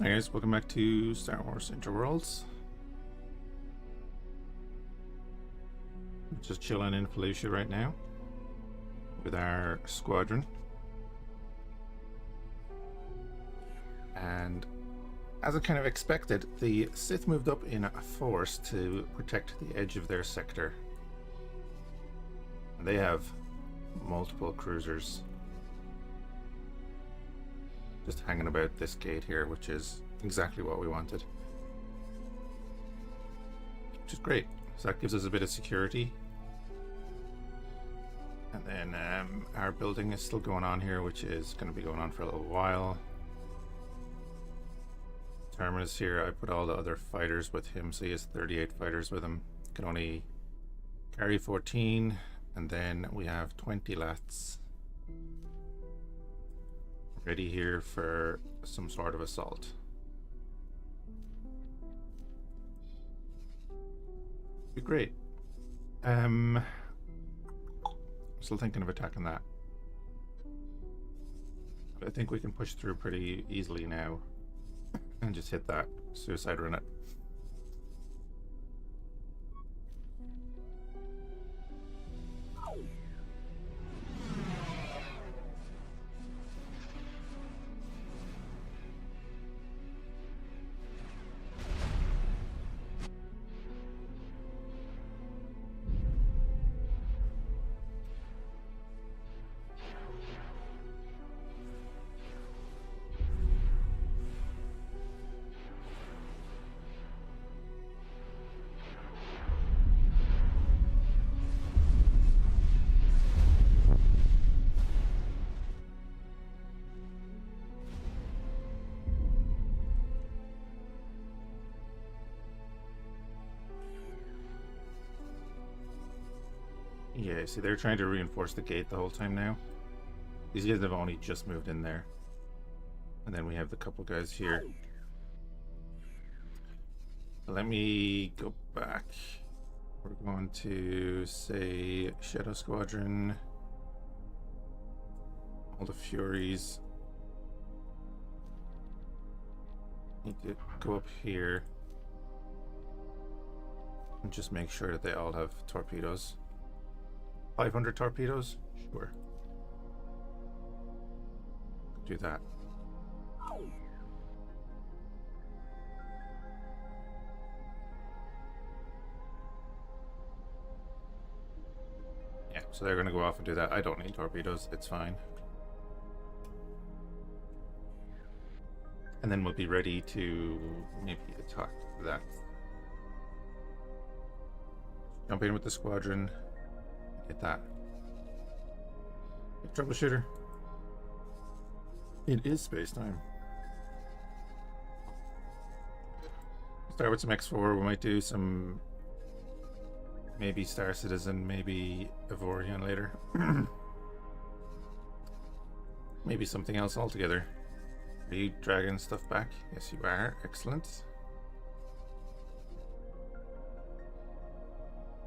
Hi guys, welcome back to Star Wars Interworlds. Just chilling in Felicia right now with our squadron. And as I kind of expected, the Sith moved up in a force to protect the edge of their sector. And they have multiple cruisers just hanging about this gate here, which is exactly what we wanted. Which is great. So that gives us a bit of security. And then our building is still going on here, which is going to be going on for a little while. Terminus here, I put all the other fighters with him, so he has 38 fighters with him. Can only carry 14, and then we have 20 lats ready here for some sort of assault. Be great. I'm still thinking of attacking that. But I think we can push through pretty easily now and just hit that suicide run. Yeah, see, they're trying to reinforce the gate the whole time now. These guys have only just moved in there. And then we have the couple guys here. Let me go back. We're going to say Shadow Squadron. All the Furies need to go up here and just make sure that they all have torpedoes. 500 torpedoes? Sure. Do that. Yeah, so they're going to go off and do that. I don't need torpedoes, it's fine. And then we'll be ready to maybe attack that. Jump in with the squadron. Hit that. Troubleshooter. It is space time. Start with some X4. We might do some maybe Star Citizen, maybe Evorian later. Maybe something else altogether. Are you dragging stuff back? Yes, you are. Excellent.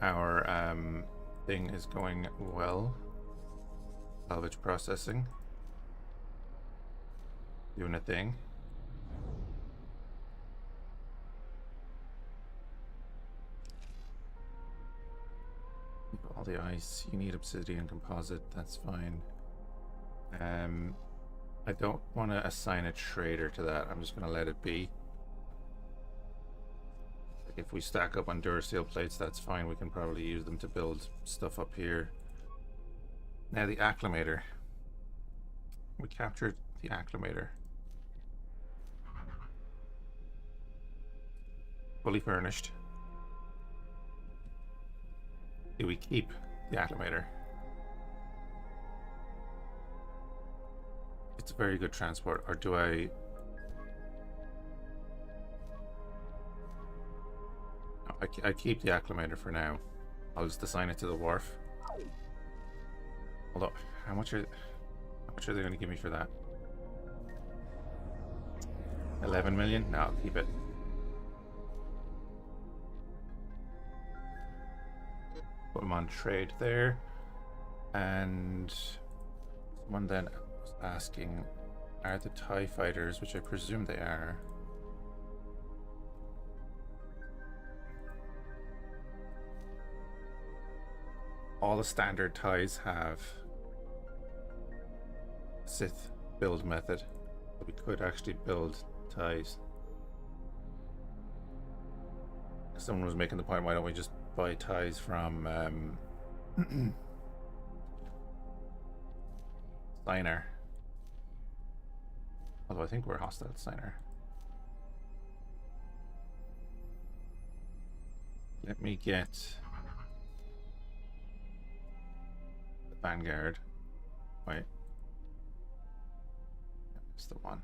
Our thing is going well. Salvage processing. Doing a thing. All the ice. You need obsidian composite. That's fine. I don't want to assign a trader to that. I'm just going to let it be. If we stack up on Duracell plates, that's fine. We can probably use them to build stuff up here. Now the acclimator. We captured the acclimator. Fully furnished. Do we keep the acclimator? It's a very good transport. Or do I... I keep the acclimator for now. I'll just assign it to the wharf. Although, how much are they going to give me for that? 11 million? No, I'll keep it. Put them on trade there. And someone then was asking, are the TIE fighters, which I presume they are, all the standard ties have Sith build method, but we could actually build ties. Someone was making the point, why don't we just buy ties from Steiner? Although I think we're hostile to Steiner. Let me get the Vanguard. Wait. That's the one.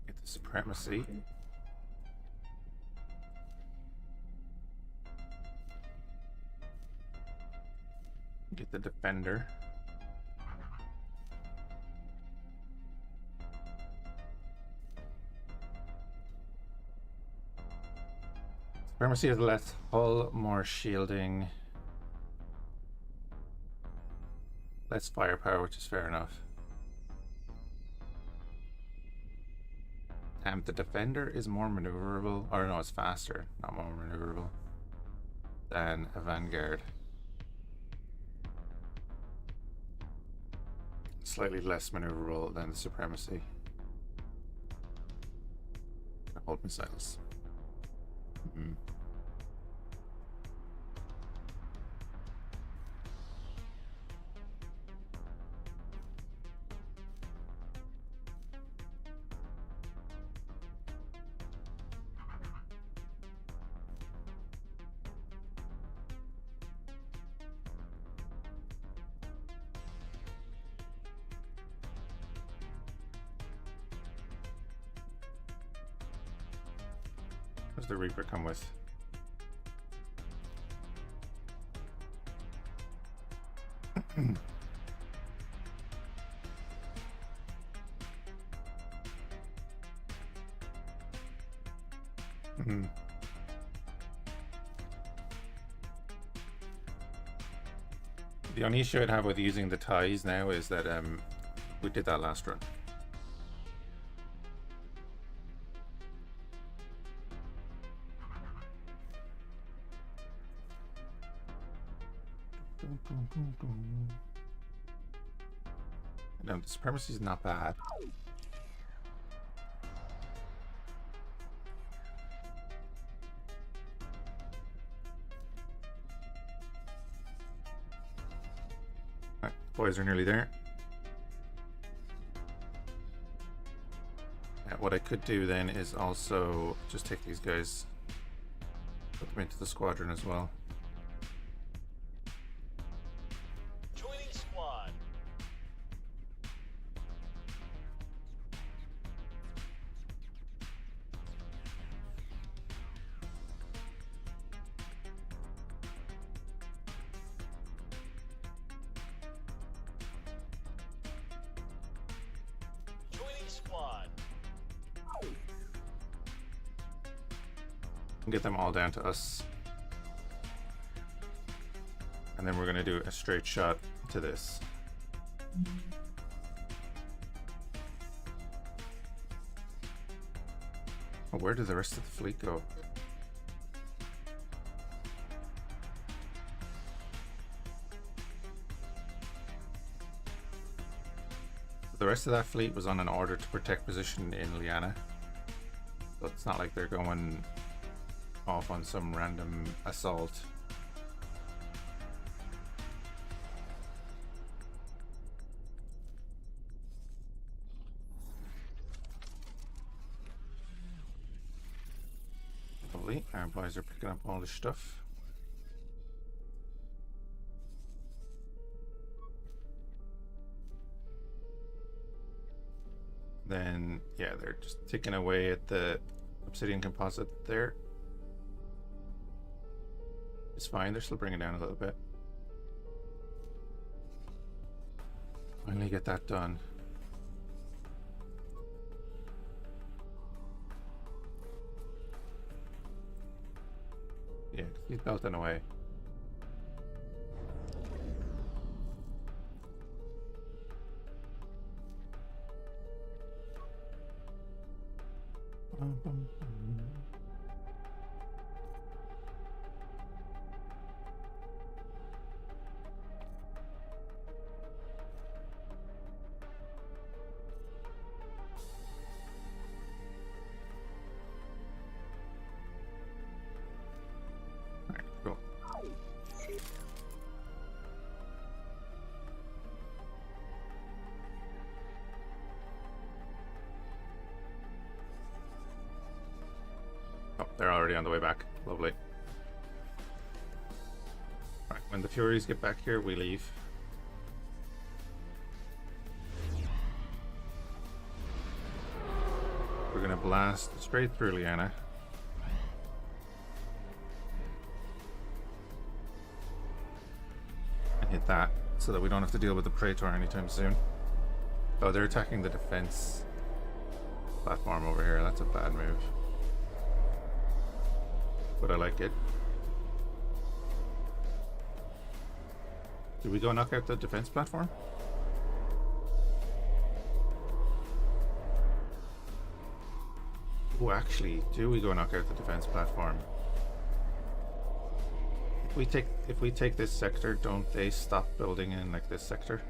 Get the Supremacy. Get the Defender. Supremacy is less hull, more shielding, less firepower, which is fair enough. The Defender is more maneuverable, or no, it's faster, not more maneuverable, than a Vanguard. Slightly less maneuverable than the Supremacy. Hold missiles. What does the Reaper come with? The only issue I'd have with using the ties now is that we did that last run. No, the Supremacy is not bad. Alright, boys are nearly there. What I could do then is also just take these guys, put them into the squadron as well. Get them all down to us, and then we're going to do a straight shot to this. Oh, where did the rest of the fleet go? The rest of that fleet was on an order to protect position in Liana, so it's not like they're going off on some random assault. Lovely. Our boys are picking up all the stuff. Then, yeah, they're just ticking away at the obsidian composite there. It's fine, they're still bringing down a little bit. Finally get that done. Yeah, he's belting away. Cool. Oh, they're already on the way back. Lovely. Right, when the Furies get back here, we leave. We're gonna blast straight through Liana. And hit that, so that we don't have to deal with the Praetor anytime soon. Oh, they're attacking the defense platform over here. That's a bad move. But I like it. Do we go knock out the defense platform? Oh, actually, do we go knock out the defense platform? If we take this sector, don't they stop building in like this sector?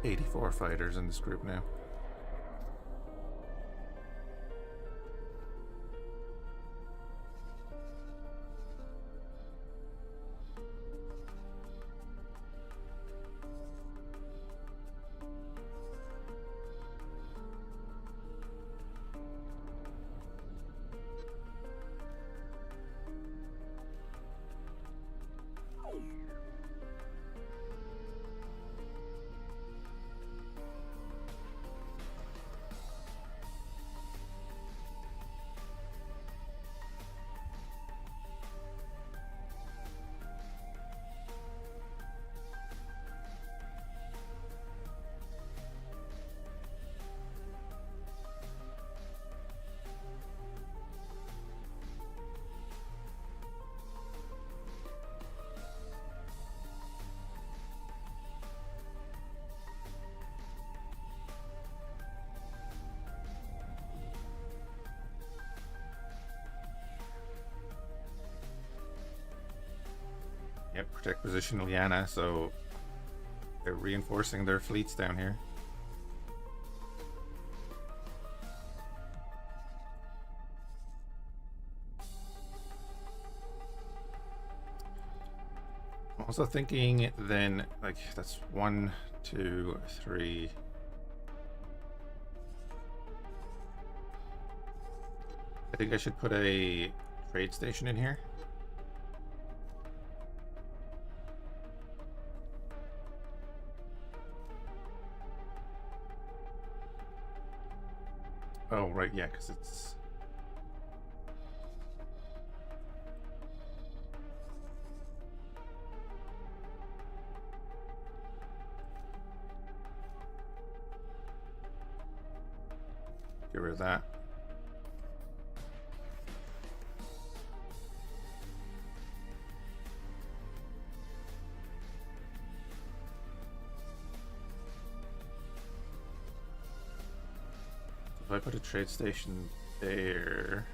"84 fighters in this group now." Yep, protect position Liana, so they're reinforcing their fleets down here. I'm also thinking then, like, that's 1, 2, 3. I think I should put a trade station in here. Oh, right, yeah, because it's... Get rid of that. If I put a trade station there...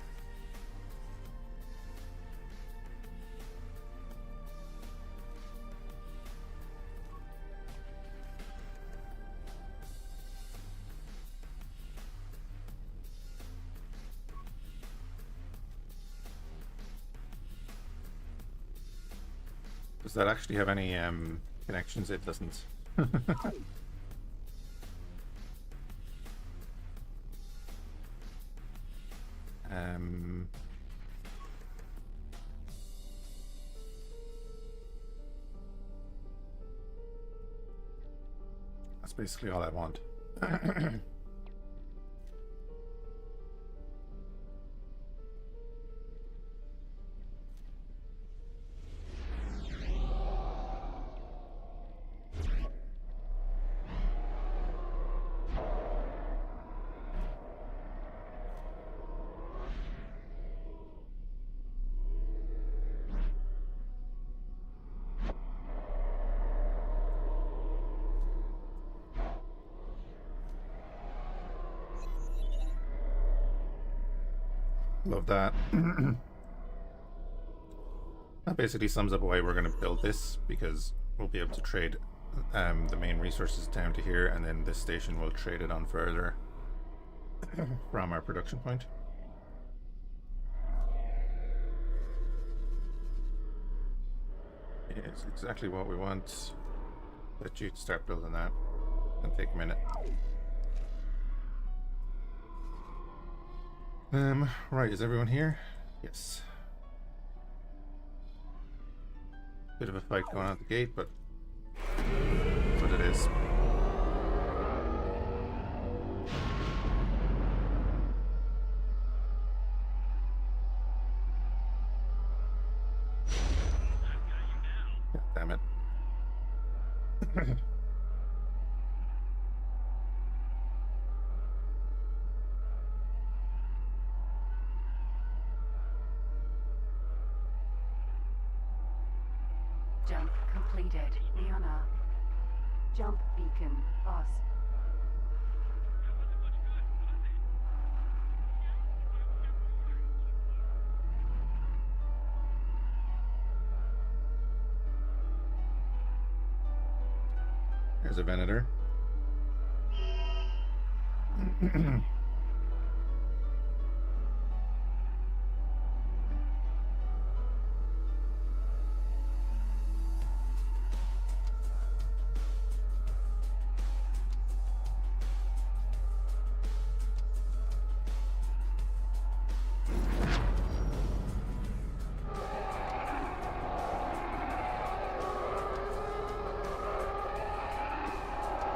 Does that actually have any connections? It doesn't. That's basically all I want. Love that. That basically sums up why we're going to build this, because we'll be able to trade the main resources down to here, and then this station will trade it on further from our production point. It's exactly what we want. Let you start building that. It'll take a minute. Right, is everyone here? Yes. Bit of a fight going on at the gate, but what it is. God damn it. Jump completed. Leona. Jump beacon lost. There's a Venator.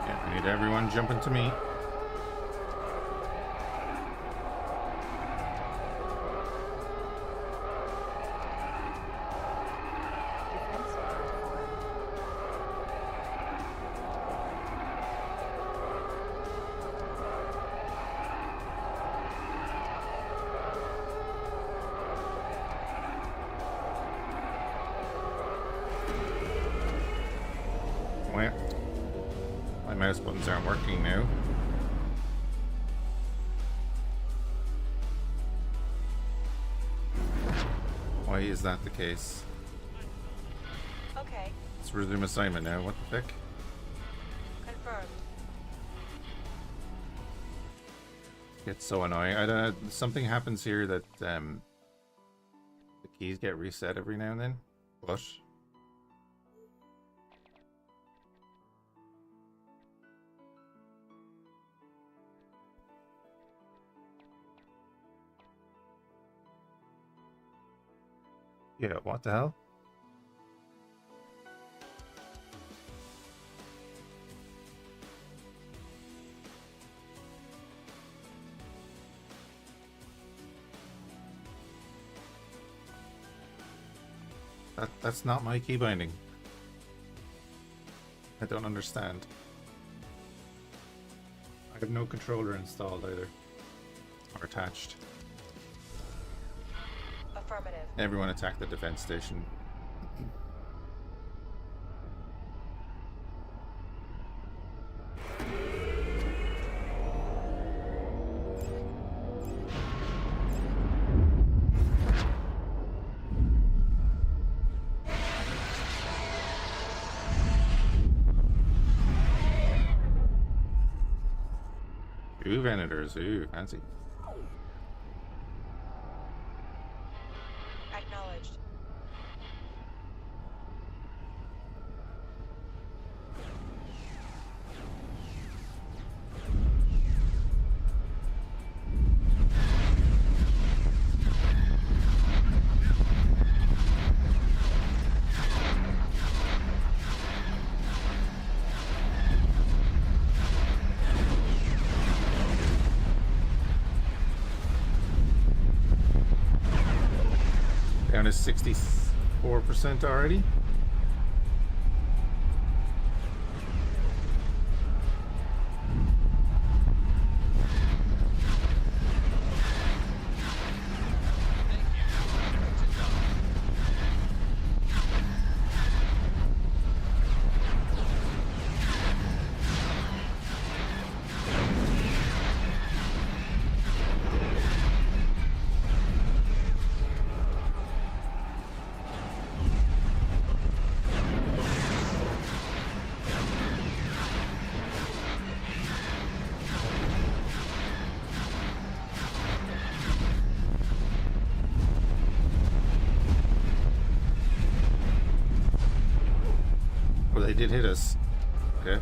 I need everyone jumping to me. Well, my mouse buttons aren't working now. Why is that the case? Okay, Let's resume assignment now. What the heck? confirmed. It's so annoying. I don't know. Something happens here that the keys get reset every now and then. But yeah, what the hell? That's not my key binding. I don't understand. I have no controller installed either. Or attached. Affirmative. Everyone attack the defense station. Ooh, Venators. Ooh, fancy. Acknowledged. Down to 64% already. did hit us. Okay.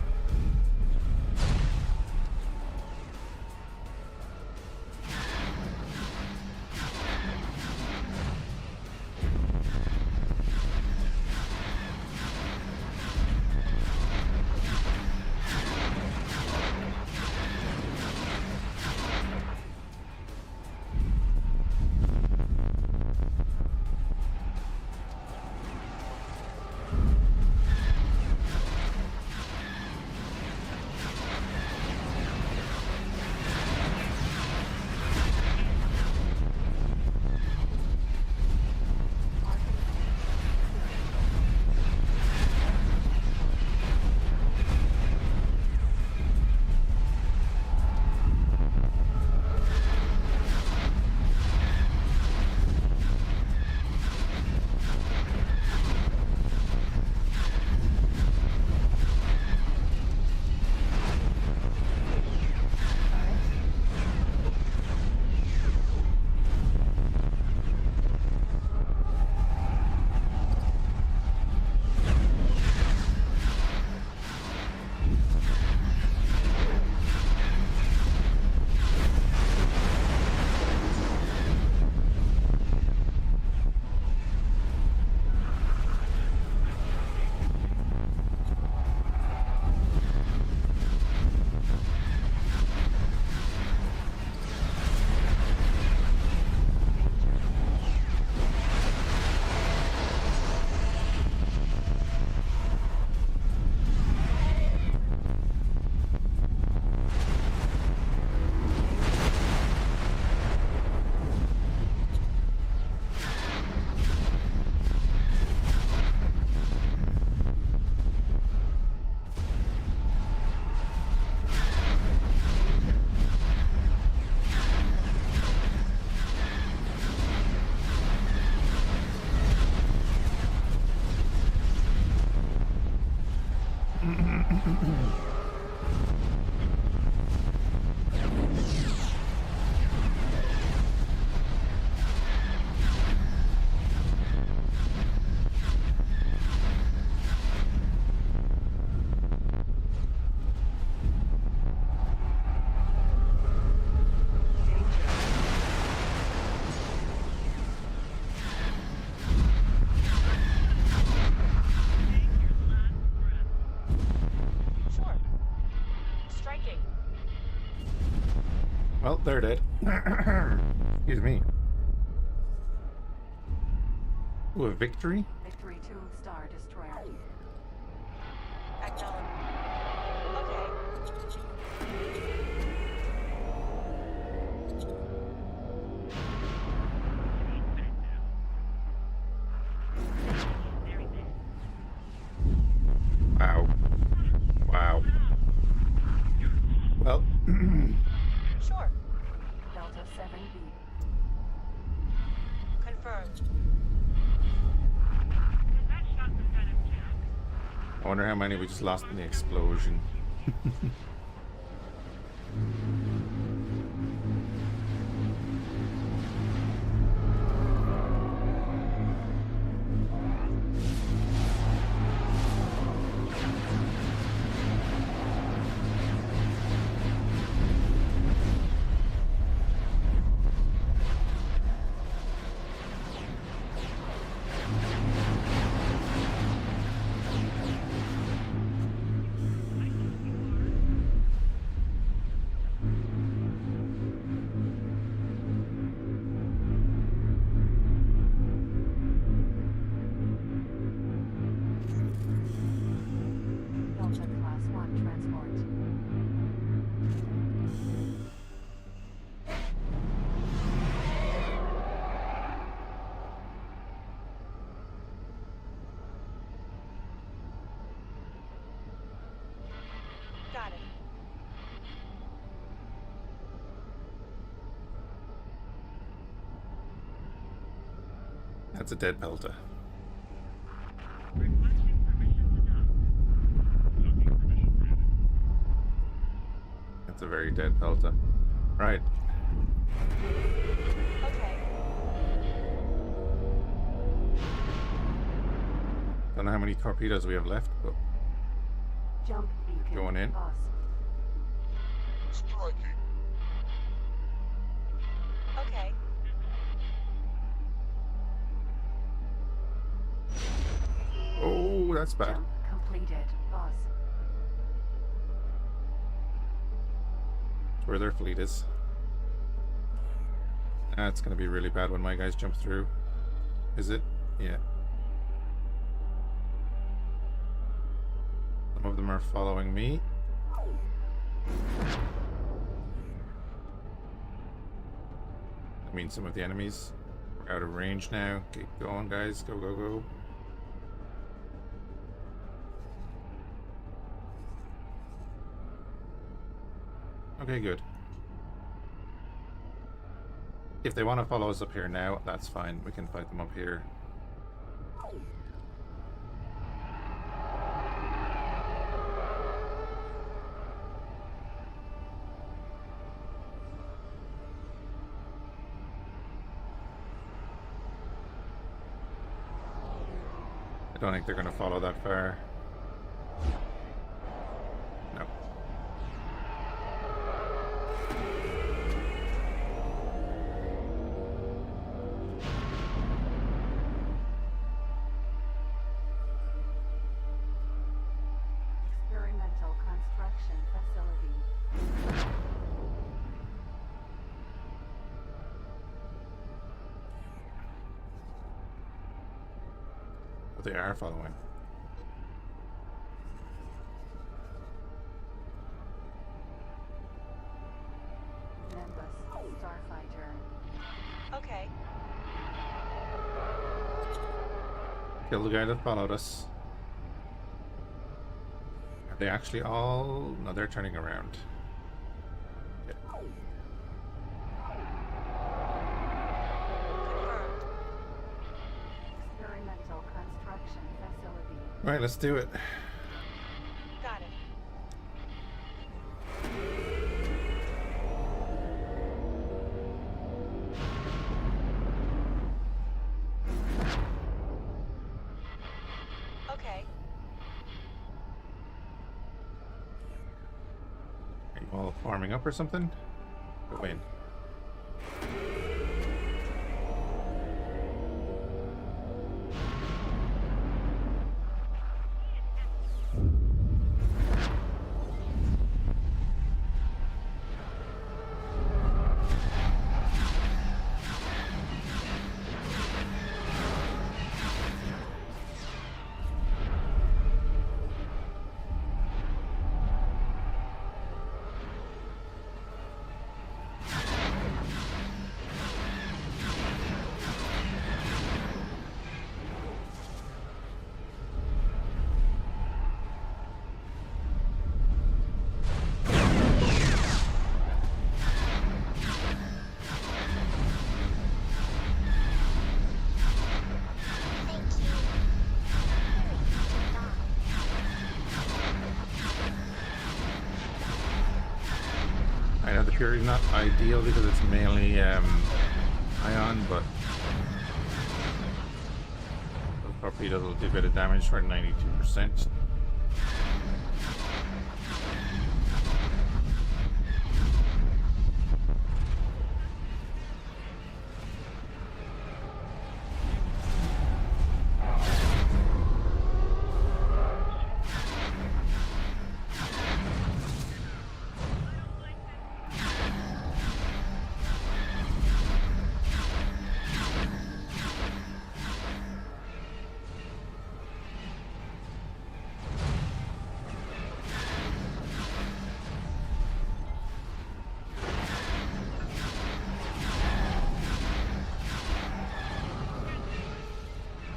Sure. Striking. Well, they're dead. Excuse me. Ooh, a victory? Victory 2 Star Destroyer. Acknowledge. Okay. Wow. Wow. Well, Sure. Delta 7B. Confirmed. I wonder how many we just lost in the explosion. Delta Class 1 Transport. Got it. That's a dead pelta. That's a very dead pelta. Right. Okay. Don't know how many torpedoes we have left, but Jump beacon. Going in. Boss. Striking. Okay. Oh, that's bad. Jump completed. Boss. That's where their fleet is. That's gonna be really bad when my guys jump through. Is it? Yeah. Some of them are following me. I mean, some of the enemies are out of range now. Keep going, guys. Go, go, go. Okay, good. If they want to follow us up here now, that's fine. We can fight them up here. I don't think they're going to follow that far. No. Experimental construction facility. But they are following. Nimbus. Starfighter. Okay. Kill the guy that followed us. Are they actually all... No, they're turning around. Yeah. Confirmed. Experimental construction facility. Right, let's do it. Got it. Okay. Are you all farming up or something? Go in. I know the Fury's not ideal because it's mainly ion, but the torpedoes will do a bit of damage for 92%.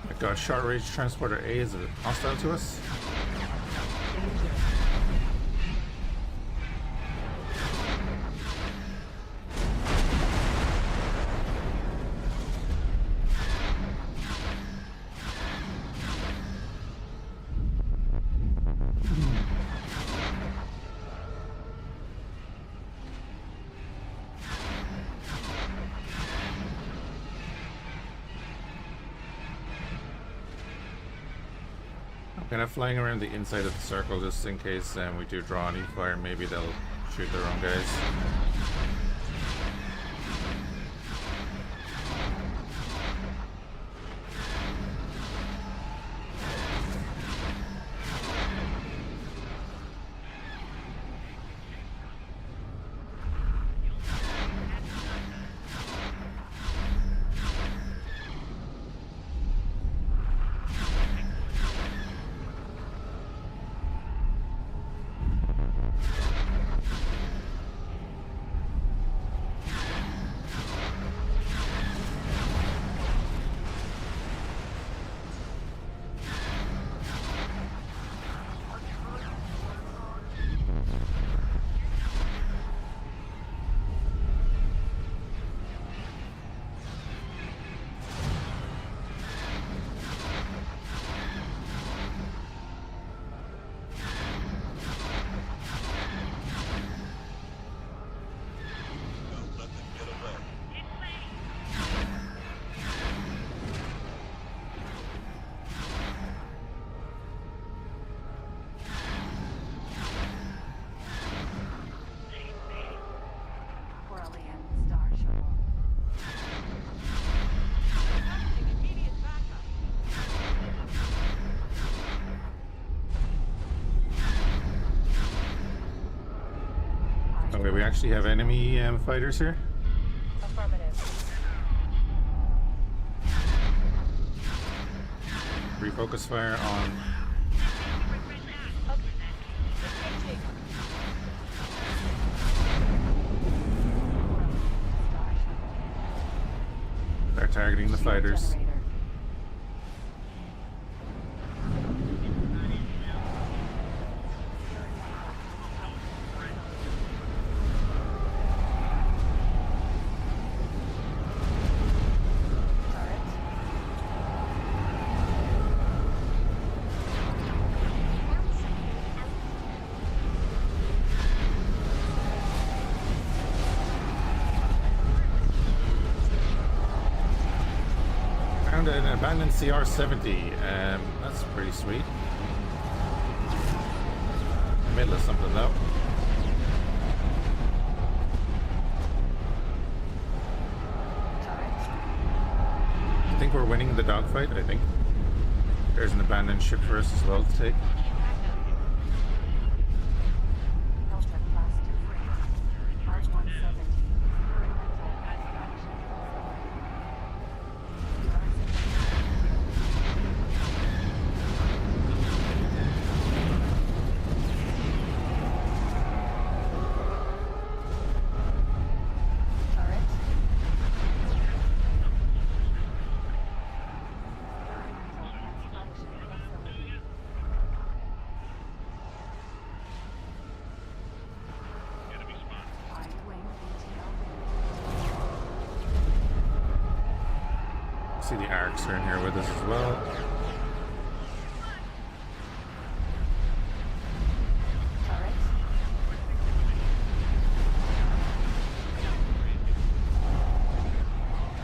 My god, short range transporter A is hostile to us. Kind of flying around the inside of the circle just in case we do draw any fire. Maybe they'll shoot their own guys. Brilliant star shuttle. Requesting immediate backup. Oh wait, we actually have enemy fighters here. Affirmative. Refocus fire on. Okay. Engaging. Star shuttle. Start targeting the Shield fighters. generator. Turret. Found an abandoned CR-70. That's pretty sweet. Middle of something though. Turret. I think we're winning the dogfight. I think there's an abandoned ship for us as well to take. Delta class 2 frigate. R-170. Experimental construction facility. Turret. Experimental construction facility. Wide wing ATL See the arcs are in here with us as well. turret.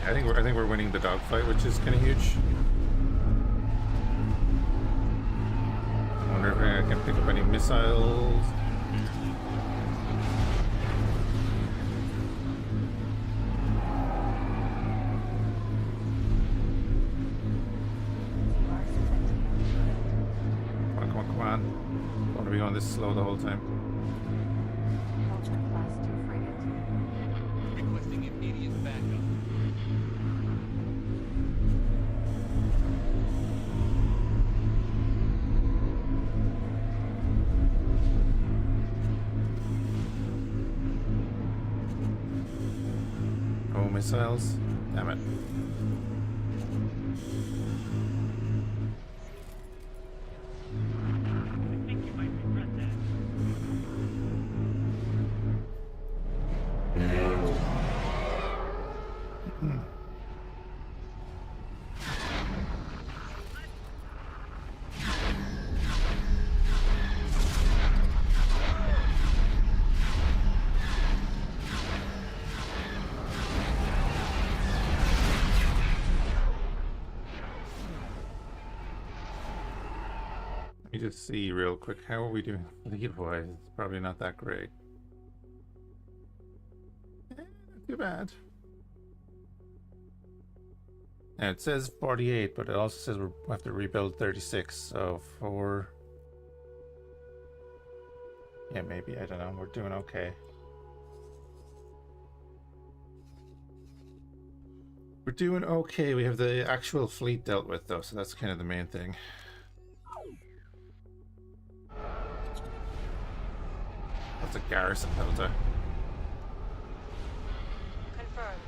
I think we're winning the dogfight, which is kind of huge. I wonder if I can pick up any missiles. Come on, come on, come on. Don't want to be going this slow the whole time. Delta class 2 frigate. Requesting immediate backup. Oh, missiles. Damn it. I think you might regret that. me just see real quick. How are we doing lead wise? It's probably not that great. Not too bad. Now it says 48, but it also says we have to rebuild 36. So 4. Yeah, maybe. I don't know. We're doing okay. We're doing okay. We have the actual fleet dealt with, though, so that's kind of the main thing. That's a garrison filter. Confirmed.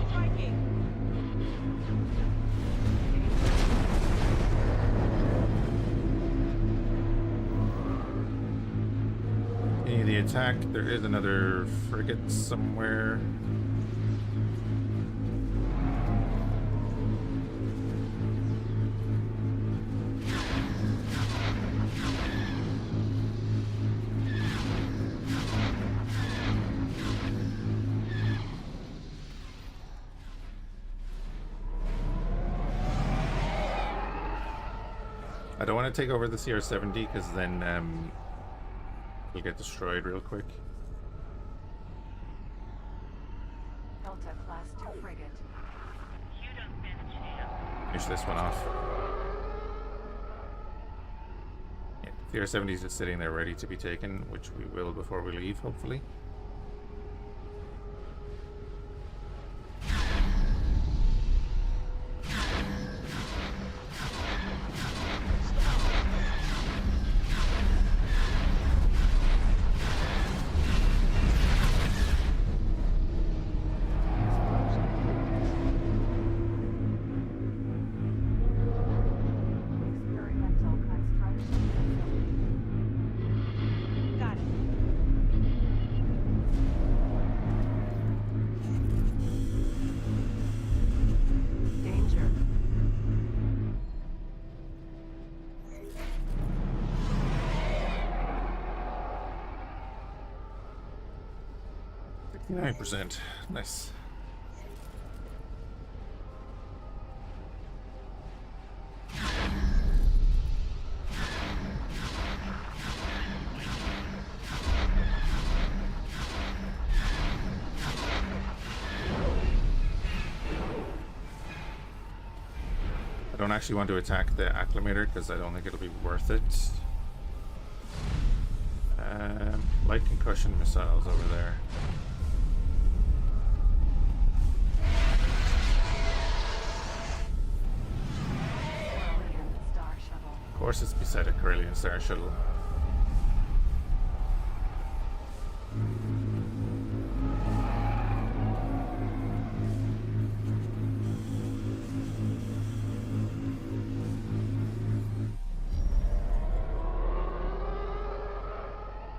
Striking. Continue the attack. There is another frigate somewhere. I don't want to take over the CR-70 because then we'll get destroyed real quick. Delta Class 2 frigate. Finish this one off. Yeah, CR-70 is just sitting there ready to be taken, which we will before we leave, hopefully. Experimental construction facility. Got it. Danger. %. Nice. I don't actually want to attack the acclimator because I don't think it'll be worth it. Light concussion missiles over there. Alien Star Shuttle. Of course it's beside a Corellian Star Shuttle.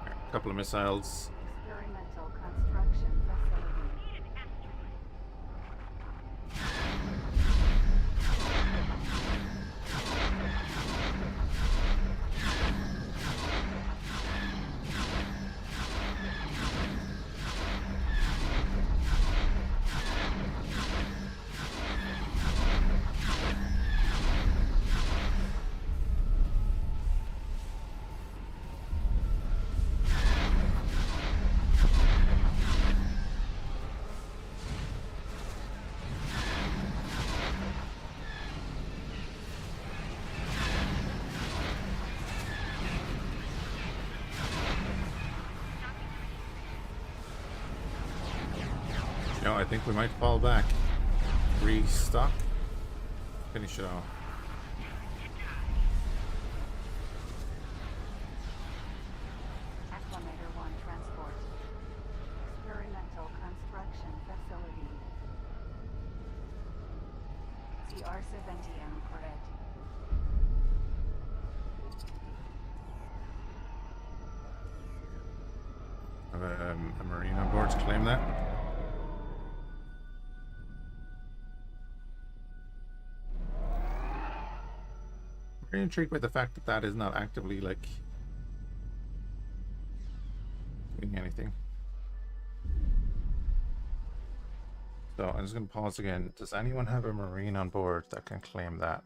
A couple of missiles. Experimental construction facility. No, I think we might fall back. Restock. Finish it off. Acclimator 1 transport Starsector correct. Have a marine on board to claim that. Very intrigued by the fact that that is not actively like doing anything. So I'm just going to pause again. Does anyone have a marine on board that can claim that?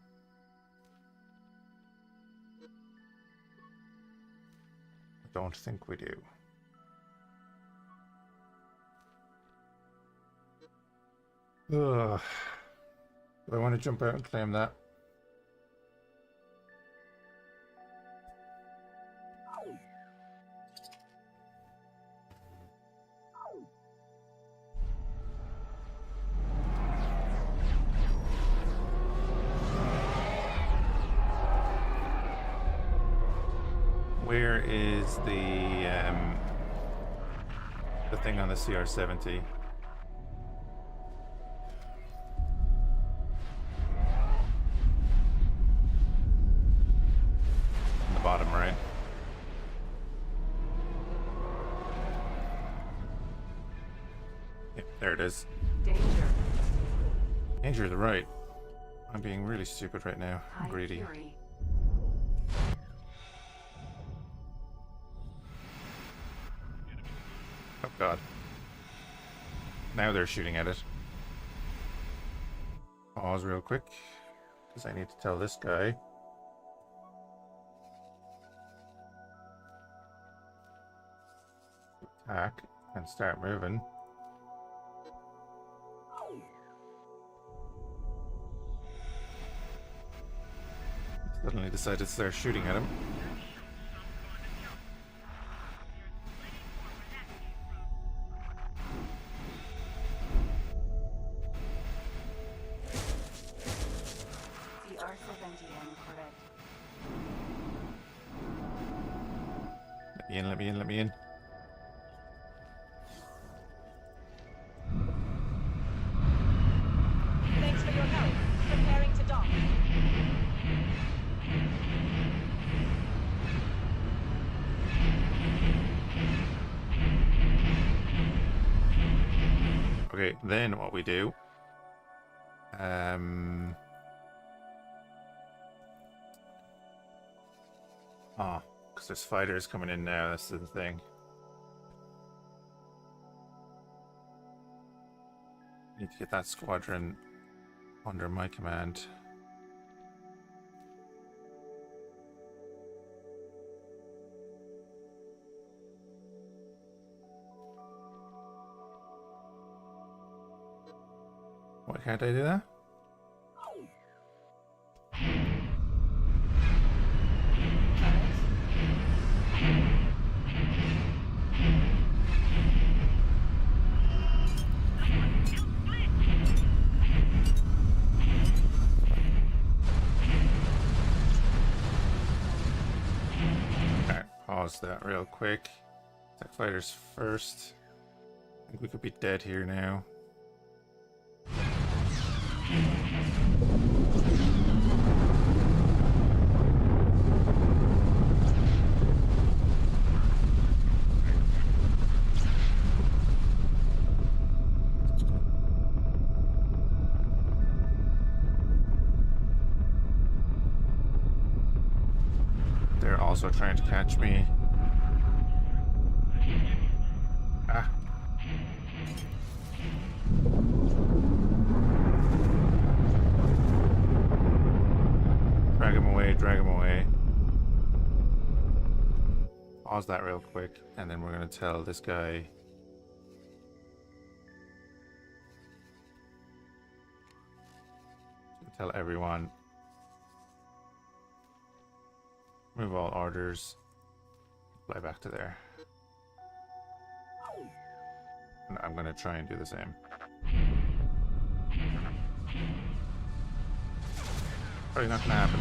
I don't think we do. Ugh. Do I want to jump out and claim that? Where is the thing on the CR-70? On the bottom right. Yep, there it is. Danger. Danger to the right. I'm being really stupid right now. I'm High greedy. fury. Oh god. Now they're shooting at it. Pause real quick, because I need to tell this guy. Attack and start moving. Suddenly decided to start shooting at him. correct. Let me in, let me in, let me in. Thanks for your help. Preparing to dock. Okay, then what we do? Oh, because there's fighters coming in now. That's the thing. Need to get that squadron under my command. Why can't I do that? Alright, pause that real quick. Attack fighters first. I think we could be dead here now. They're also trying to catch me. Ah. Drag him away, drag him away. Pause that real quick, and then we're going to tell this guy. Tell everyone. Move all orders. Fly back to there. And I'm going to try and do the same. Probably not going to happen.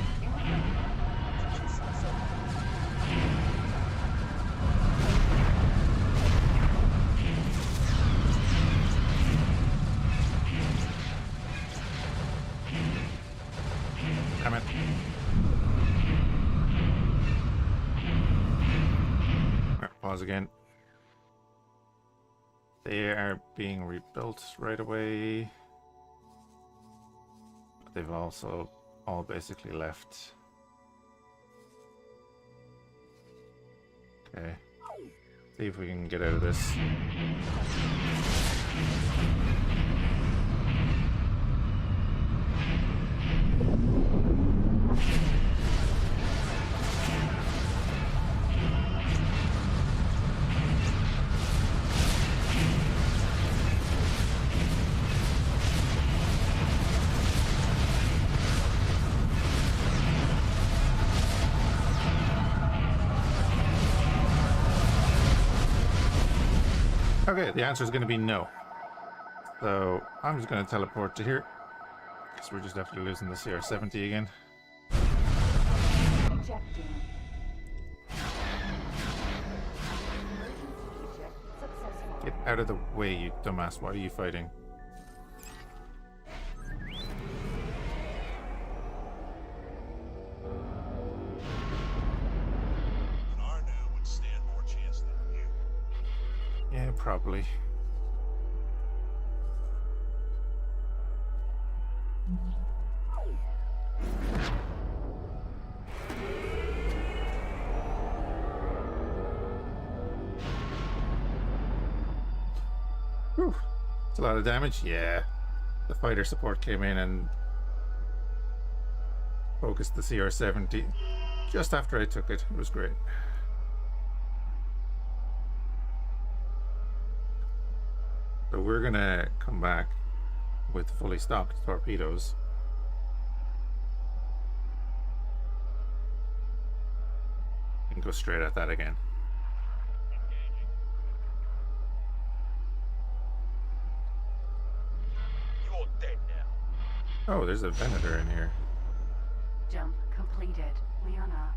Damn it. Alright, pause again. They are being rebuilt right away. But they've also all basically left. Okay. See if we can get out of this. Okay, the answer is going to be no. So I'm just going to teleport to here. Guess we're just after losing the CR-70 again. Ejecting. Eject successful. Get out of the way, you dumbass. What are you fighting? Arnu would stand more chance than you. Yeah, probably. Whew. It's a lot of damage. Yeah. The fighter support came in and focused the CR-70 just after I took it. It was great. So we're gonna come back with fully stocked torpedoes. And go straight at that again. Engaging. You're dead now. Oh, there's a Venator in here. Jump completed. Liana.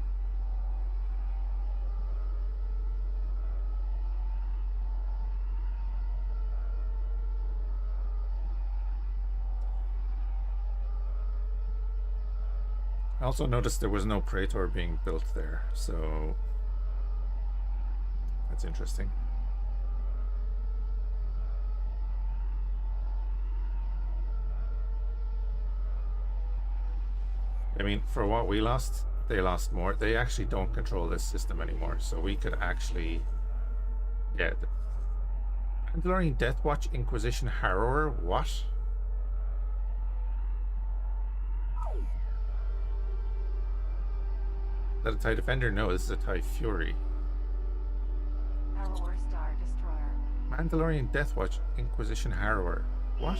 I also noticed there was no Praetor being built there, so that's interesting. I mean, for what we lost, they lost more. They actually don't control this system anymore, so we could actually... Yeah. Mandalorian Death Watch Inquisition Harrower? What? Is that a TIE Defender? No, this is a TIE Fury. Our Star Destroyer. Mandalorian Death Watch Inquisition Harrower. What?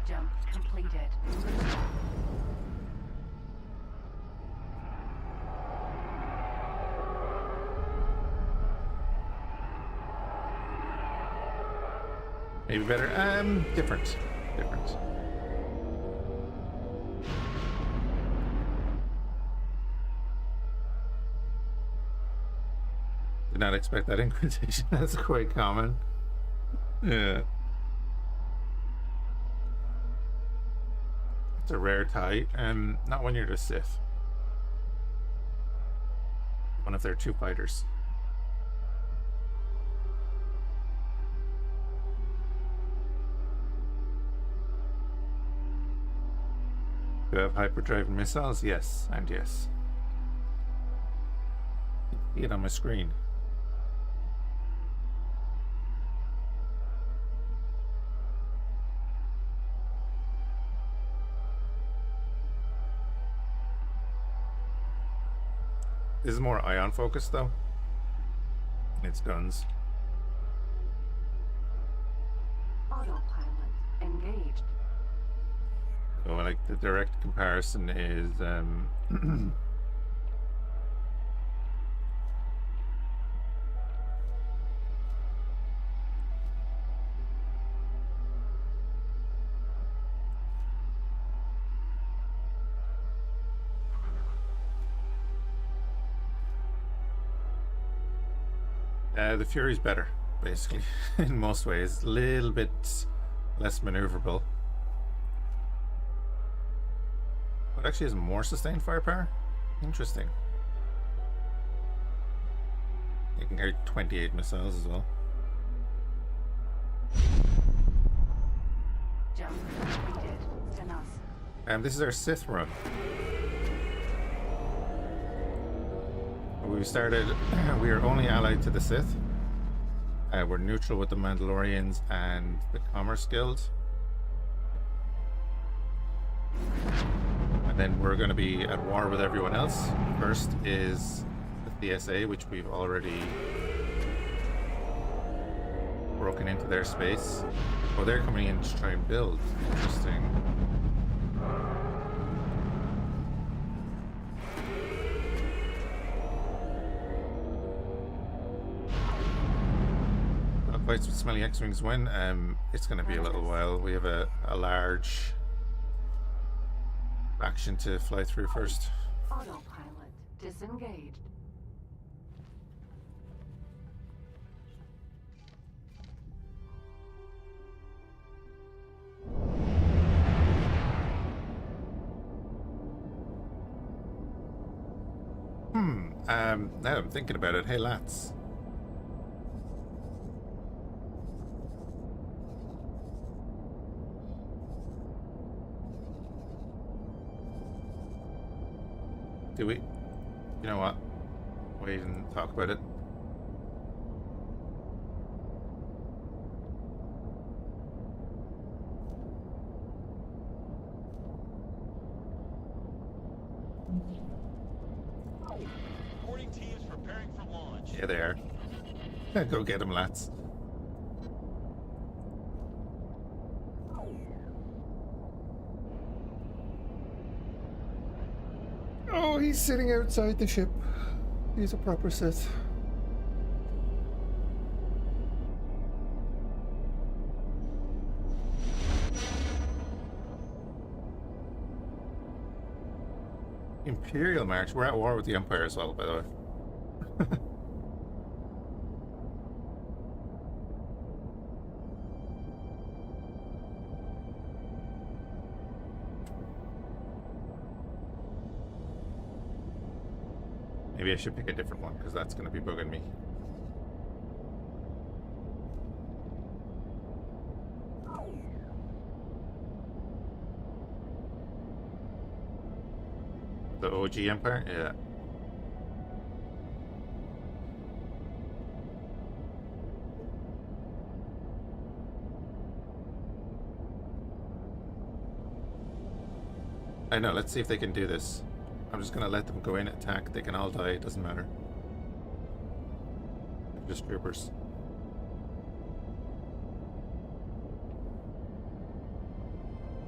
Jump completed. Maybe better. Different. Different. Did not expect that Inquisition. That's quite common. Yeah. It's a rare TIE, and not when you're the Sith. One of their two fighters. Do you have hyperdrive missiles? Yes, and yes. You can see it on my screen. This is more ion focused though. It's guns. Autopilot engaged. So like the direct comparison is the Fury's better, basically, in most ways. A little bit less maneuverable, It actually has more sustained firepower. Interesting. You can carry 28 missiles as well. Jump completed. Stenus. This is our Sith run. We started. We are only allied to the Sith. We're neutral with the Mandalorians and the Commerce Guild. And then we're going to be at war with everyone else. First is the TSA, which we've already broken into their space. Oh, they're coming in to try and build. Interesting. Fights with smelly X-Wings when? It's going to be a little while. We have a large action to fly through first. Autopilot disengaged. Now I'm thinking about it. Hey, lads. Do we? You know what? Wait and talk about it. Reporting teams preparing for launch. Yeah, they are. Go get them, lads. Oh, he's sitting outside the ship. He's a proper Sith. Imperial March. We're at war with the Empire as well, by the way. Maybe I should pick a different one, because that's going to be bugging me. The OG Empire? Yeah. I know, let's see if they can do this. I'm just gonna let them go in, attack. They can all die, it doesn't matter. They're just troopers.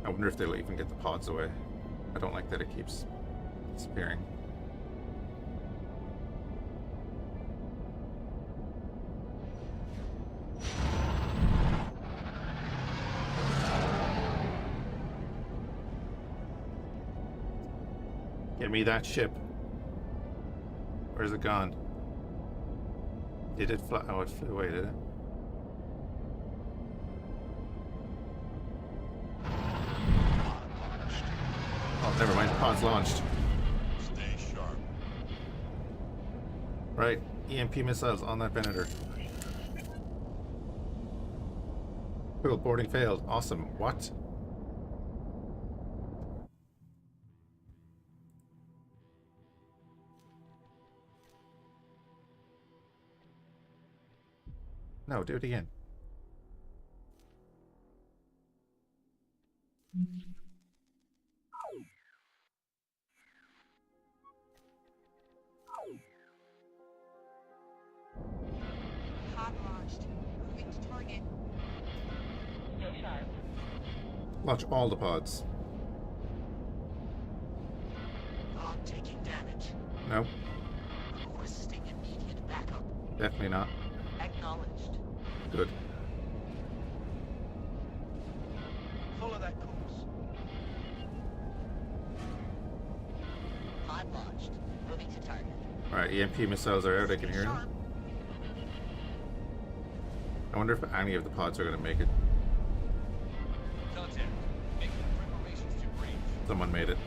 I wonder if they'll even get the pods away. I don't like that it keeps disappearing. Get me that ship. Where's it gone? Did it fly? Oh, it flew away, did it? Oh, never mind. Pod's launched. Stay sharp. Right. EMP missiles on that Venator. Cool. Boarding failed. Awesome. What? No, do it again. Pod launched. Moving to target. Still sharp. Launch all the pods. I'm taking damage. No, Requesting immediate backup. definitely not. Acknowledged. Good. Follow that course. Pod launched. Moving to target. Alright, EMP missiles are out. I can hear them. Sharp. I wonder if any of the pods are going to make it. Contact. Making preparations to breach. Someone made it.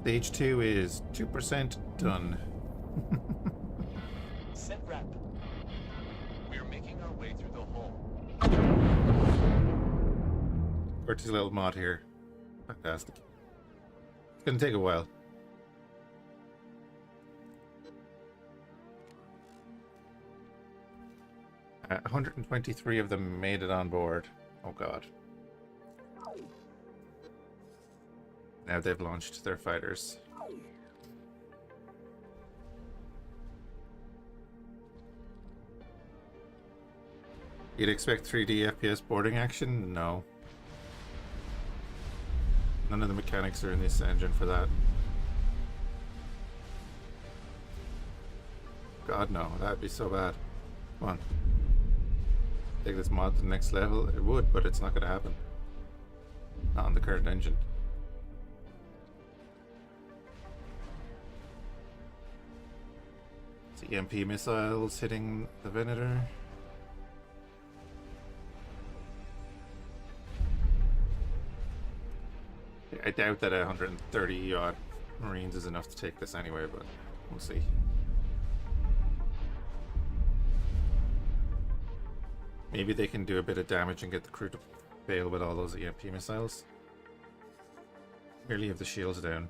Stage 2 is 2% done. Sit rep. We are making our way through the hull. Bertie's little mod here. Fantastic. It's gonna take a while. 123 of them made it on board. Oh god. Now they've launched their fighters. You'd expect 3D FPS boarding action? No. None of the mechanics are in this engine for that. God no, that'd be so bad. Come on. Take this mod to the next level? It would, but it's not going to happen. Not on the current engine. It's EMP missiles hitting the Venator. I doubt that 130 odd Marines is enough to take this anyway, but we'll see. Maybe they can do a bit of damage and get the crew to fail with all those EMP missiles. Merely have the shields down.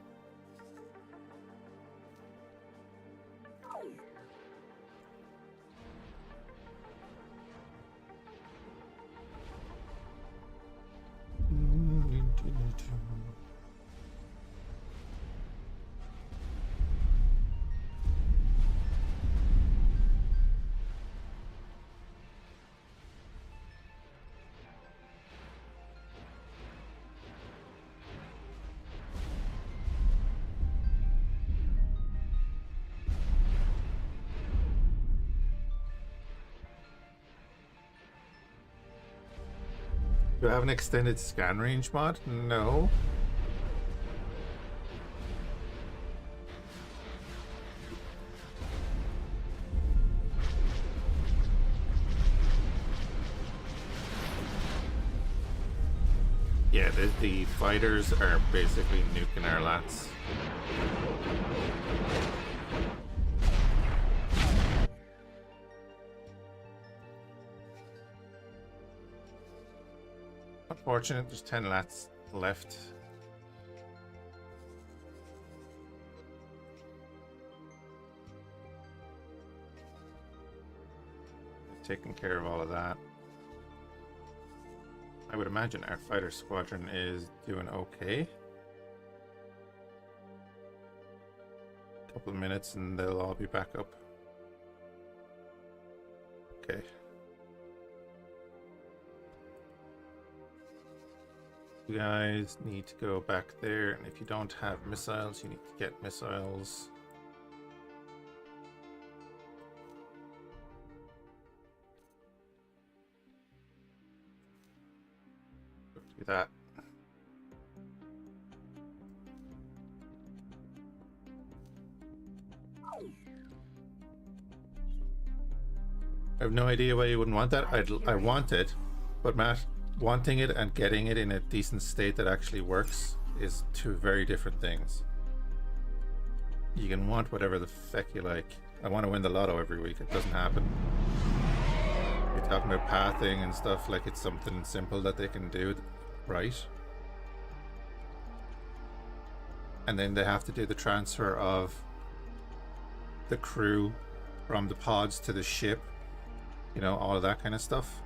Do I have an extended scan range mod? No. Yeah, the fighters are basically nuking our lats. Unfortunate, there's 10 lats left. Taking care of all of that. I would imagine our fighter squadron is doing okay. A couple of minutes and they'll all be back up. Okay. You guys need to go back there, and if you don't have missiles, you need to get missiles. Do that. I have no idea why you wouldn't want that. I want it, but Matt, wanting it and getting it in a decent state that actually works is two very different things. You can want whatever the feck you like. I want to win the lotto every week. It doesn't happen. You're talking about pathing and stuff like it's something simple that they can do, right? And then they have to do the transfer of the crew from the pods to the ship. You know, all of that kind of stuff.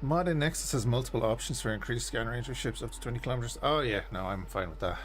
Mod in Nexus has multiple options for increased scan range of ships up to 20 kilometers. Oh yeah, no, I'm fine with that.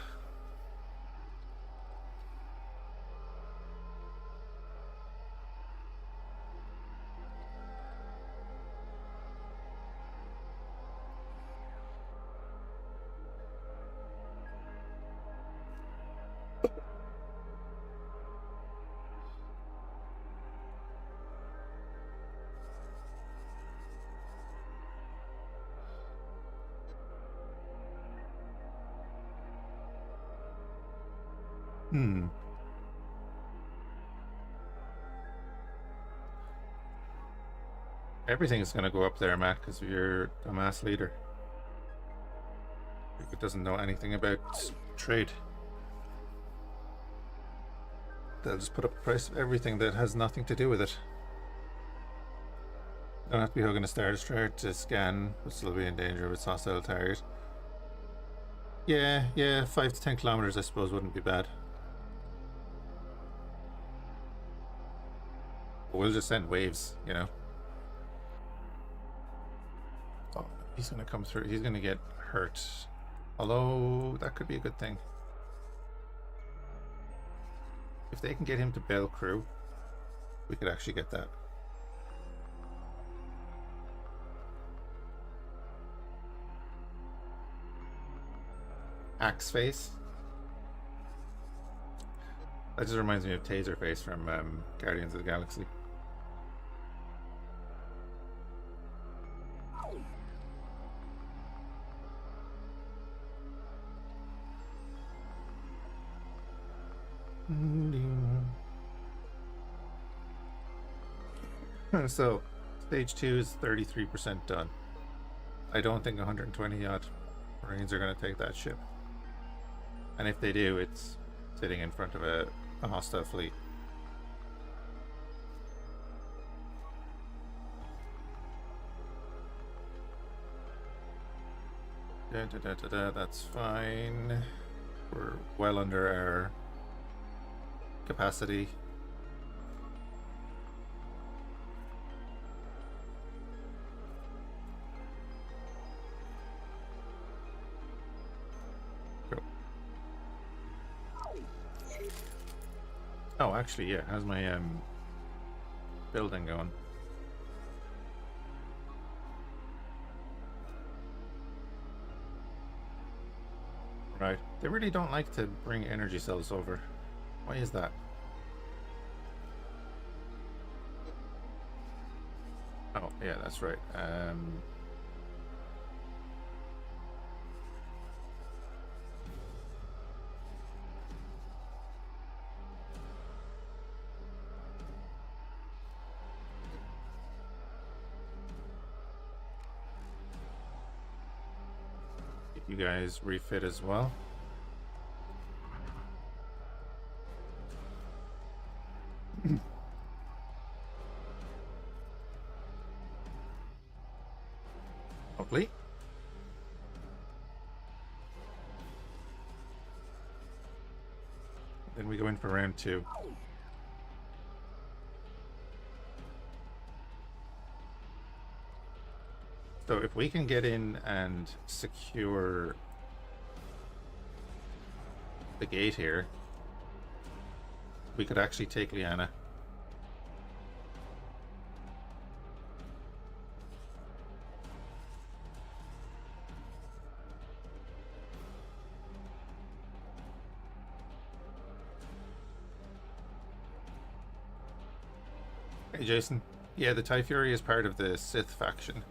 Everything is going to go up there, Matt, because you're a mass leader. It doesn't know anything about trade. They'll just put up the price of everything that has nothing to do with it. Don't have to be hugging a Star Destroyer to scan, but still be in danger of its hostile target. Yeah, 5 to 10 kilometers I suppose wouldn't be bad. But we'll just send waves, you know. Oh, he's gonna come through, he's gonna get hurt. Although, that could be a good thing. If they can get him to bail crew, we could actually get that. Axe face. That just reminds me of Taser face from Guardians of the Galaxy. So, stage 2 is 33% done. I don't think 120 odd Marines are going to take that ship. And if they do, it's sitting in front of a hostile fleet. That's fine. We're well under our capacity. Oh, actually, yeah. How's my building going? Right. They really don't like to bring energy cells over. Why is that? Oh, yeah, that's right. You guys refit as well. Hopefully. Then we go in for round 2. So if we can get in and secure the gate here, we could actually take Liana. Hey Jason. Yeah, the TIE Fury is part of the Sith faction.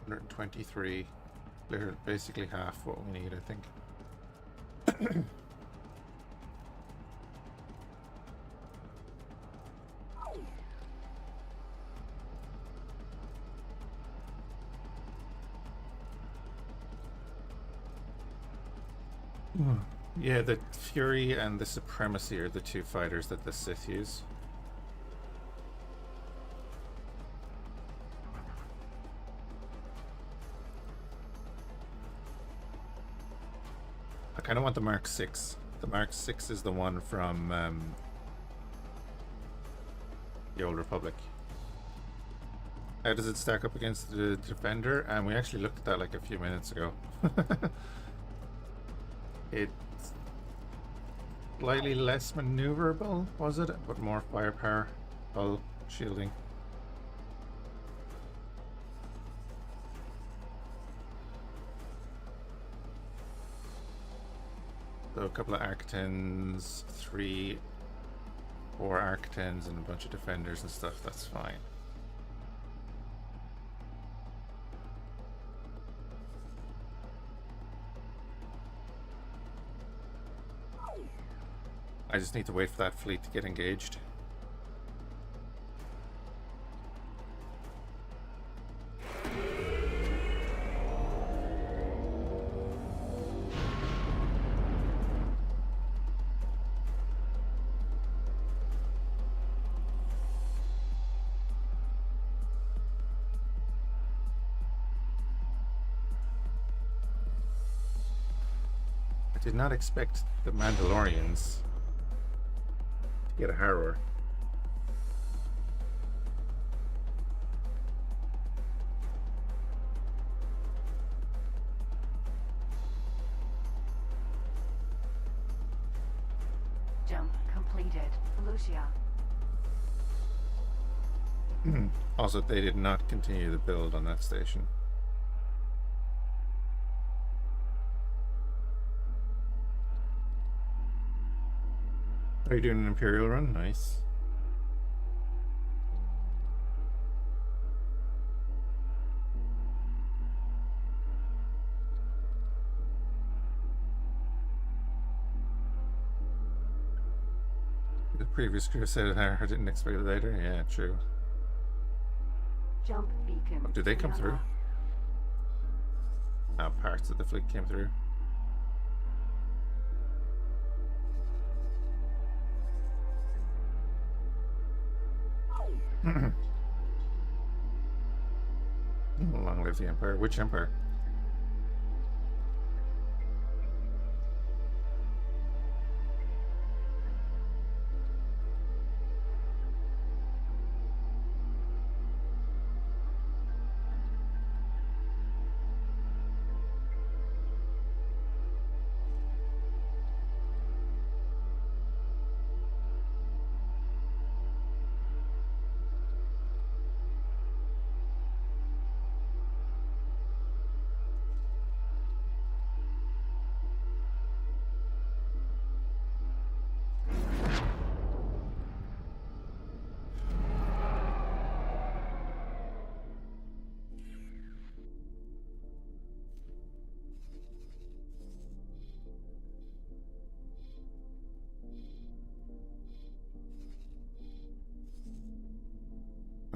123. They're basically half what we need, I think. Yeah, the Fury and the Supremacy are the two fighters that the Sith use. I kind of want the Mark 6. The Mark 6 is the one from the Old Republic. How does it stack up against the Defender? And we actually looked at that like a few minutes ago. It's slightly less maneuverable, was it? But more firepower, hull shielding. So a couple of Arc-10s, 3, 4 Arc-10s, and a bunch of Defenders and stuff, that's fine. I just need to wait for that fleet to get engaged. I did not expect the Mandalorians to get a harrower. Jump completed. Lucia. Also, they did not continue the build on that station. Are you doing an Imperial run? Nice. The previous crew said I didn't expect it later. Yeah, true. Jump beacon. Oh, did they come through? Parts of the fleet came through. Long live the Empire. Which Empire?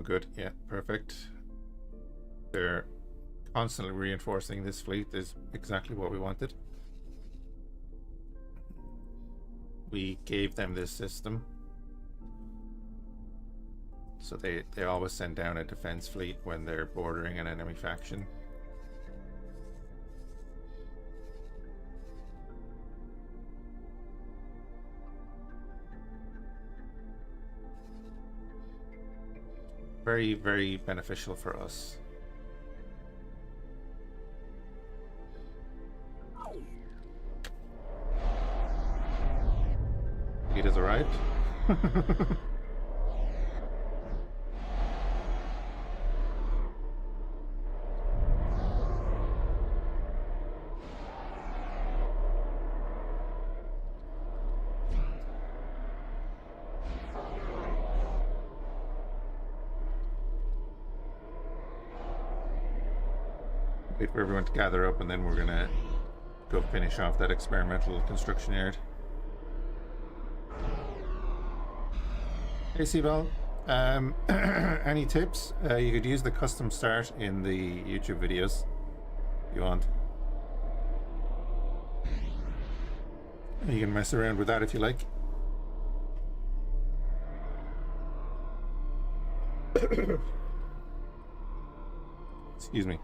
Good, yeah, perfect. They're constantly reinforcing this fleet is exactly what we wanted. We gave them this system, so they always send down a defense fleet when they're bordering an enemy faction. Very, very beneficial for us. It has arrived. Wait for everyone to gather up, and then we're gonna go finish off that experimental construction yard. Hey Cead, any tips? You could use the custom start in the YouTube videos if you want. You can mess around with that if you like. Excuse me.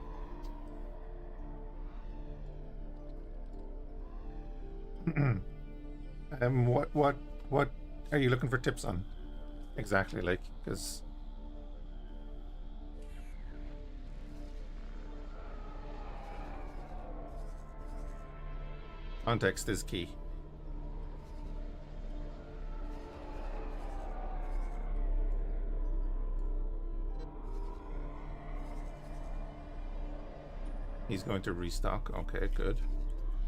What are you looking for tips on? Exactly, like, because context is key. He's going to restock. Okay, good.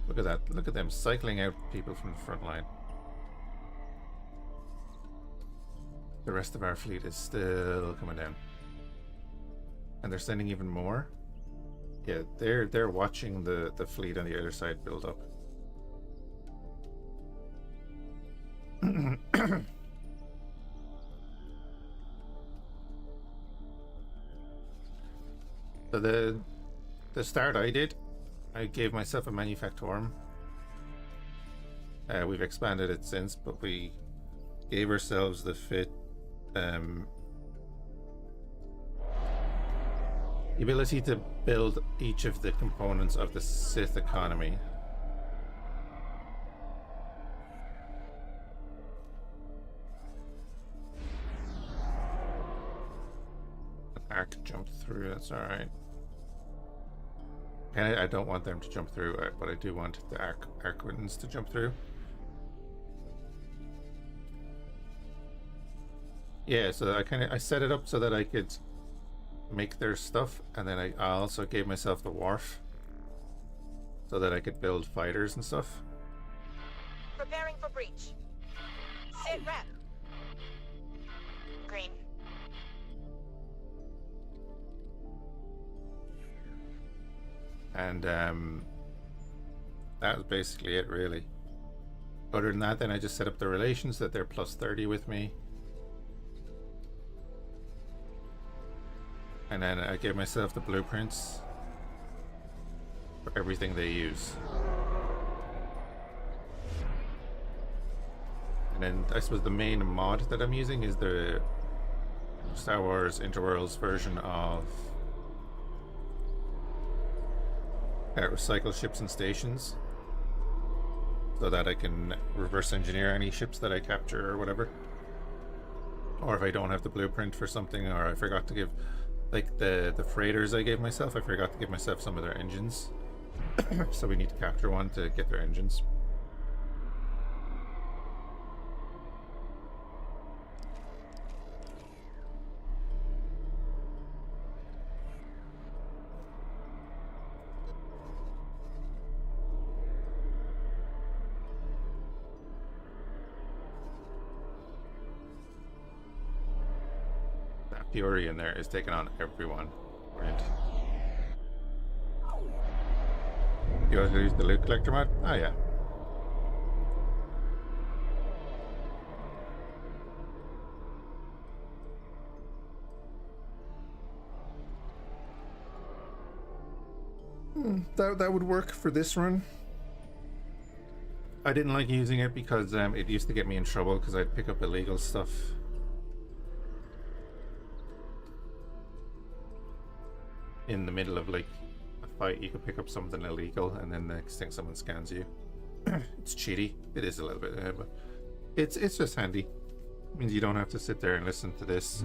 Look at that. Look at them cycling out people from the front line. The rest of our fleet is still coming down. And they're sending even more. Yeah, they're watching the fleet on the other side build up. So the start I did, I gave myself a manufactorum. We've expanded it since, but we gave ourselves the ability to build each of the components of the Sith economy. An arc jumped through, that's alright. And I don't want them to jump through, but I do want the Arquitans to jump through. Yeah, so I set it up so that I could make their stuff, and then I also gave myself the wharf so that I could build fighters and stuff. Preparing for breach. Sit rep. Green. And that was basically it, really. Other than that, then I just set up the relations that they're plus 30 with me. And then I gave myself the blueprints for everything they use. And then I suppose the main mod that I'm using is the Star Wars Interworlds version of recycle ships and stations, so that I can reverse engineer any ships that I capture or whatever. Or if I don't have the blueprint for something, or I forgot to give, like the freighters I gave myself, I forgot to give myself some of their engines. So we need to capture one to get their engines. Fury in there is taking on everyone. Brilliant. You want to use the loot collector mod? Oh yeah. That would work for this run. I didn't like using it because it used to get me in trouble because I'd pick up illegal stuff. In the middle of like a fight, you could pick up something illegal, and then the next thing someone scans you. It's cheaty. It is a little bit, but it's just handy. It means you don't have to sit there and listen to this.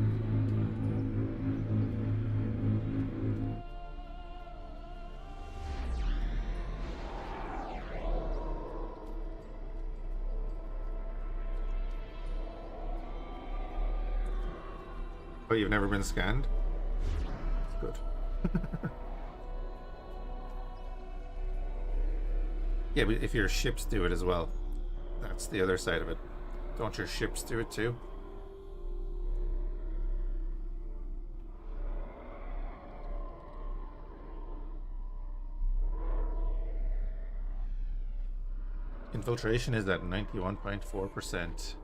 But you've never been scanned? That's good. Yeah, but if your ships do it as well, that's the other side of it. Don't your ships do it too? Infiltration is at 91.4%.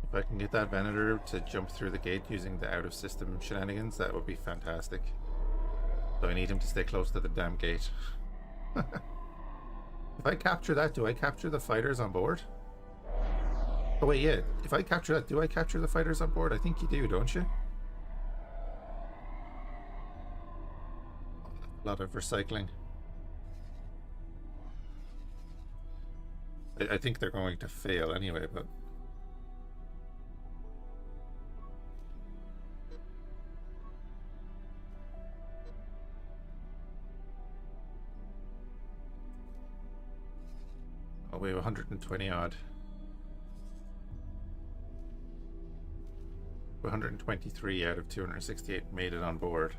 If I can get that Venator to jump through the gate using the out-of-system shenanigans, that would be fantastic. So I need him to stay close to the damn gate. If I capture that, do I capture the fighters on board? Oh wait, yeah. If I capture that, do I capture the fighters on board? I think you do, don't you? A lot of recycling. I think they're going to fail anyway, but... Oh, we have 120 odd. 123 out of 268 made it on board.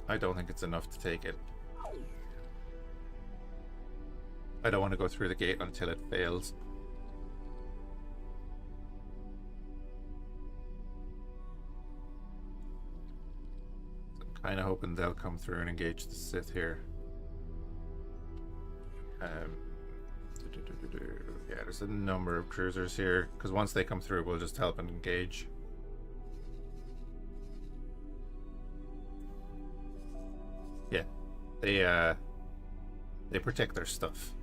I don't think it's enough to take it. I don't want to go through the gate until it fails. I'm kind of hoping they'll come through and engage the Sith here. Yeah, there's a number of cruisers here because once they come through, we'll just help and engage. Yeah, they protect their stuff.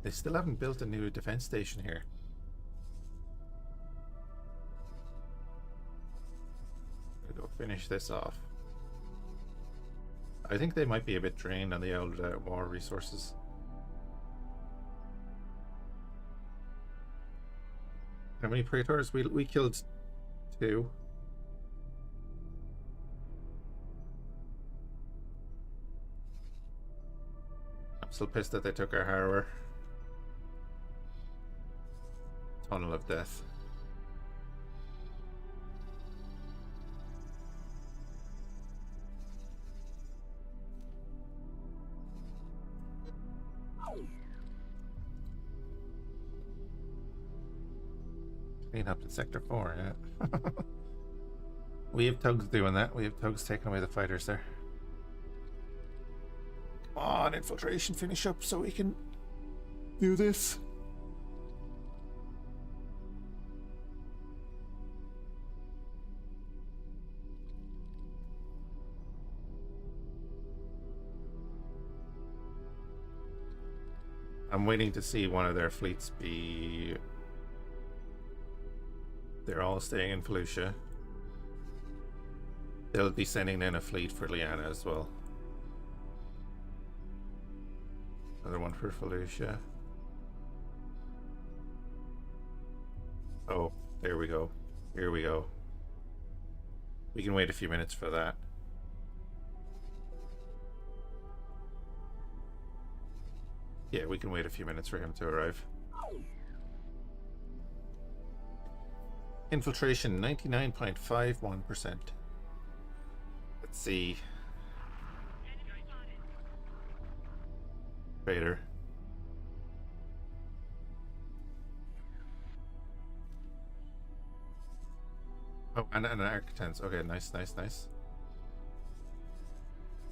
They still haven't built a new defense station here. I'll go finish this off. I think they might be a bit drained on the old war resources. How many praetors? We killed 2. I'm still pissed that they took our harbour. Tunnel of Death. Clean up in Sector 4, yeah. We have tugs doing that. We have tugs taking away the fighters there. Come on, infiltration, finish up so we can do this. I'm waiting to see one of their fleets be... They're all staying in Fhiachs. They'll be sending in a fleet for Liana as well. Another one for Fhiachs. Oh, there we go. Here we go. We can wait a few minutes for that. Yeah, we can wait a few minutes for him to arrive. Infiltration 99.51%. Let's see. Raider. Oh, and an Architects. Okay, nice, nice, nice.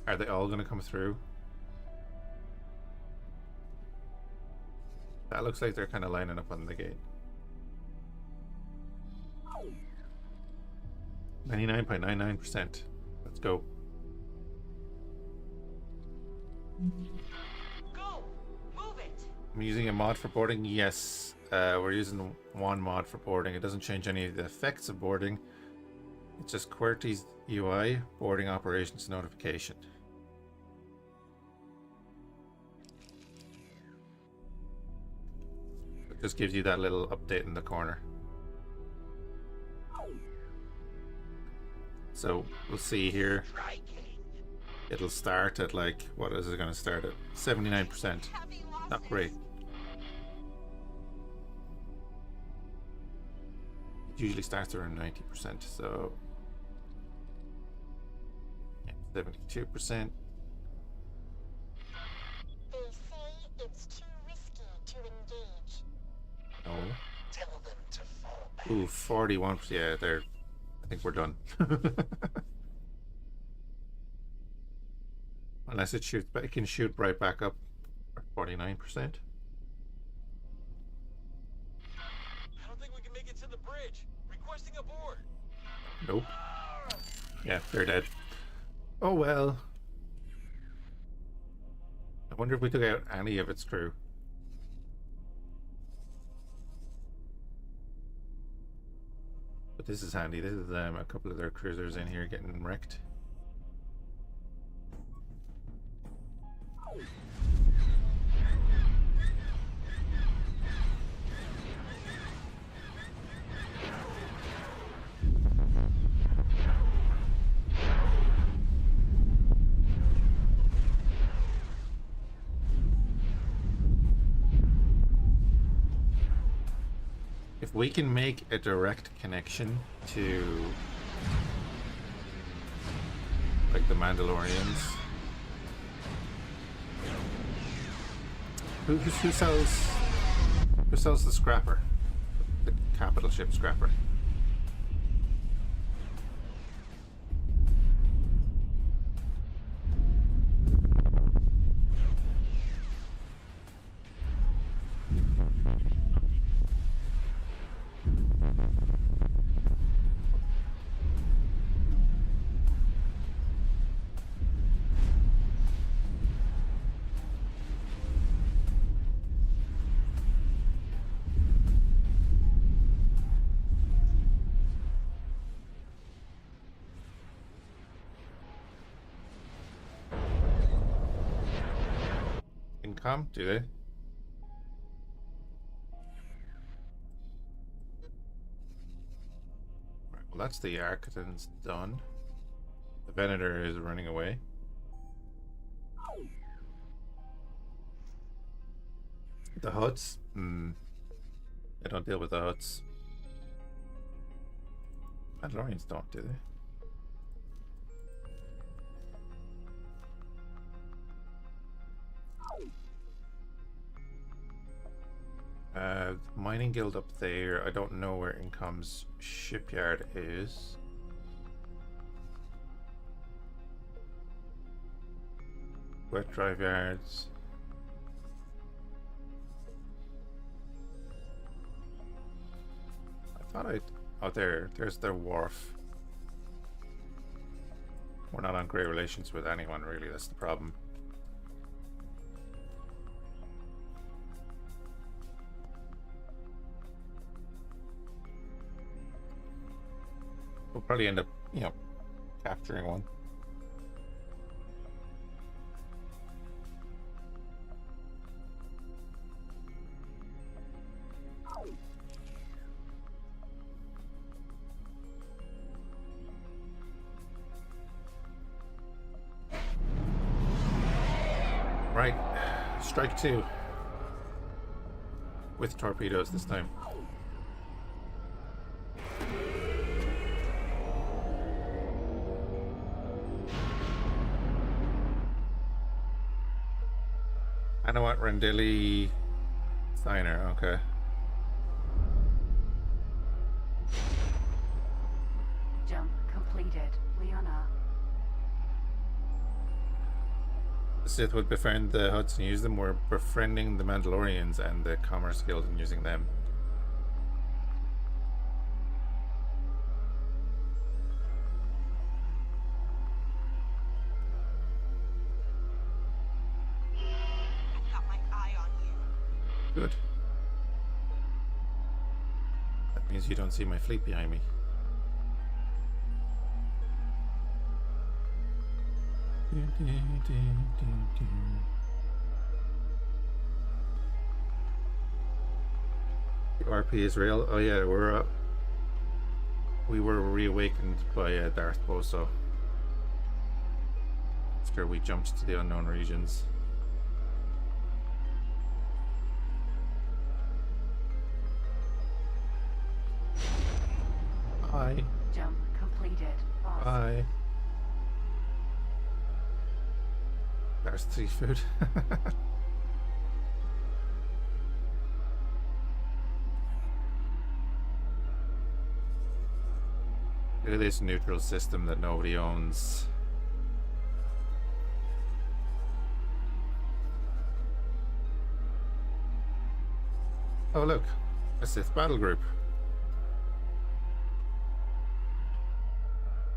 Are they all going to come through? That looks like they're kind of lining up on the gate. 99.99%. Let's go. Go! Move it! I'm using a mod for boarding. Yes, we're using one mod for boarding. It doesn't change any of the effects of boarding. It's just QWERTY's UI, boarding operations notification. It just gives you that little update in the corner. So we'll see here. It'll start at like, what is it going to start at? 79%. Not great. It usually starts around 90%, so yeah, 72%. They say it's too risky to engage. No. Tell them to fall back. Ooh, 41%. Yeah, they're. I think we're done. Unless it shoots, but it can shoot right back up. 49%. I don't think we can make it to the bridge. Requesting a board. Nope. Yeah, they're dead. Oh well. I wonder if we took out any of its crew. But this is handy. This is a couple of their cruisers in here getting wrecked. If we can make a direct connection to like the Mandalorians, who sells the scrapper, the capital ship scrapper? come, do they? Right, well, that's the Architect's done. The Venator is running away. The huts? They don't deal with the huts. Mandalorians don't, do they? Mining guild up there. I don't know where Incom's shipyard is. Wet drive yards. I thought I'd... Oh, there's their wharf. We're not on great relations with anyone, really. That's the problem. We'll probably end up, you know, capturing one. Right, strike two. With torpedoes this time. I know what, Rendili Steiner, okay. Jump completed. Leona. The Sith would befriend the Huts and use them. We're befriending the Mandalorians and the Commerce Guild and using them. I've got my eye on you. Good. That means you don't see my fleet behind me. The RP is real. Oh yeah, we were reawakened by Darth Boso after we jumped to the unknown regions. Hi. Jump completed. Boss. Hi. There's seafood. Look at this neutral system that nobody owns. Oh look, a Sith battle group.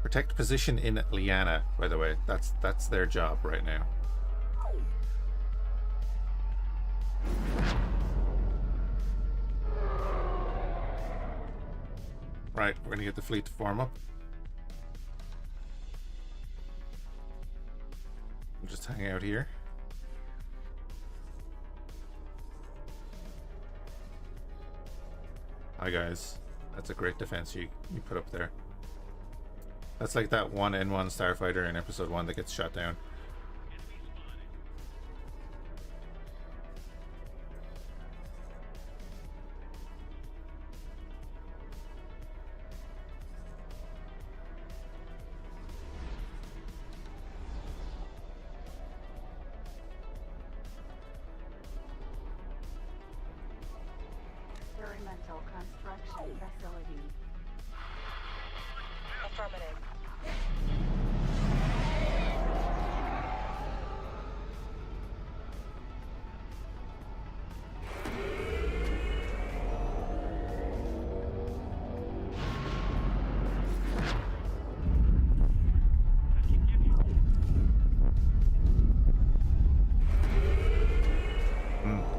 Protect position in Liana, by the way. That's their job right now. Right, we're gonna get the fleet to form up. We'll just hang out here. Hi guys. That's a great defense you put up there. That's like that one N1 starfighter in episode 1 that gets shot down. Experimental construction facility. Affirmative.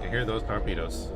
You hear those torpedoes?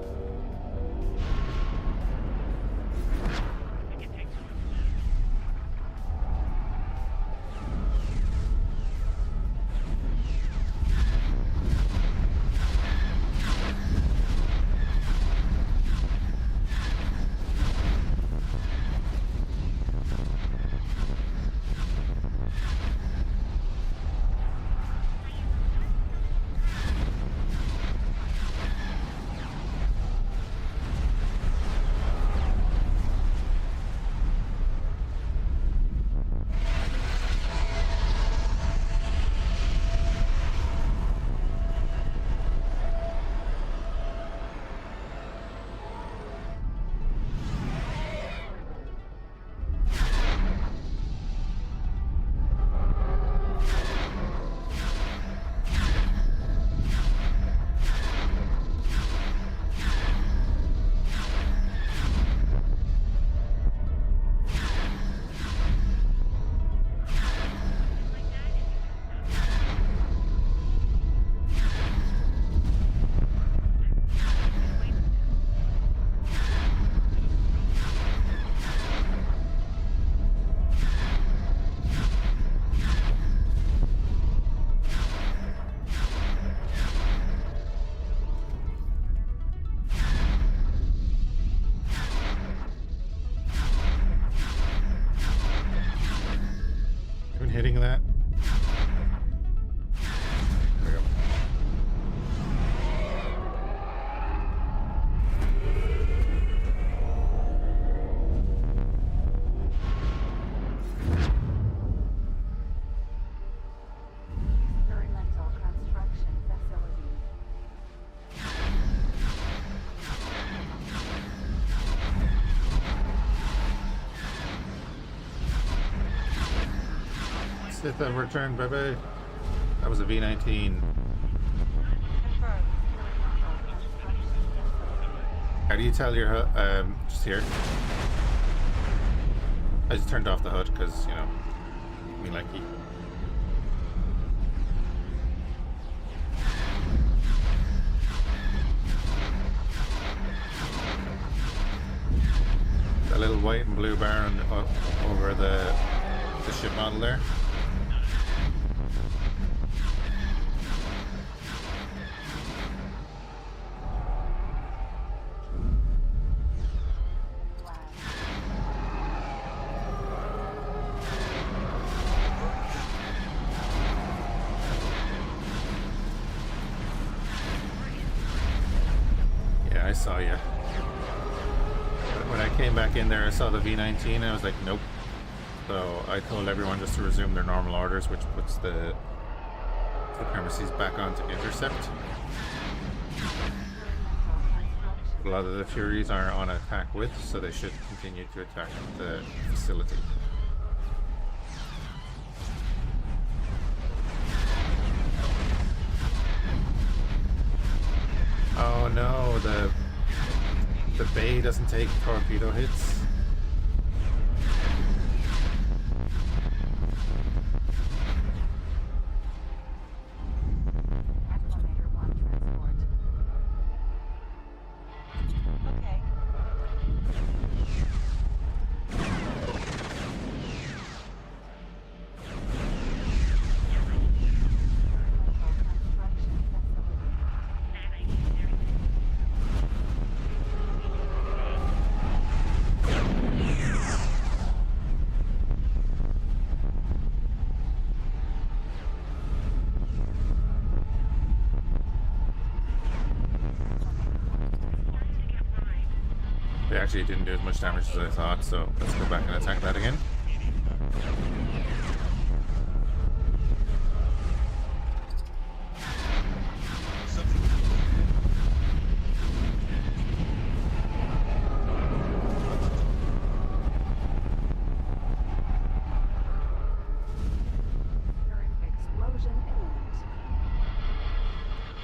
hitting that. There we go. Experimental construction facility. Sith have returned, baby. That was a V19. Confirmed. How do you tell your HUD? Just here. I just turned off the HUD because, you know, me likey. That little white and blue bar over the ship model there. Yeah, I saw you. When I came back in there, I saw the V19 and I was like, nope. So I told everyone just to resume their normal orders, which puts the premises back onto intercept. A lot of the Furies are on attack with, so they should continue to attack the facility. Oh no, the bay doesn't take torpedo hits. Acclimator 1 transport. Okay. They actually didn't do as much damage as I thought, so let's go back and attack that again. Explosion imminent.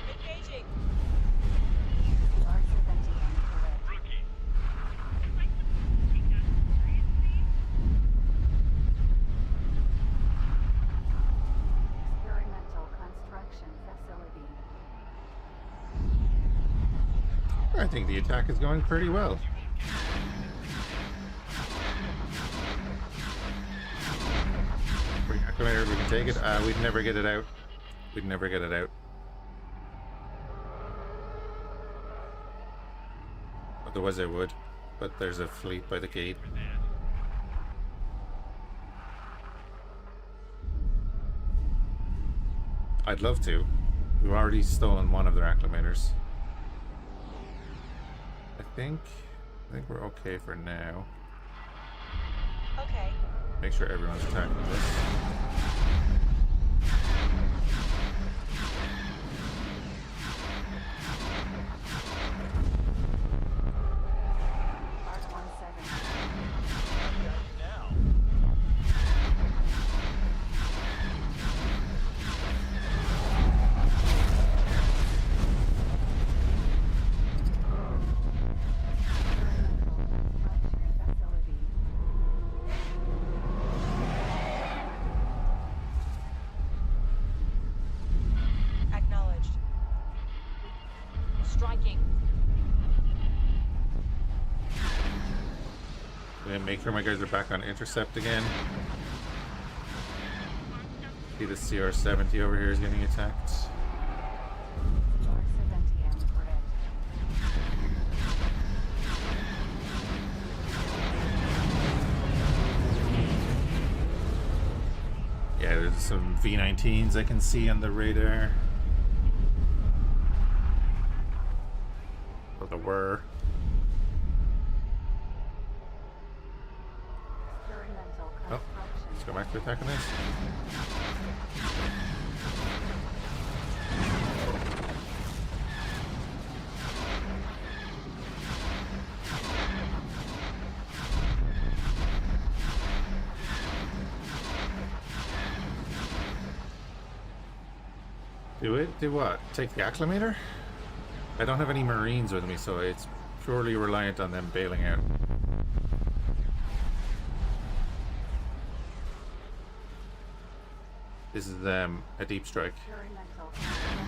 Engaging. Starsector correct. Experimental construction facility. I think the attack is going pretty well. Acclimator, we can take it. We'd never get it out. We'd never get it out. Otherwise I would. But there's a fleet by the gate. I'd love to. We've already stolen one of their acclimators. I think we're okay for now. Okay. Make sure everyone's attacking this. Mark 17. Facility. Acknowledged. Striking. Then make sure my guys are back on intercept again. See the CR-70 over here is getting attacked. Mark 70 correct. Yeah, There's some V19s I can see on the radar. Or there were. Experimental Oh, construction. let's go back to attacking this. Do it? Do what? Take the acclimator? I don't have any marines with me, so it's purely reliant on them bailing out. This is a deep strike. Experimental construction.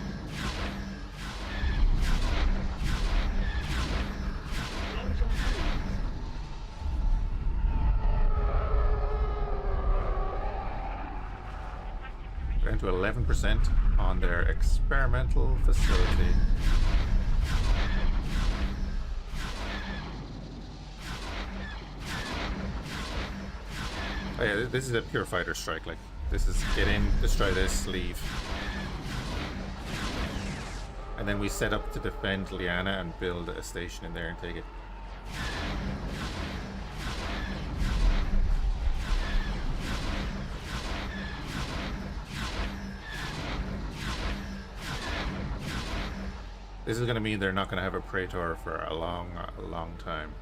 Down to 11% on their experimental facility. Oh yeah, this is a pure fighter strike. Like, this is get in, destroy this, leave. And then we set up to defend Liana and build a station in there and take it. This is going to mean they're not going to have a Praetor for a long time.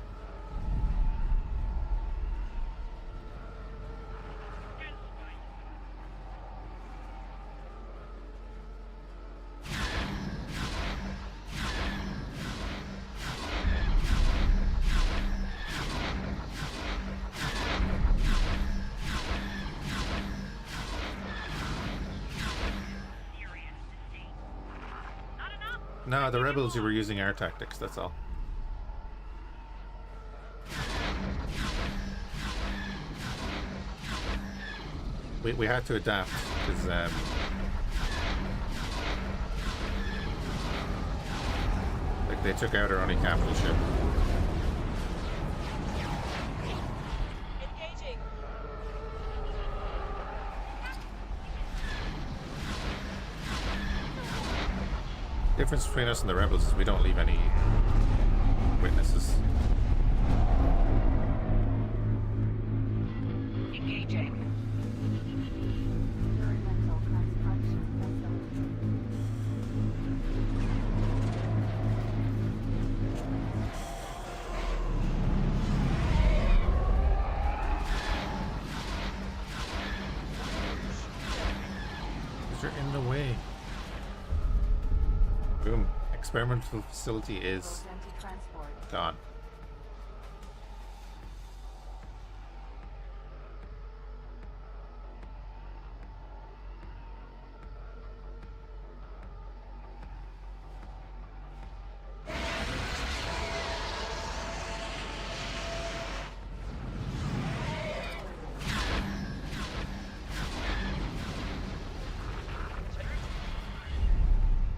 No, the rebels who were using our tactics, that's all. We had to adapt, because like they took out our only capital ship. Engaging. Difference between us and the rebels is we don't leave any witnesses. Engaging. Experimental construction facility. They're in the way. Boom. Experimental facility is Anti-transport. gone.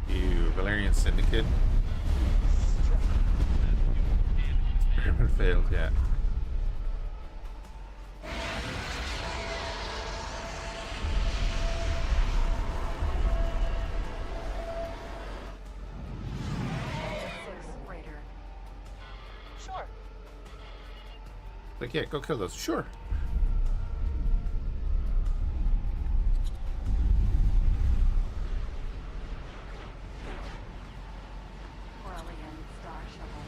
You Valerian Syndicate. Experiment failed, yeah. Six freighter. Sure. Like, yeah, go kill those. Sure. Corellian Star Shuttle.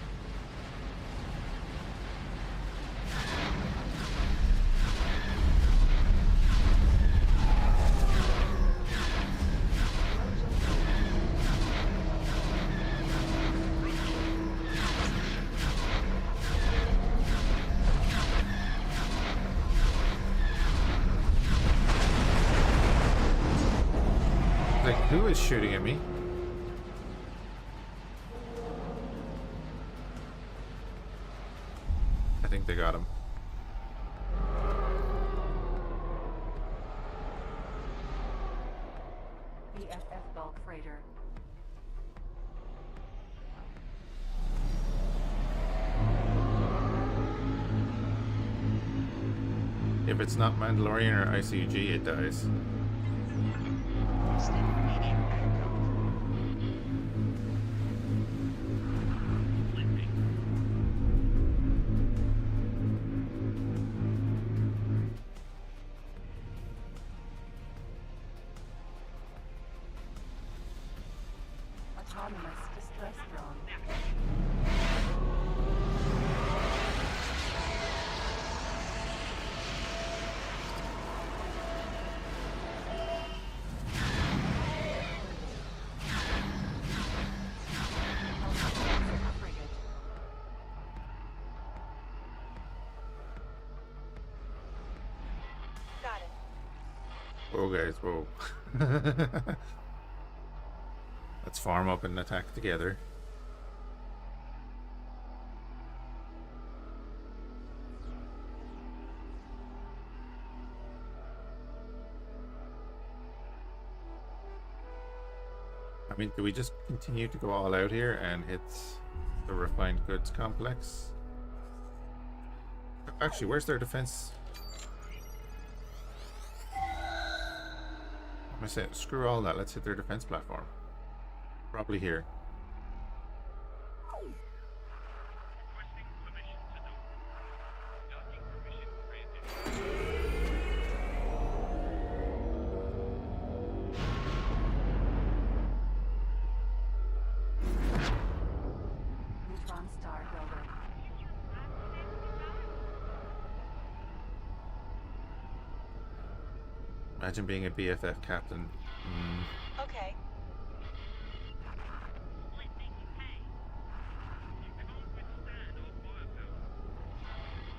Like, who is shooting at me? I think they got him. BFF bulk freighter. If it's not Mandalorian or ICG, it dies. Requesting immediate backup. Autonomous distress drone. Frigate. Got it. Whoa, guys, whoa. Let's farm up and attack together. I mean, do we just continue to go all out here and hit the refined goods complex? Actually, where's their defense? I said, screw all that. Let's hit their defense platform. Probably here. Neutron star builder. Imagine being a BFF captain. Okay.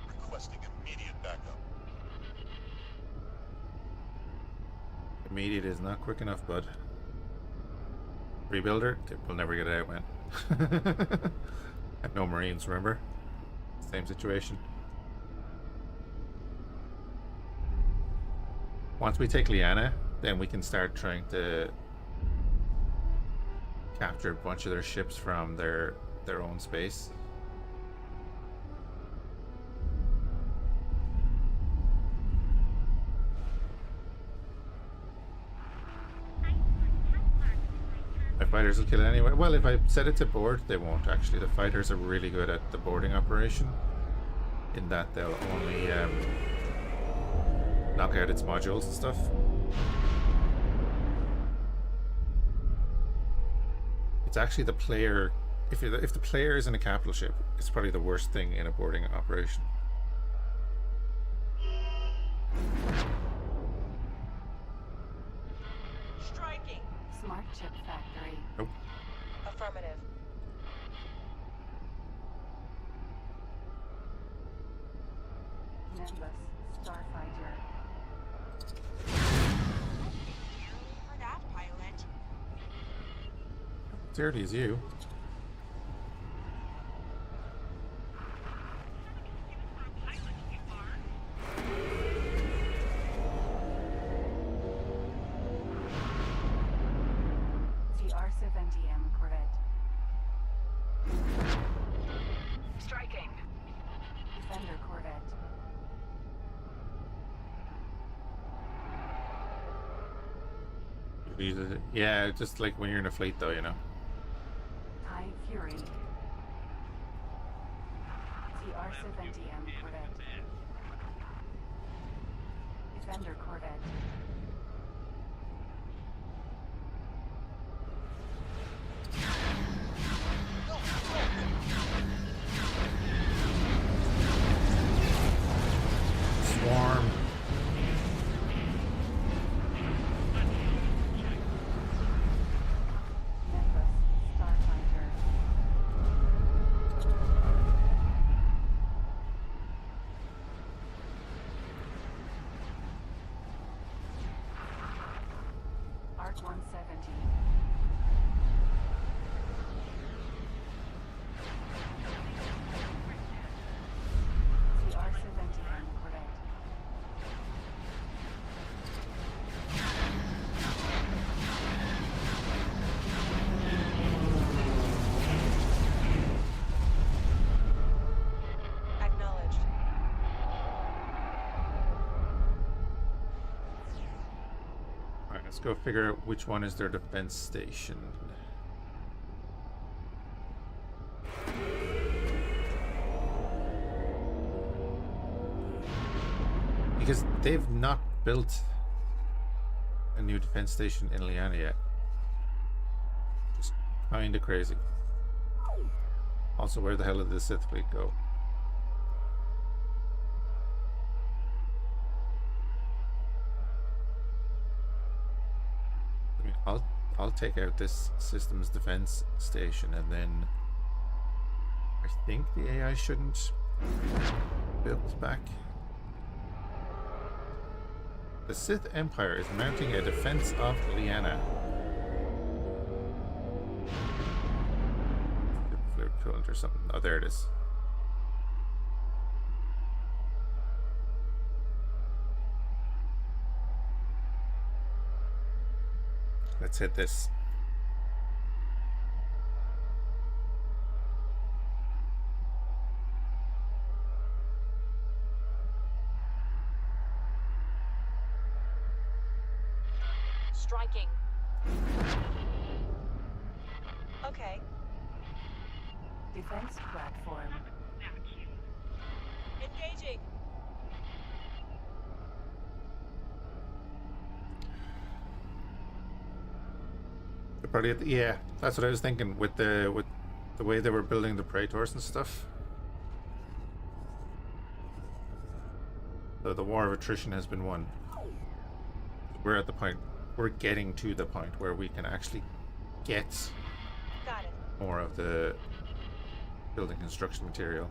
Requesting immediate backup. Immediate is not quick enough, bud. Rebuilder? We'll never get it out, man. I have no Marines, remember? Same situation. Once we take Liana, then we can start trying to capture a bunch of their ships from their own space. My fighters will kill it anyway. Well, if I set it to board, they won't actually. The fighters are really good at the boarding operation, in that they'll only knock out its modules and stuff. It's actually the player. If the player is in a capital ship, it's probably the worst thing in a boarding operation. Striking. Smart chip factory. Nope. Affirmative. Nimbus starfighter. For that, pilot. Dirty as you. TR-70M corvette. Striking. Defender corvette. Yeah, just like when you're in a fleet, though, you know. TIE Fury. TR-70M corvette. Defender corvette. Swarm. Nimbus starfighter. Let's go figure out which one is their defense station. Because they've not built a new defense station in Liana yet. Just kinda crazy. Also, where the hell did the Sith fleet go? I mean, I'll take out this system's defense station, and then I think the AI shouldn't build back. The Sith Empire is mounting a defense of Liana. Fluid coolant or something. Oh, there it is. Let's hit this. Striking. Okay. Defense platform. Engaging. They're probably at the, yeah, that's what I was thinking with the way they were building the Praetors and stuff. So the war of attrition has been won. We're at the point. We're getting to the point where we can actually get Got it. more of the building construction material.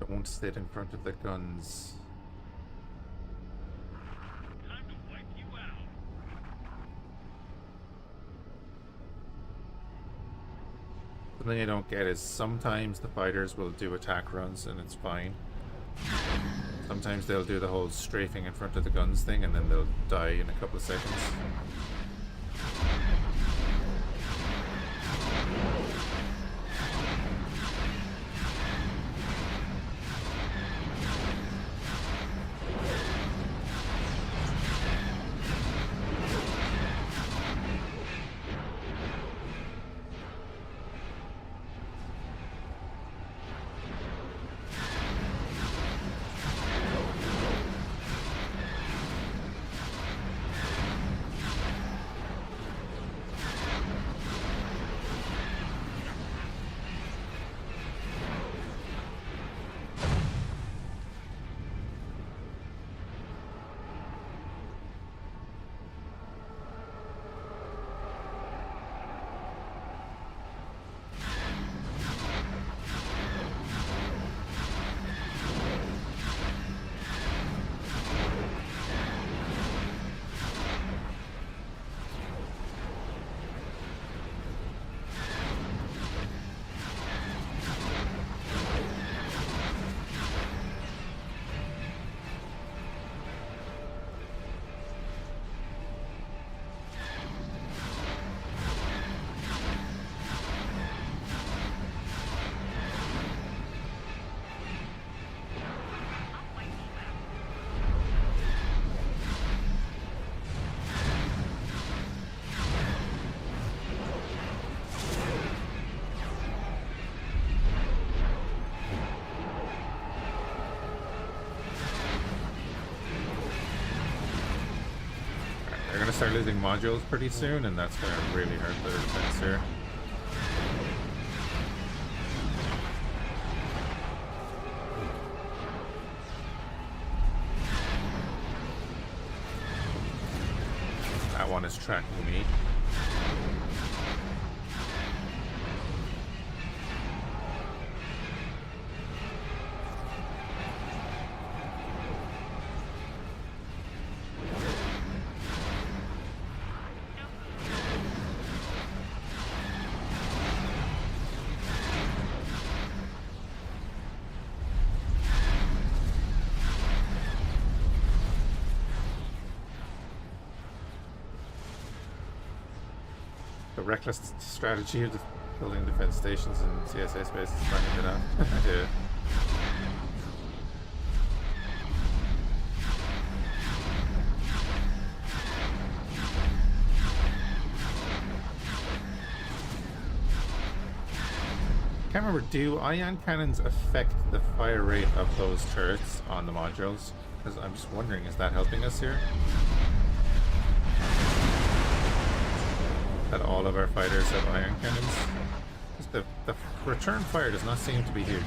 Don't sit in front of the guns. Something I don't get is sometimes the fighters will do attack runs and it's fine. Sometimes they'll do the whole strafing in front of the guns thing and then they'll die in a couple of seconds. They're gonna start losing modules pretty soon, and that's gonna really hurt their defense here. That one is tracking me. reckless strategy of building defense stations in CSA space is finding it out. Yeah. Can't remember, do ion cannons affect the fire rate of those turrets on the modules? Because I'm just wondering, is that helping us here? That all of our fighters have ion cannons? 'Cause the return fire does not seem to be huge.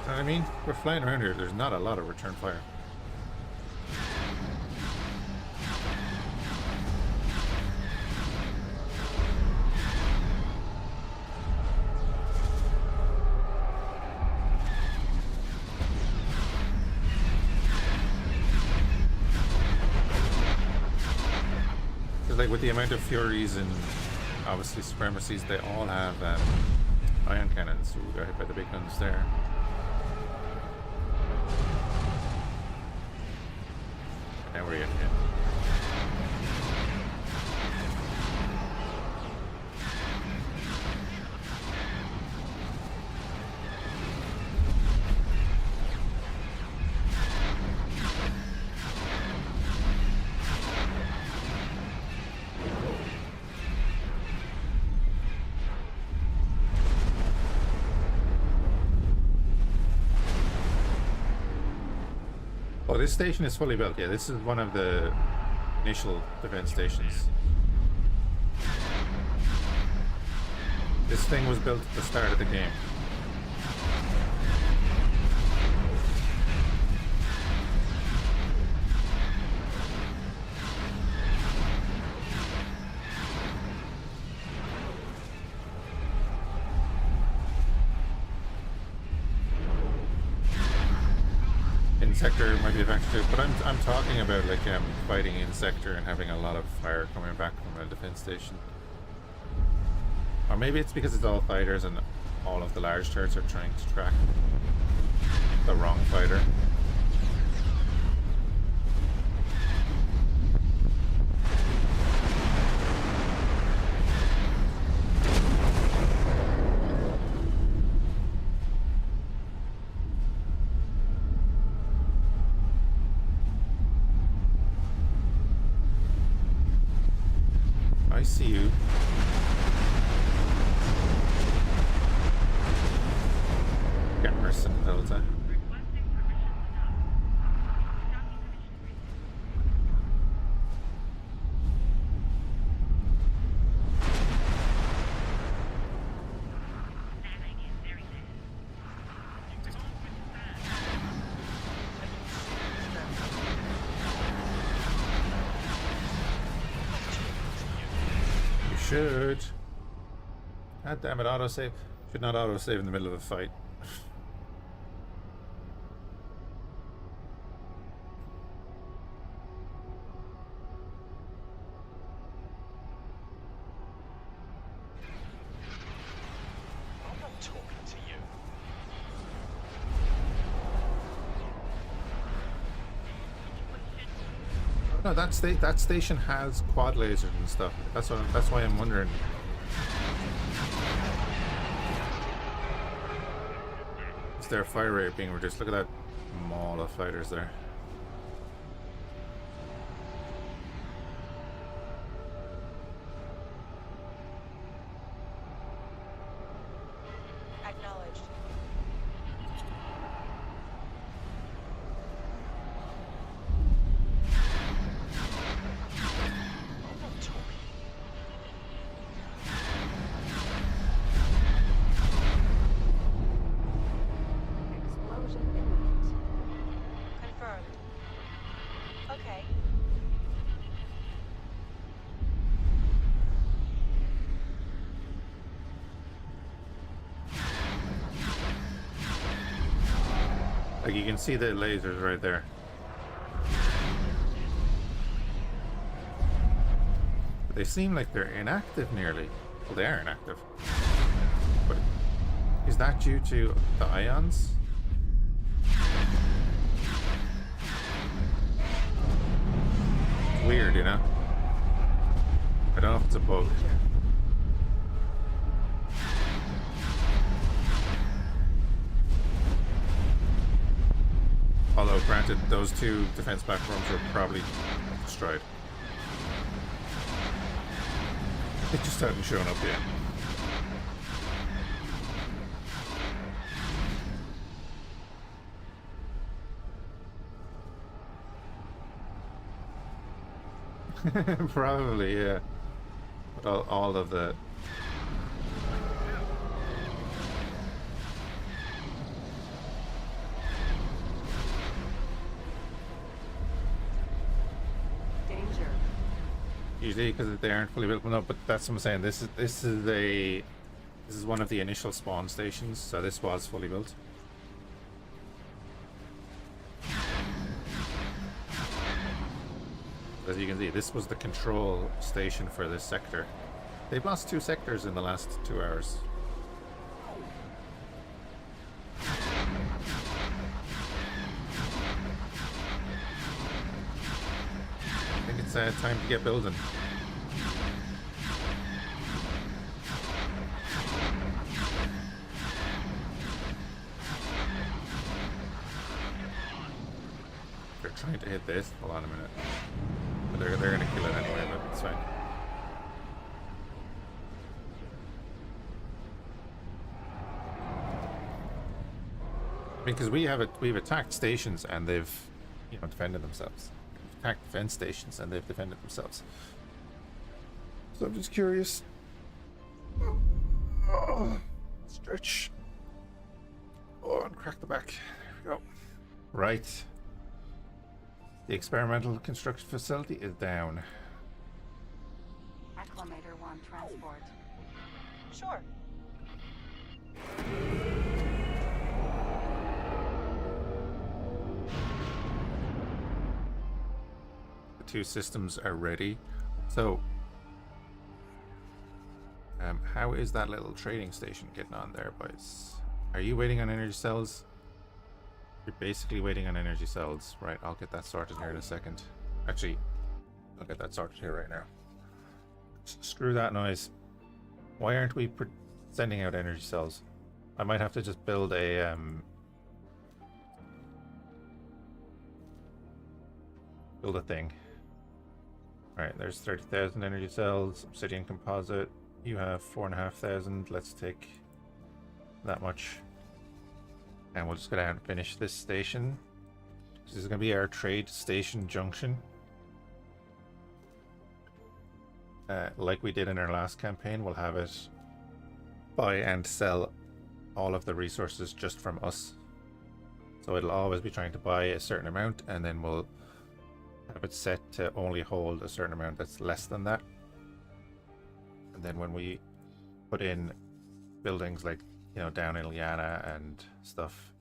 You know what I mean? We're flying around here, there's not a lot of return fire. Like with the amount of Furies and obviously Supremacies, they all have ion cannons, so we got hit by the big guns there. Now we're getting hit. Oh, this station is fully built. Yeah, this is one of the initial defense stations. This thing was built at the start of the game. Sector might be a factor too, but I'm talking about like fighting in sector and having a lot of fire coming back from a defense station. Or maybe it's because it's all fighters and all of the large turrets are trying to track the wrong fighter. I see you. Emerson Delta. Should. God damn it, autosave. Should not autosave in the middle of a fight. I'm not talking to you. No, that station has quad lasers and stuff. That's why I'm wondering. Is their fire rate being reduced? Look at that mall of fighters there. Acknowledged. Explosion imminent. Confirmed. Okay. Like you can see the lasers right there. They seem like they're inactive nearly. Well, they are inactive. But is that due to the ions? weird, you know? I don't know if it's a bug. Although, granted, those two defense platforms were probably destroyed. It just hadn't shown up yet. Probably, yeah. But all of the... Danger. Usually, because they aren't fully built. No, but that's what I'm saying. This is one of the initial spawn stations, so this was fully built. As you can see, this was the control station for this sector. They've lost 2 sectors in the last 2 hours. I think it's time to get building. They're trying to hit this. Hold on a minute. But they're gonna kill it anyway, but it's fine. I mean, because we've attacked stations and they've, you know, defended themselves. We've attacked defense stations and they've defended themselves. So I'm just curious. Oh, stretch. Oh, and crack the back. There we go. Right. The experimental construction facility is down. Acclimator 1 transport. Sure. The 2 systems are ready. So, how is that little trading station getting on there, boys? Are you waiting on energy cells? You're basically waiting on energy cells. Right, I'll get that sorted here in a second. Actually, I'll get that sorted here right now. Screw that noise. Why aren't we sending out energy cells? I might have to just build a thing. Alright, there's 30,000 energy cells. Obsidian composite. You have 4,500. Let's take that much. And we'll just go down and finish this station. This is going to be our trade station junction. Like we did in our last campaign, we'll have it buy and sell all of the resources just from us. So it'll always be trying to buy a certain amount, and then we'll have it set to only hold a certain amount that's less than that. And then when we put in buildings like, you know, down in Liana and stuff,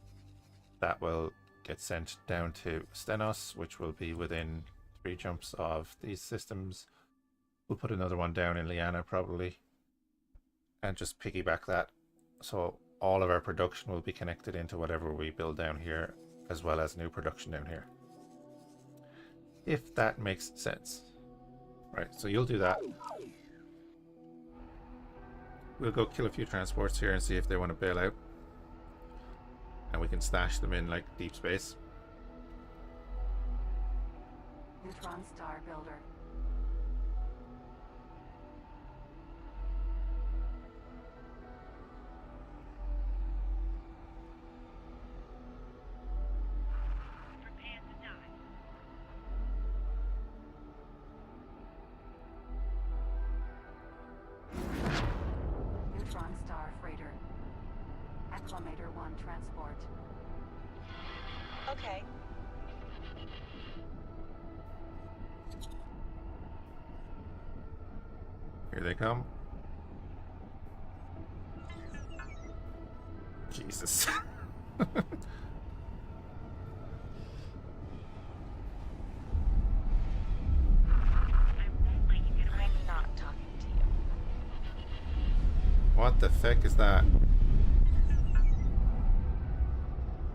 that will get sent down to Stenos, which will be within 3 jumps of these systems. We'll put another one down in Liana probably, and just piggyback that. So all of our production will be connected into whatever we build down here, as well as new production down here. If that makes sense. Right, so you'll do that. We'll go kill a few transports here and see if they want to bail out. And we can stash them in like deep space. Neutron Star Builder. Neutron Star Freighter. Acclimator 1 transport. Okay. Here they come. Jesus. I'm not talking to you. What the feck is that?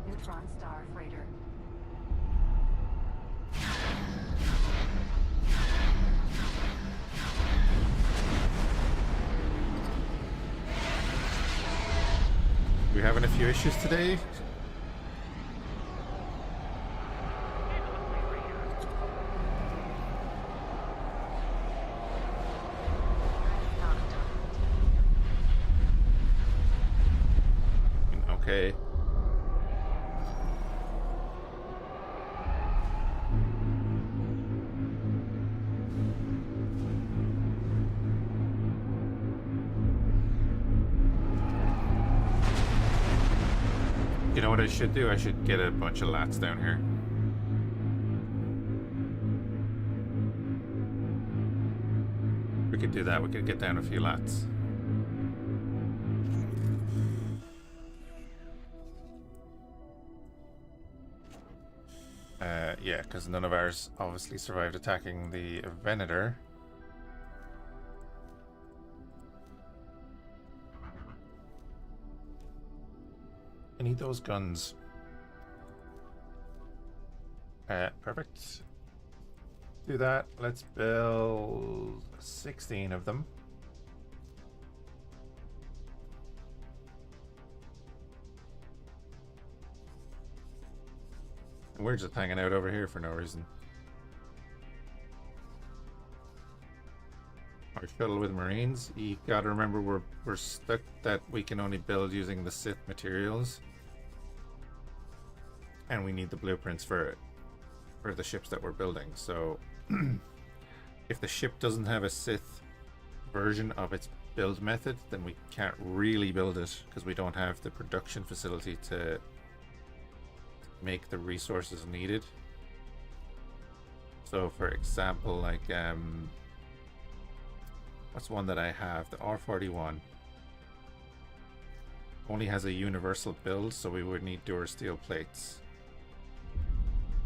Neutron Star Freighter. We're having a few issues today. Not talking to you. Okay. You know what I should do? I should get a bunch of lats down here. We could do that. We could get down a few lats. Yeah, because none of ours obviously survived attacking the Venator. I need those guns. Perfect. Do that. Let's build 16 of them. And we're just hanging out over here for no reason. Our shuttle with Marines. You gotta remember we're stuck that we can only build using the Sith materials. And we need the blueprints for the ships that we're building. So if the ship doesn't have a Sith version of its build method, then we can't really build it because we don't have the production facility to make the resources needed. So for example, like what's one that I have? The R41 only has a universal build, so we would need Dura steel plates.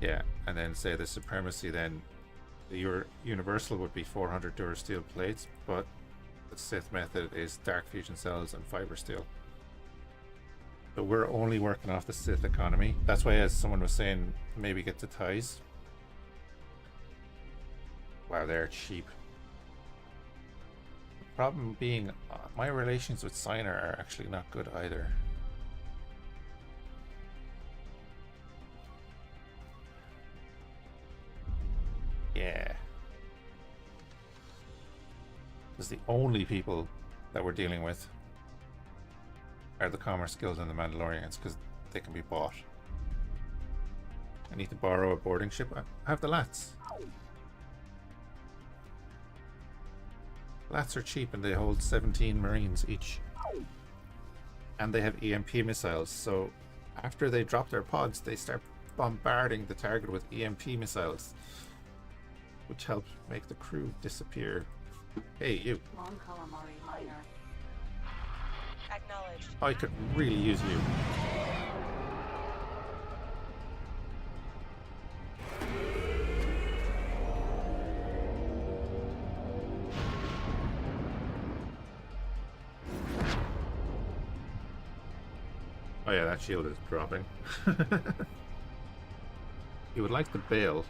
Yeah, and then say the Supremacy, then the universal would be 400 Dura steel plates, but the Sith method is dark fusion cells and fiber steel. So we're only working off the Sith economy. That's why, as someone was saying, maybe get the ties. Wow, they're cheap. The problem being, my relations with Signer are actually not good either. Yeah. Because the only people that we're dealing with are the Commerce Guild and the Mandalorians, because they can be bought. I need to borrow a boarding ship. I have the lats. Lats are cheap and they hold 17 Marines each. And they have EMP missiles, so after they drop their pods, they start bombarding the target with EMP missiles, which helps make the crew disappear. Hey, you. Long calamari minor. Acknowledged. I could really use you. Oh yeah, that shield is dropping. You would like the bail.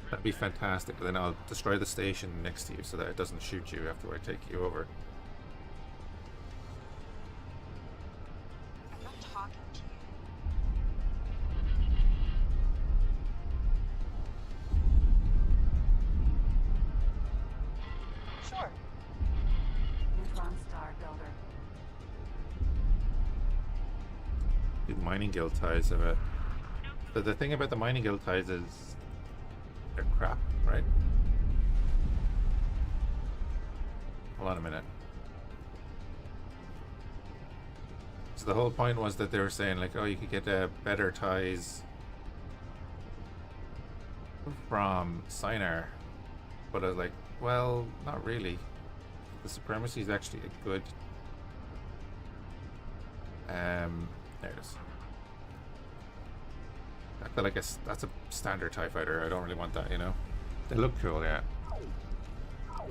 That'd be fantastic. Then I'll destroy the station next to you so that it doesn't shoot you after I take you over. I'm not talking to you. Sure. Neutron star builder. Do mining guild ties have it? The thing about the mining guild ties is they're crap, right? Hold on a minute. So the whole point was that they were saying like, oh, you could get better ties from Signar, but I was like, well, not really. The Supremacy is actually a good there it is. I feel like that's a standard TIE fighter. I don't really want that, you know? They look cool, yeah. To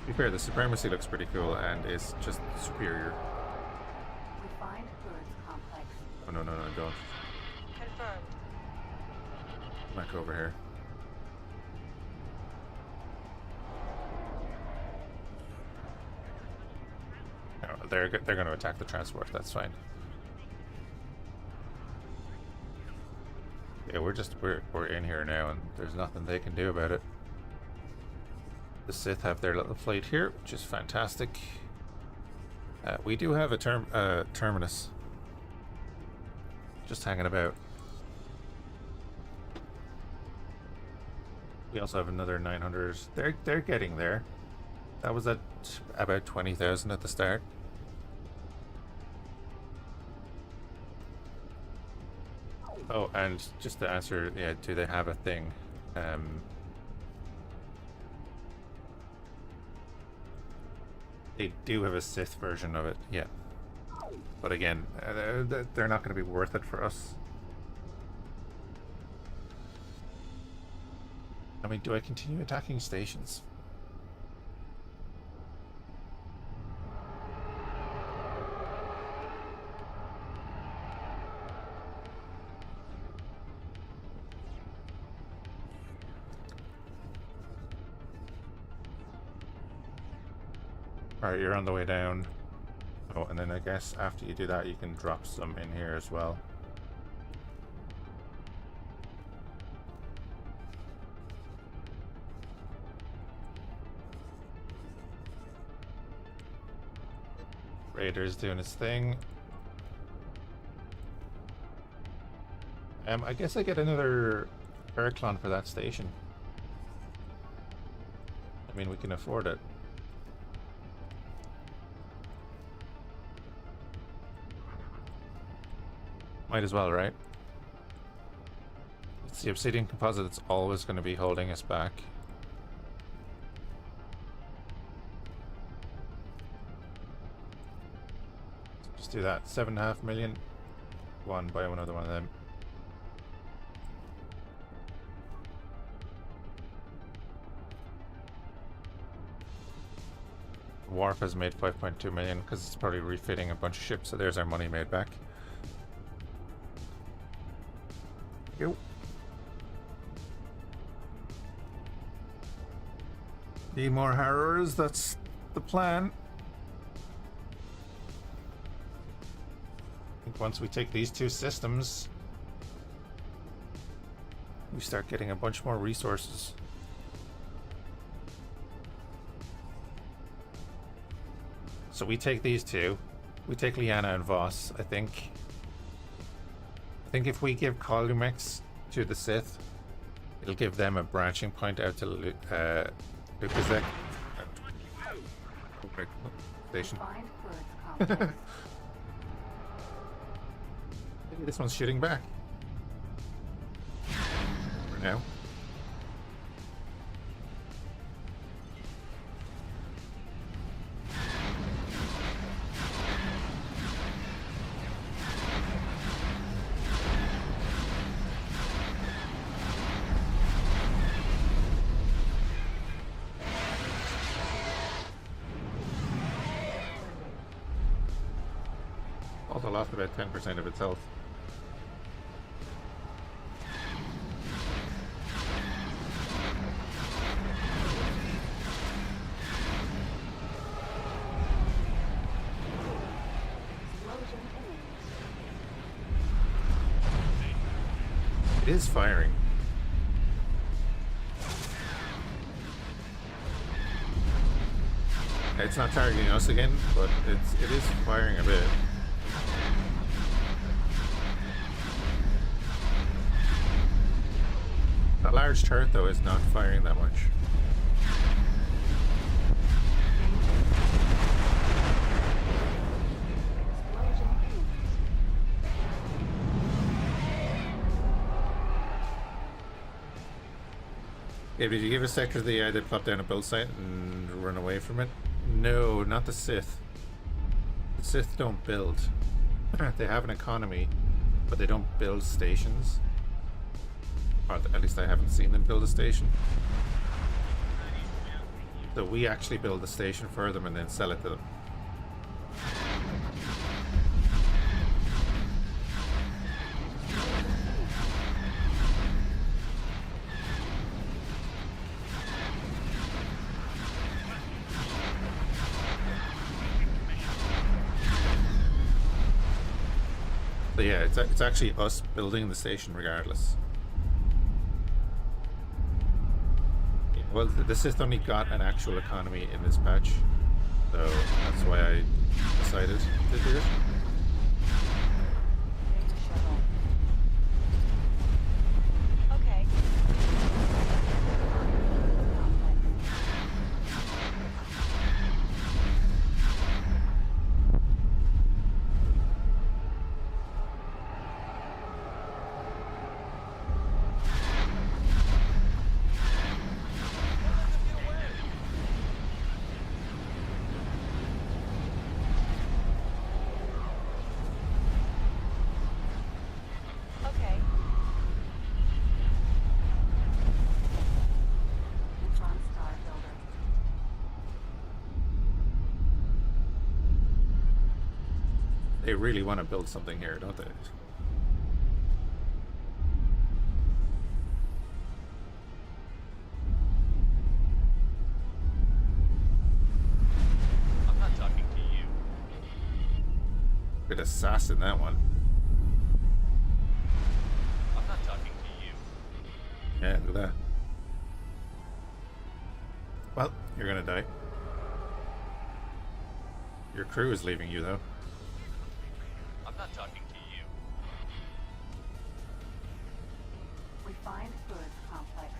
be fair, the Supremacy looks pretty cool and is just superior. Refined goods complex. Oh, no, don't. Confirmed. Back over here. Oh, they're going to attack the transport. That's fine. Yeah, we're in here now, and there's nothing they can do about it. The Sith have their little fleet here, which is fantastic. We do have a terminus just hanging about. We also have another 900. They're getting there. That was at about 20,000 at the start. Oh, and just to answer, yeah, do they have a thing? They do have a Sith version of it, yeah. But again, they're not going to be worth it for us. I mean, do I continue attacking stations? Alright, you're on the way down. Oh, and then I guess after you do that, you can drop some in here as well. Raider's doing his thing. I guess I get another Periclon for that station. I mean, we can afford it. Might as well, right? It's the obsidian composite that's always going to be holding us back. Just do that. 7.5 million. Buy another one of them. Warp has made 5.2 million because it's probably refitting a bunch of ships, so there's our money made back. Yo. Need more harrowers, that's the plan. I think once we take these two systems, we start getting a bunch more resources. So we take these two. We take Liana and Voss, I think. I think if we give Columex to the Sith, it'll give them a branching point out to Lucasek. Station. Maybe this one's shooting back. For now. Also lost about 10% of its health. It is firing. It's not targeting us again, but it is firing a bit. That large turret, though, is not firing that much. Yeah, did you give a sector the AI that plopped down a build site and run away from it? No, not the Sith. The Sith don't build. They have an economy, but they don't build stations. Or at least I haven't seen them build a station. So we actually build the station for them and then sell it to them. But yeah, it's actually us building the station regardless. Yeah, well, the system only got an actual economy in this patch, so that's why I decided to do it. Data shuttle. Okay. Okay. Neutron Star Builder. They really want to build something here, don't they? I'm not talking to you. Bit of sass in that one. I'm not talking to you. Yeah, look at that. Well, you're gonna die. Your crew is leaving you, though. I'm not talking to you. Refined goods complex.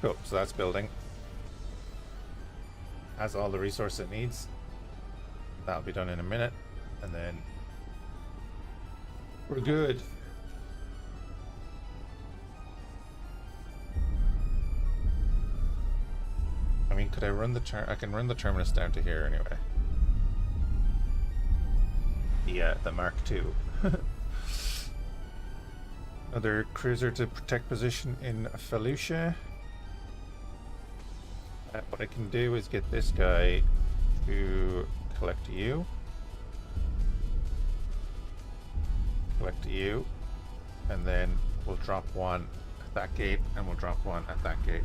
Cool, so that's building. Has all the resources it needs. That'll be done in a minute, and then we're good. I mean, could I run the I can run the terminus down to here anyway. The Mark II. Another cruiser to protect position in Fhiachs. What I can do is get this guy to collect you. Collect you. And then we'll drop one at that gate, and we'll drop one at that gate.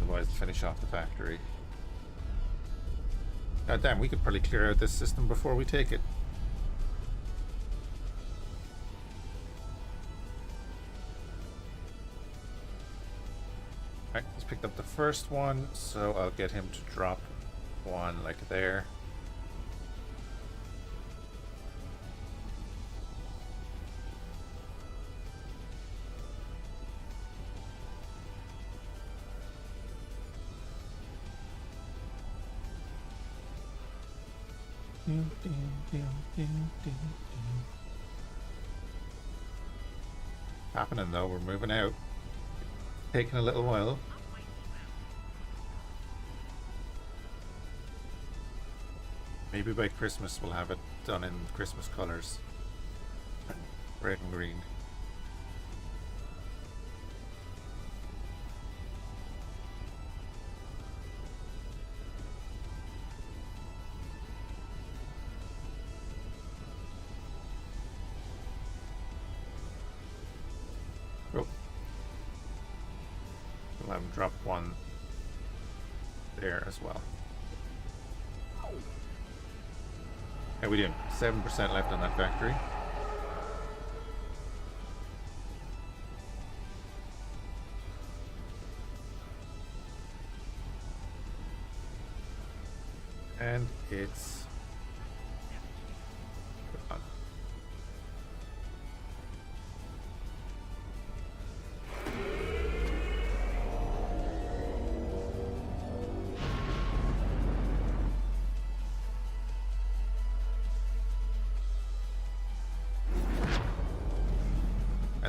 Otherwise, finish off the factory. God damn, we could probably clear out this system before we take it. Alright, he's picked up the first one, so I'll get him to drop one like there. Happening though, we're moving out. Taking a little while. Maybe by Christmas we'll have it done in Christmas colors. Red and green. Oh. We'll have him drop one there as well. How we doing? 7% left on that factory. And it's on.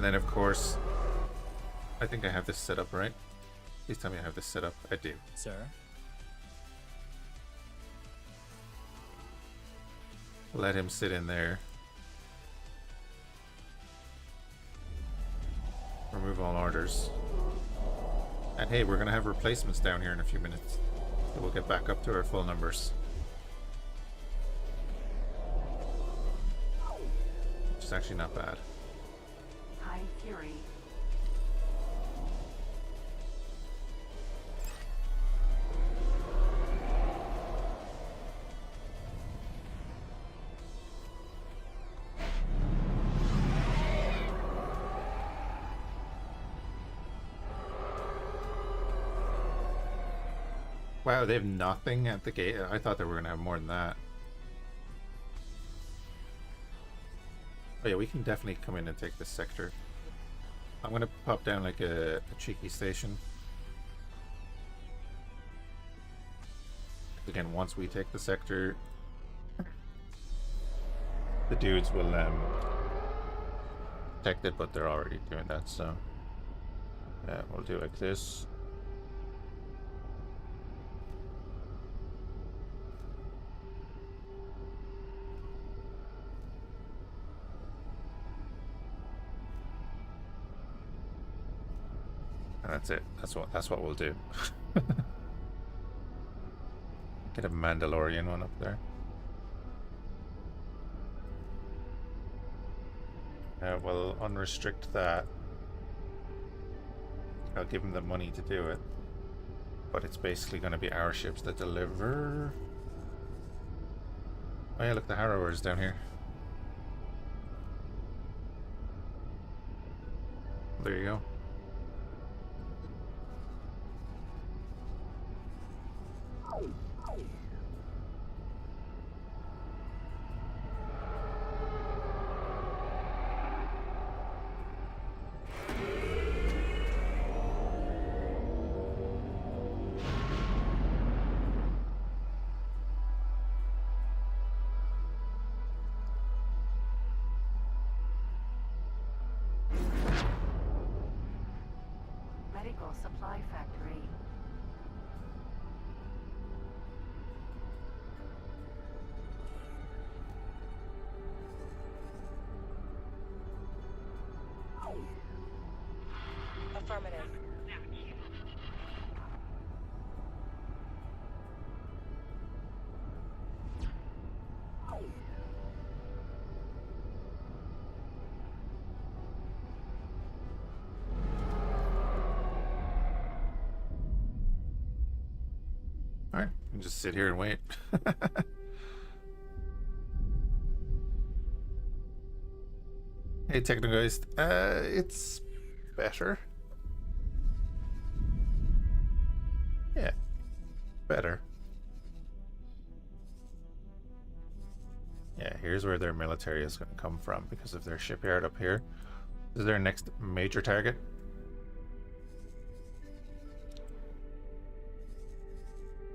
And then, of course, I think I have this set up, right? Please tell me I have this set up. I do. Sir? Let him sit in there. Remove all orders. And hey, we're going to have replacements down here in a few minutes. So we'll get back up to our full numbers. Which is actually not bad. High Fury. Wow, they have nothing at the gate. I thought they were going to have more than that. Oh yeah, we can definitely come in and take this sector. I'm going to pop down like a cheeky station. Again, once we take the sector, the dudes will protect it, but they're already doing that, so we'll do like this. And that's it. That's what we'll do. Get a Mandalorian one up there. We'll unrestrict that. I'll give him the money to do it. But it's basically going to be our ships that deliver. Oh yeah, look, the Harrower's down here. There you go. Medical Supply Factory. Affirmative. Alright, we can just sit here and wait. Hey, Technogeist. It's better. Yeah, better. Yeah, here's where their military is going to come from because of their shipyard up here. This is their next major target.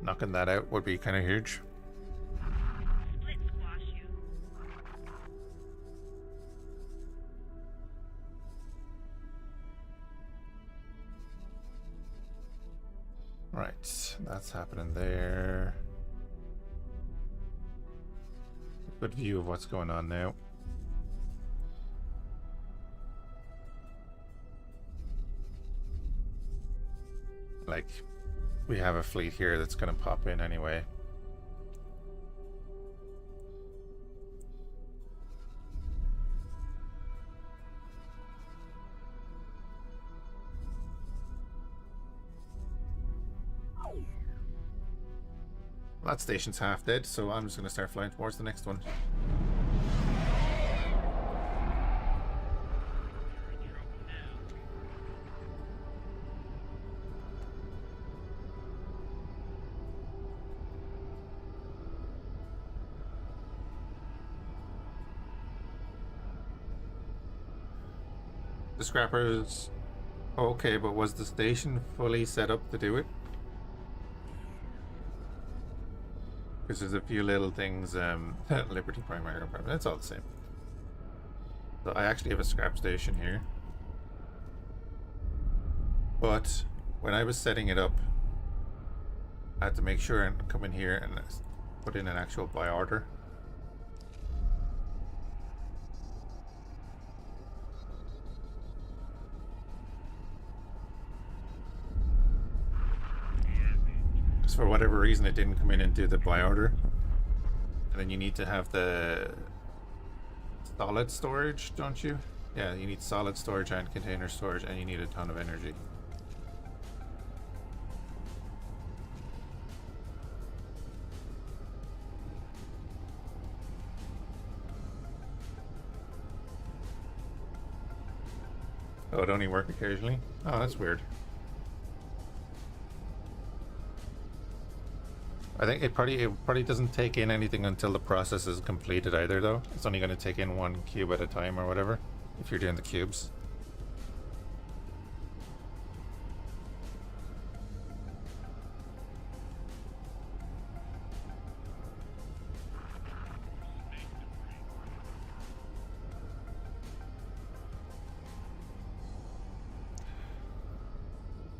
Knocking that out would be kind of huge. Split squash you. Right, that's happening there. Good view of what's going on now. Like, we have a fleet here that's going to pop in anyway. That station's half dead, so I'm just going to start flying towards the next one. The scrappers. Okay, but was the station fully set up to do it? Because there's a few little things, Liberty Primary, it's all the same. So I actually have a scrap station here. But when I was setting it up, I had to make sure and come in here and put in an actual buy order. Because for whatever reason it didn't come in and do the buy order. And then you need to have the solid storage, don't you? Yeah, you need solid storage and container storage, and you need a ton of energy. Oh, it only works occasionally? Oh, that's weird. I think it probably doesn't take in anything until the process is completed either, though. It's only going to take in one cube at a time or whatever, if you're doing the cubes.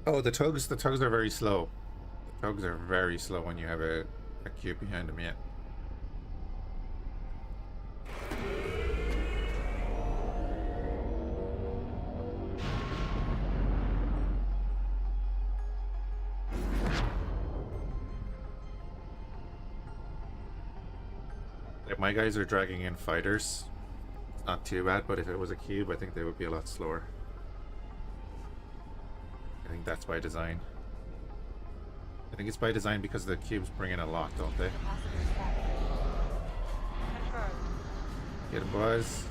Oh, the tugs are very slow. The tugs are very slow when you have a cube behind them, yeah. Like, my guys are dragging in fighters. It's not too bad, but if it was a cube, I think they would be a lot slower. I think that's by design. I think it's by design because the cubes bring in a lot, don't they? Confirmed. Get them, boys.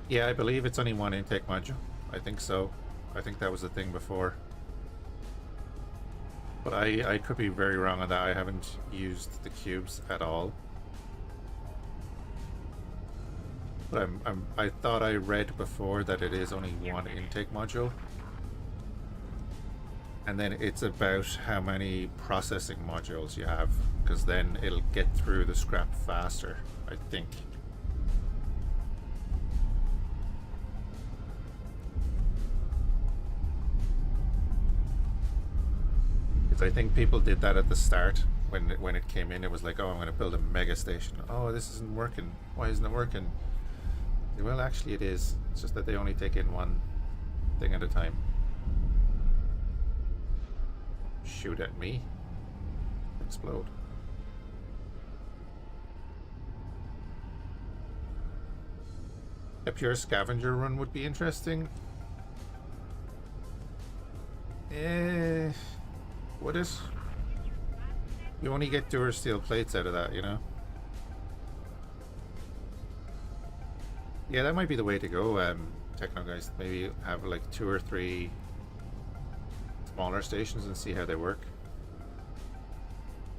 Yeah, I believe it's only one intake module. I think so. I think that was the thing before. But I could be very wrong on that. I haven't used the cubes at all. But I thought I read before that it is only one intake module. And then it's about how many processing modules you have, because then it'll get through the scrap faster, I think. Because I think people did that at the start. When it came in, it was like, oh, I'm going to build a mega station. Oh, this isn't working. Why isn't it working? Well, actually it is. It's just that they only take in one thing at a time. Shoot at me. Explode. A pure scavenger run would be interesting. Would it? You only get Duer steel plates out of that, you know? Yeah, that might be the way to go, Techno guys. Maybe have like 2 or 3 smaller stations and see how they work.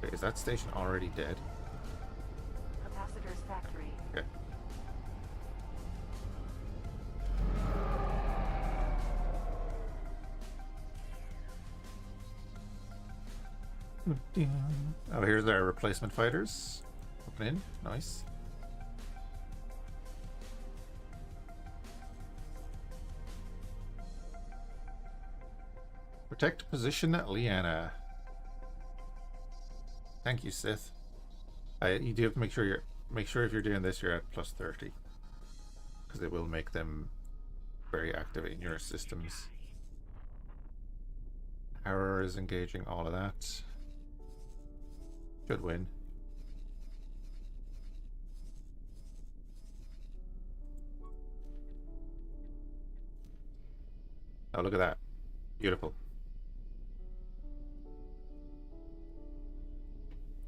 Wait, is that station already dead? Capacitor's factory. Okay. Oh, here's our replacement fighters. Open in. Nice. Protect position at Liana. Thank you, Sith. You do have to make sure if you're doing this you're at plus 30, because it will make them very active in your systems. Arrow is engaging all of that. Should win. Oh, look at that. Beautiful.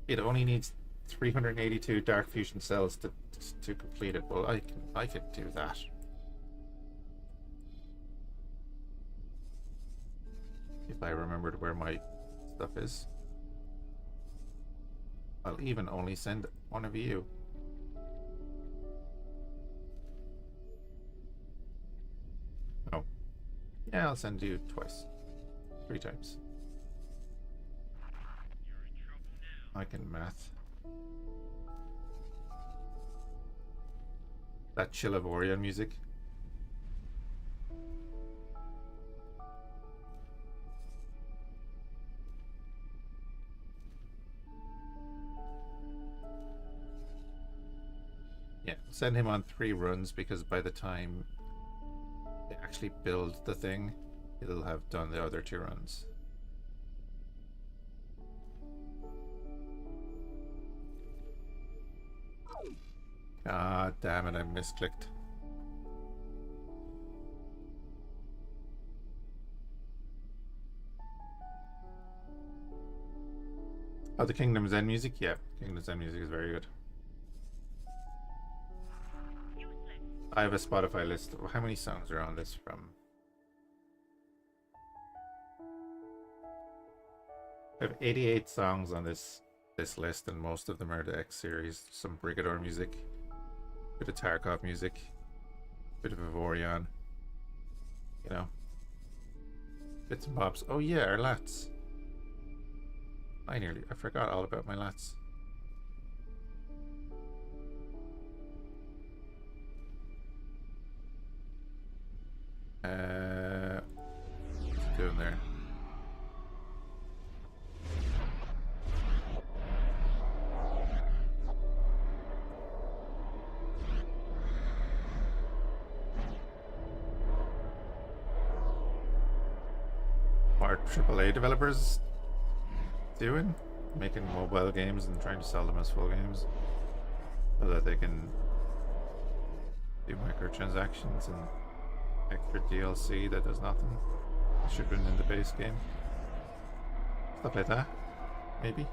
It only needs 382 dark fusion cells to complete it. Well, I can do that. If I remembered where my stuff is. I'll even only send one of you. Oh. Yeah, I'll send you twice. 3 times. I can math. That Chill of Orion music. send him on 3 runs because by the time they actually build the thing, it'll have done the other 2 runs. Ah, damn it, I misclicked. Oh, the Kingdom's End music? Yeah, Kingdom's End music is very good. I have a Spotify list. How many songs are on this from? I have 88 songs on this list, and most of them are the X series. Some Brigador music, bit of Tarkov music, bit of Ivorion. You know, bits and bobs. Oh yeah, our lats. I forgot all about my lats. What's it doing there? What are AAA developers doing? Making mobile games and trying to sell them as full games so that they can do microtransactions and extra DLC that does nothing. It should have been in the base game. Stuff like that, maybe.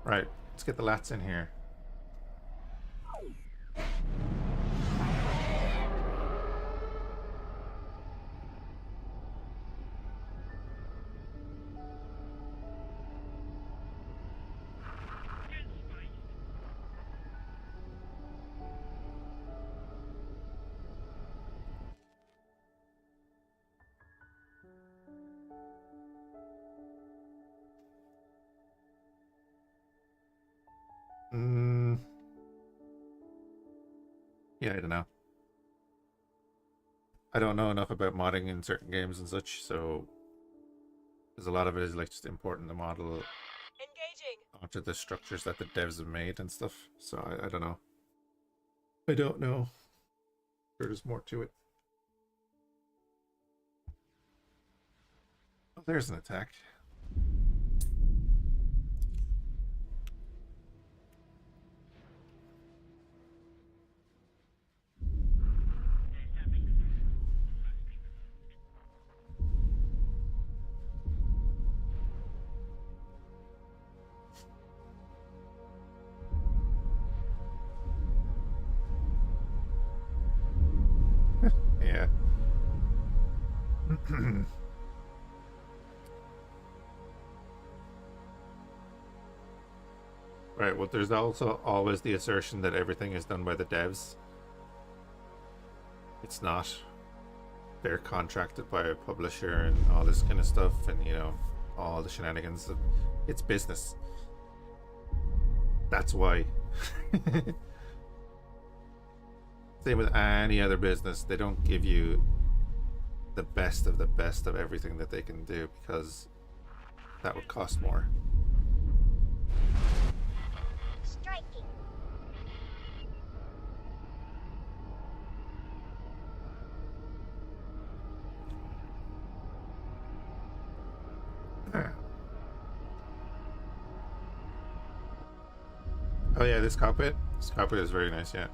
Right, let's get the lats in here. Yeah, I don't know. I don't know enough about modding in certain games and such, so there's a lot of it is like just importing the model Engaging. onto the structures that the devs have made and stuff. So I don't know. I don't know. There's more to it. Oh, there's an attack. Yeah. Right, well, there's also always the assertion that everything is done by the devs. It's not. They're contracted by a publisher and all this kind of stuff, and you know, all the shenanigans. It's business. That's why. Same with any other business. They don't give you the best of everything that they can do because that would cost more. Striking. Oh yeah, this cockpit. This cockpit is very nice, yeah.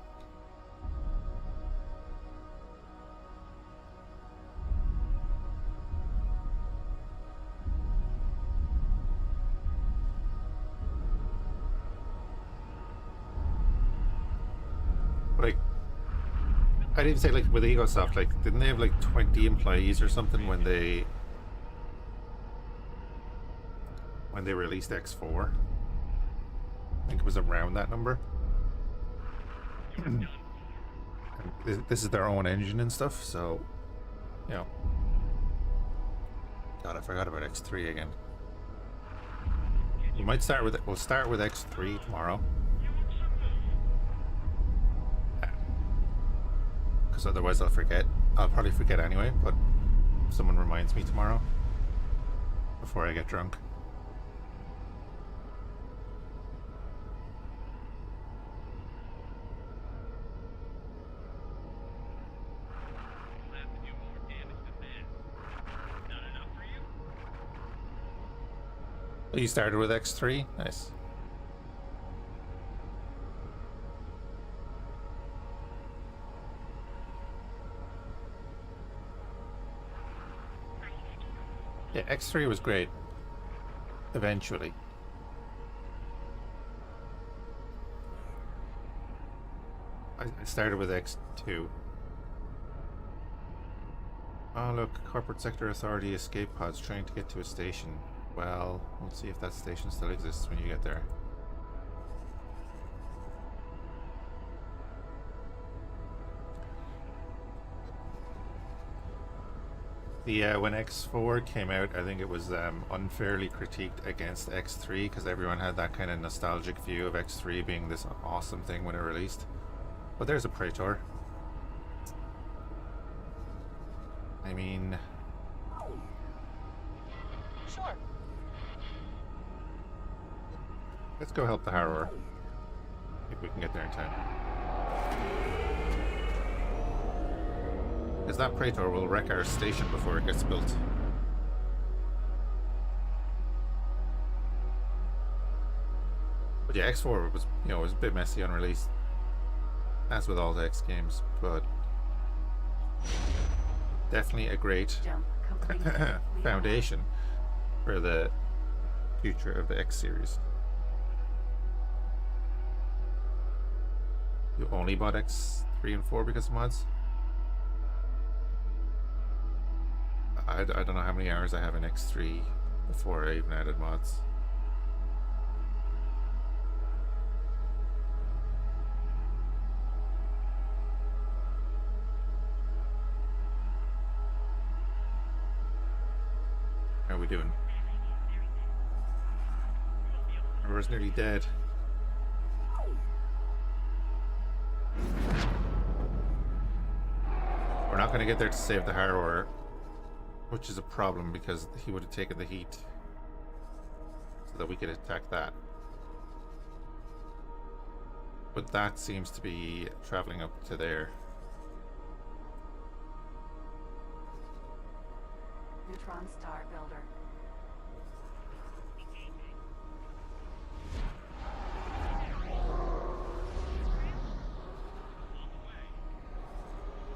Like, I'd even say like with EgoSoft, like didn't they have like 20 employees or something when they released X4? I think it was around that number. And this is their own engine and stuff, so you know. God, I forgot about X3 again. We might start with it. We'll start with X3 tomorrow. Because otherwise I'll forget. I'll probably forget anyway, but if someone reminds me tomorrow before I get drunk. Oh, you started with X3? Nice. Yeah, X3 was great. Eventually. I started with X2. Oh look, Corporate Sector Authority escape pods trying to get to a station. Well, we'll see if that station still exists when you get there. The when X4 came out, I think it was unfairly critiqued against X3 because everyone had that kind of nostalgic view of X3 being this awesome thing when it released. But there's a Praetor. I mean... Sure. Let's go help the Harrower. If we can get there in time. Because that Praetor will wreck our station before it gets built. But yeah, X4 was, you know, was a bit messy on release. As with all the X games, but definitely a great Jump completed. foundation for the future of the X series. You only bought X3 and 4 because of mods? I don't know how many hours I have in X3 before I even added mods. How are we doing? River's nearly dead. We're not going to get there to save the Harrower, which is a problem because he would have taken the heat so that we could attack that. But that seems to be traveling up to there. Neutron Star Builder.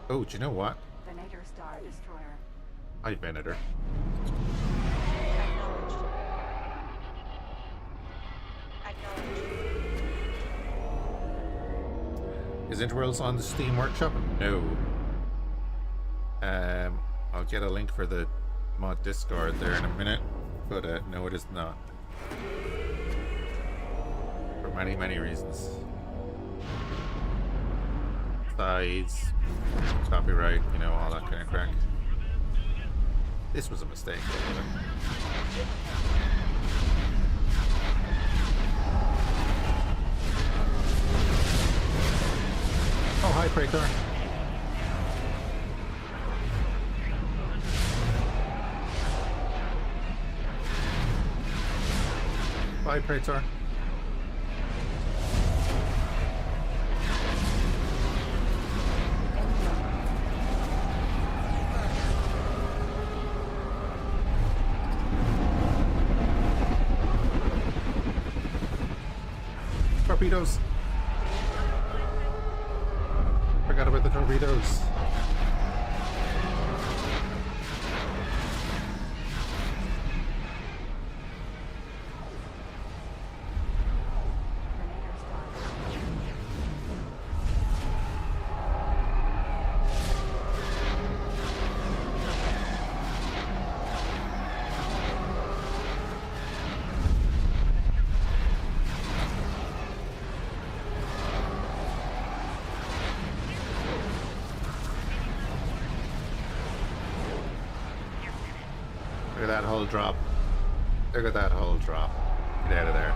Oh, do you know what? Venator Star Destroyer. Hi, Venator. Acknowledged. Acknowledged. Is Interworlds on the Steam Workshop? No. I'll get a link for the mod Discord there in a minute, but no, it is not. For many, many reasons. Sides, copyright, you know, all that kind of crack. This was a mistake. Oh, hi, Praetor. Bye, Praetor. Torpedoes. Forgot about the torpedoes. Venator Star. Look at that hull drop. Look at that hull drop. Get out of there.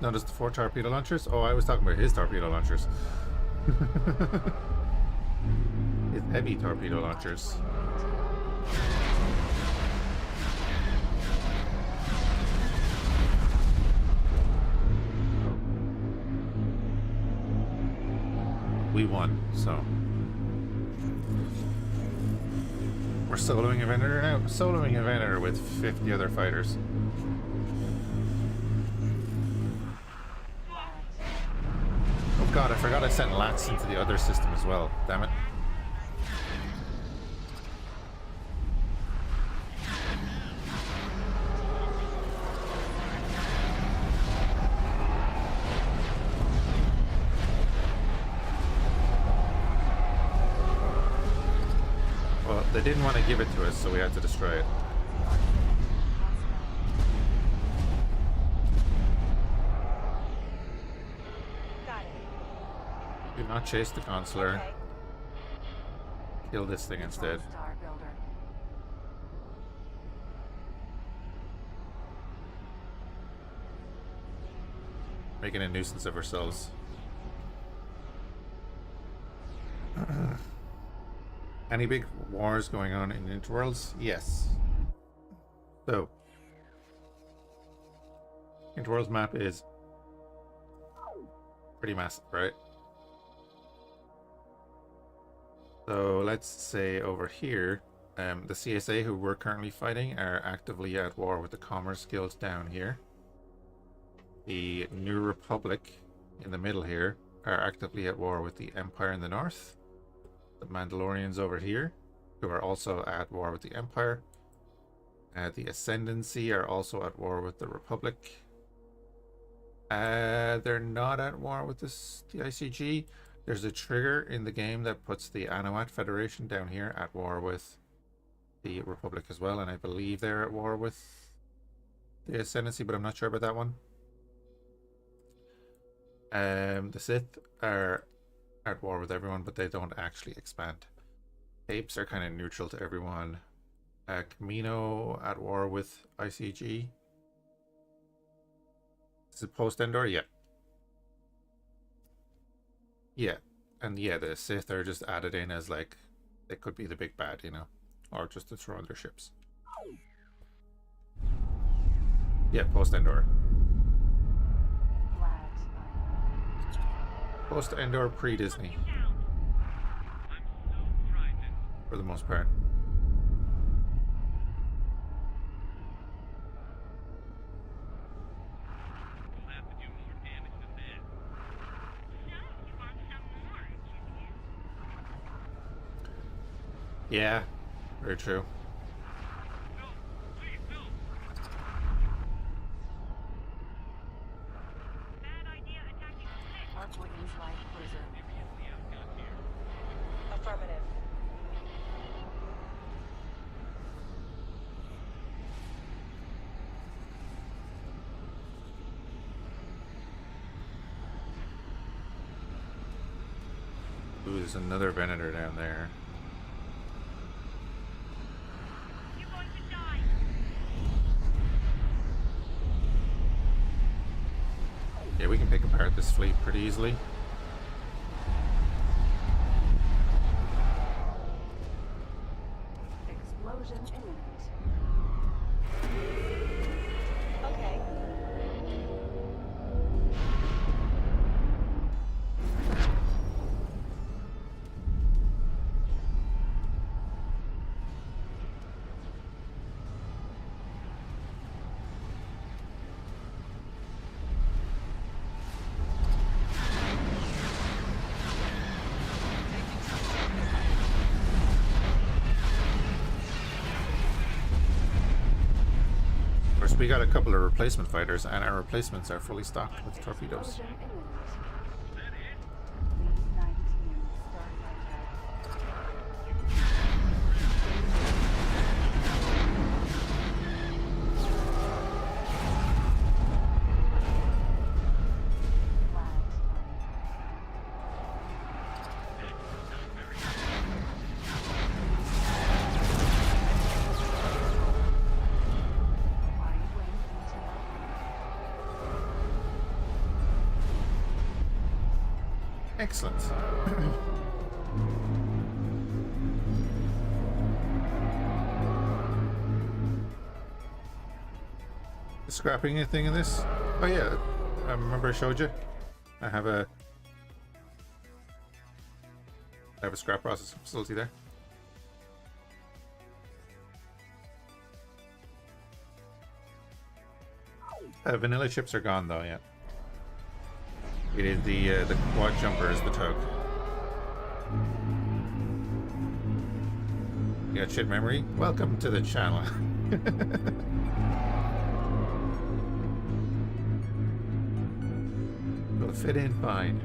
Notice the 4 torpedo launchers? Oh, I was talking about his torpedo launchers. His heavy torpedo launchers. We won, so we're soloing a Venator now. Soloing a Venator with 50 other fighters. Oh god, I forgot I sent Lats into the other system as well. Damn it. They didn't want to give it to us, so we had to destroy it. Got it. Do not chase the consular. Okay. Kill this thing instead. Star builder. Making a nuisance of ourselves. Any big wars going on in Interworlds? Yes. So, Interworlds map is pretty massive, right? So let's say over here, the CSA who we're currently fighting are actively at war with the Commerce Guild down here. The New Republic in the middle here are actively at war with the Empire in the north. The Mandalorians over here, who are also at war with the Empire. The Ascendancy are also at war with the Republic. They're not at war with the ICG. There's a trigger in the game that puts the Anawat Federation down here at war with the Republic as well, and I believe they're at war with the Ascendancy, but I'm not sure about that one. The Sith are at war with everyone, but they don't actually expand. Apes are kind of neutral to everyone. Camino at war with ICG. Is it post-Endor? Yeah. Yeah. And yeah, the Sith are just added in as like, they could be the big bad, you know? Or just to throw in their ships. Yeah, post-Endor. Post-Endor, pre-Disney. For the most part. Yeah, very true. Affirmative. Ooh, there's another Venator down there. You're going to die. Yeah, we can pick apart this fleet pretty easily. Explosion imminent. Okay. Of course, we got a couple of replacement fighters, and our replacements are fully stocked with torpedoes. Explosion imminent. B-19 Excellent. Scrapping anything in this? Oh yeah, I remember I showed you. I have a scrap processing facility there. Vanilla chips are gone though, yeah. It is the quad jumper is the tug. You got shit memory? Welcome to the channel. Will fit in fine.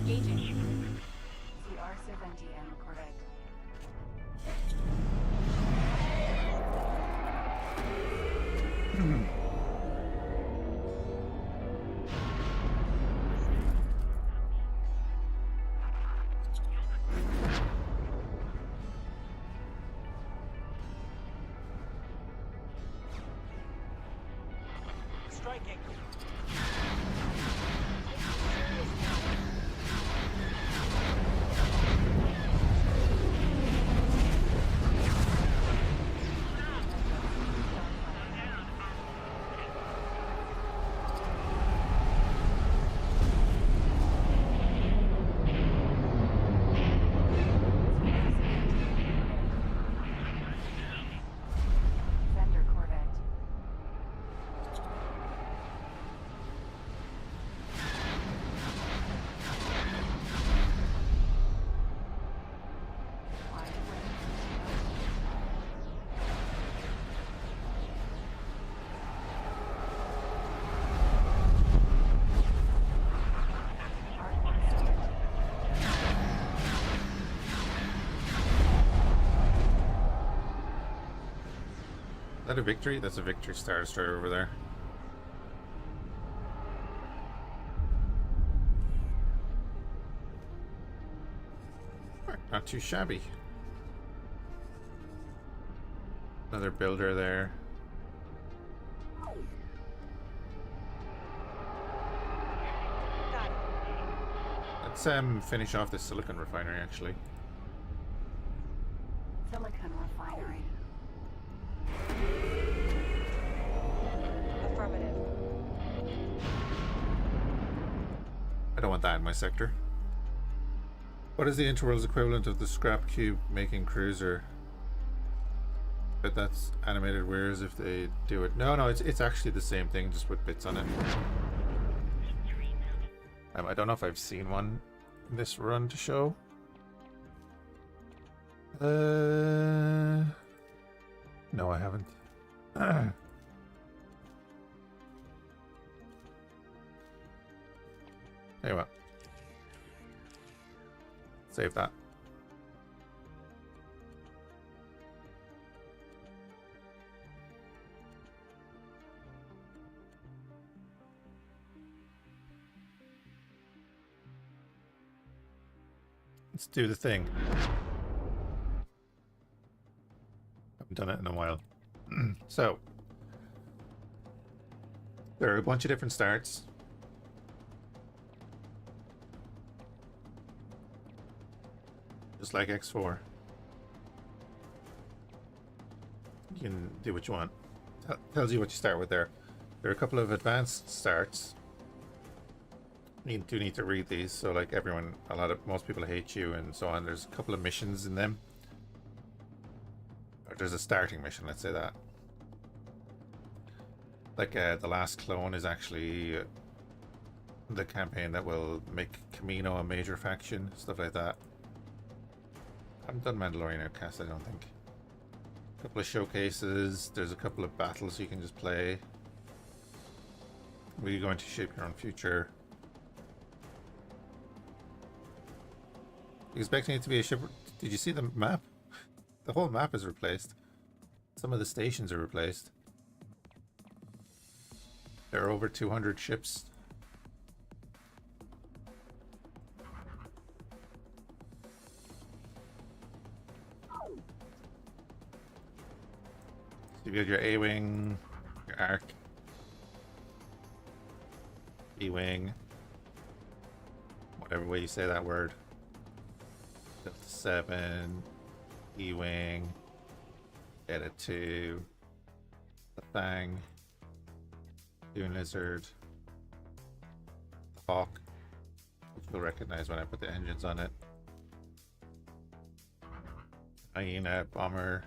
Engaging. CR70M correct. Striking. Vendor corvette. Is that a victory? That's a victory star straight over there. Not too shabby. Another builder there. Got it. Let's finish off this silicon refinery actually. Silicon refinery. Affirmative. I don't want that in my sector. What is the Interworlds equivalent of the scrap cube making cruiser? But that's animated weirs if they do it. No, it's actually the same thing, just with bits on it. I don't know if I've seen one in this run to show. No, I haven't. Anyway. Save that. Let's do the thing. Haven't done it in a while. So, there are a bunch of different starts. Just like X4. You can do what you want. Tells you what you start with there. There are a couple of advanced starts. You do need to read these, so like everyone, most people hate you and so on. There's a couple of missions in them. Or there's a starting mission, let's say that. Like the last clone is actually the campaign that will make Camino a major faction, stuff like that. I haven't done Mandalorian Outcast, I don't think. A couple of showcases, there's a couple of battles you can just play. Where you're going to shape your own future. Expecting it to be a ship. Did you see the map? The whole map is replaced. Some of the stations are replaced. There are over 200 ships. So you got your A-Wing, your Arc, B-Wing, whatever way you say that word. Delta 7, E-Wing, Beta 2, the Fang, Dune Lizard, the Hawk, which you'll recognize when I put the engines on it, Hyena, Bomber,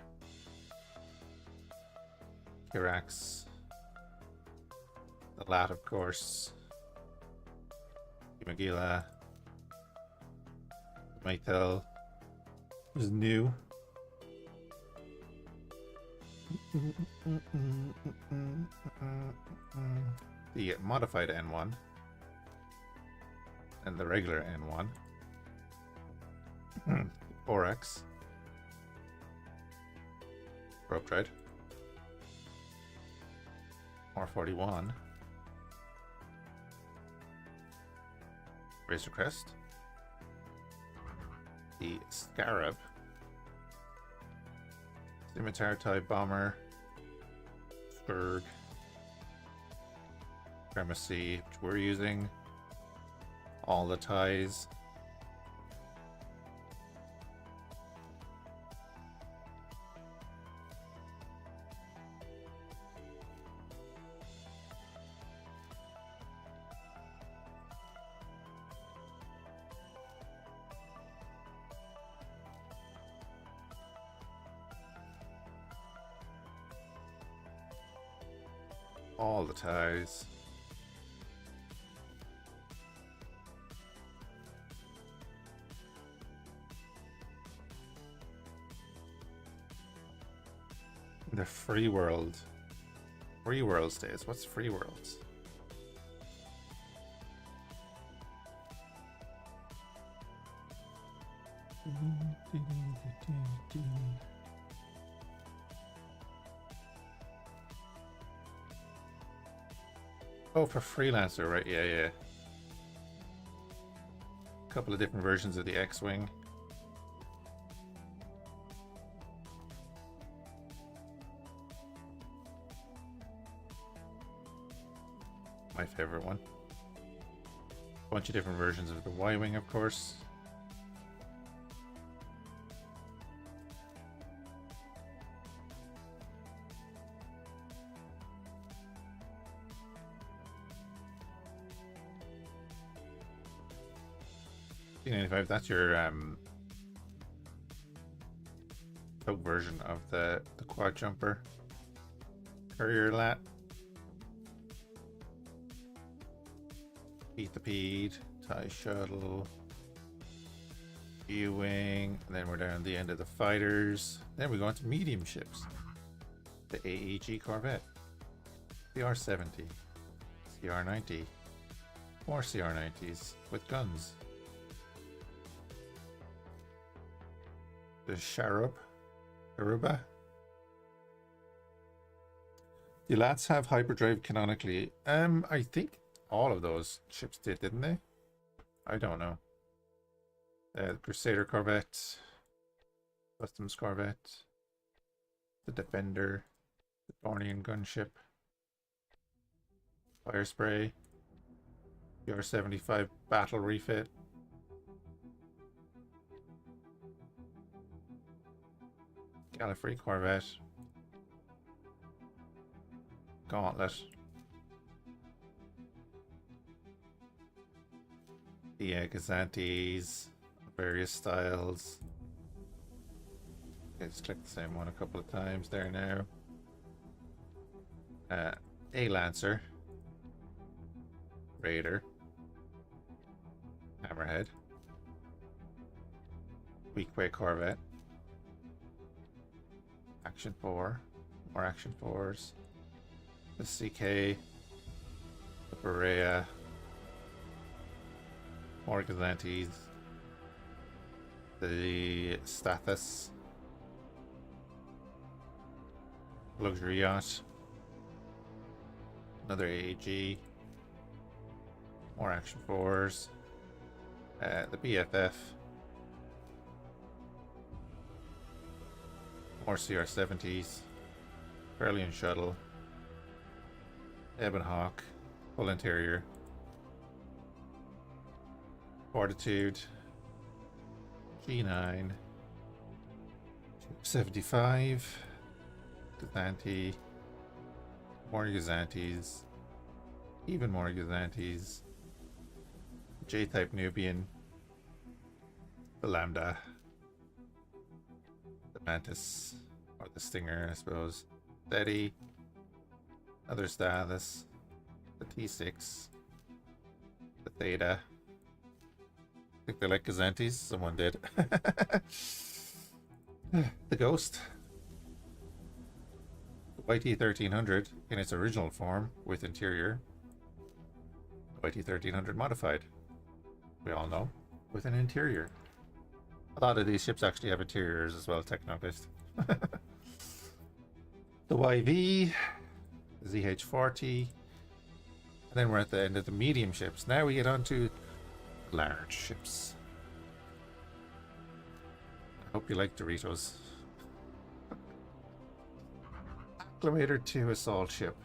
Fhiachs, the Lat, of course, Magilla, Mythel is new. The modified N1 and the regular N1. Oryx, Rope Dread, R41, Razor Crest, the Scarab, Scimitar type Bomber, Scourge, Primacy, which we're using, all the ties, all the ties. The free world. Free worlds days. What's free worlds? Oh, for freelancer, right? Yeah, yeah. A couple of different versions of the X-Wing. My favorite one. Bunch of different versions of the Y-Wing, of course. P95, that's your folk version of the quad jumper. Courier Lat. Beat the Peed, TIE Shuttle, U-Wing, and then we're down the end of the fighters. Then we go into medium ships. The AEG Corvette, CR-70, CR-90, more CR-90s with guns. The Aruba. The Lats have hyperdrive canonically. I think all of those ships did, didn't they? I don't know. The Crusader Corvette, Customs Corvette, the Defender, the Dornian gunship, Fire Spray, the R-75 battle refit, Gallifrey Corvette, Gauntlet, the Gazantes, various styles. Okay, just click the same one a couple of times there now. A Lancer, Raider, Hammerhead, Weakway Corvette, Action 4, more Action 4s, the CK, the Berea, more Gazantes, the Stathis, luxury yacht, Another AAG. More Action 4s. The BFF. More CR-70s. Fairlian Shuttle. Ebon Hawk. Full interior. Fortitude. G9. 75. Gazanti. More Gazantis. Even more Gazantis. J-type Nubian. The Lambda. The Mantis. Or the Stinger, I suppose. Steady. Another Status. The T6. The Theta. I think they like Gazantis. Someone did. The Ghost. YT-1300 in its original form with interior. YT-1300 modified. We all know. With an interior. A lot of these ships actually have interiors as well, techno-based. The YV. The ZH-40. And then we're at the end of the medium ships. Now we get on to large ships. I hope you like Doritos. Acclamator 2 assault ship,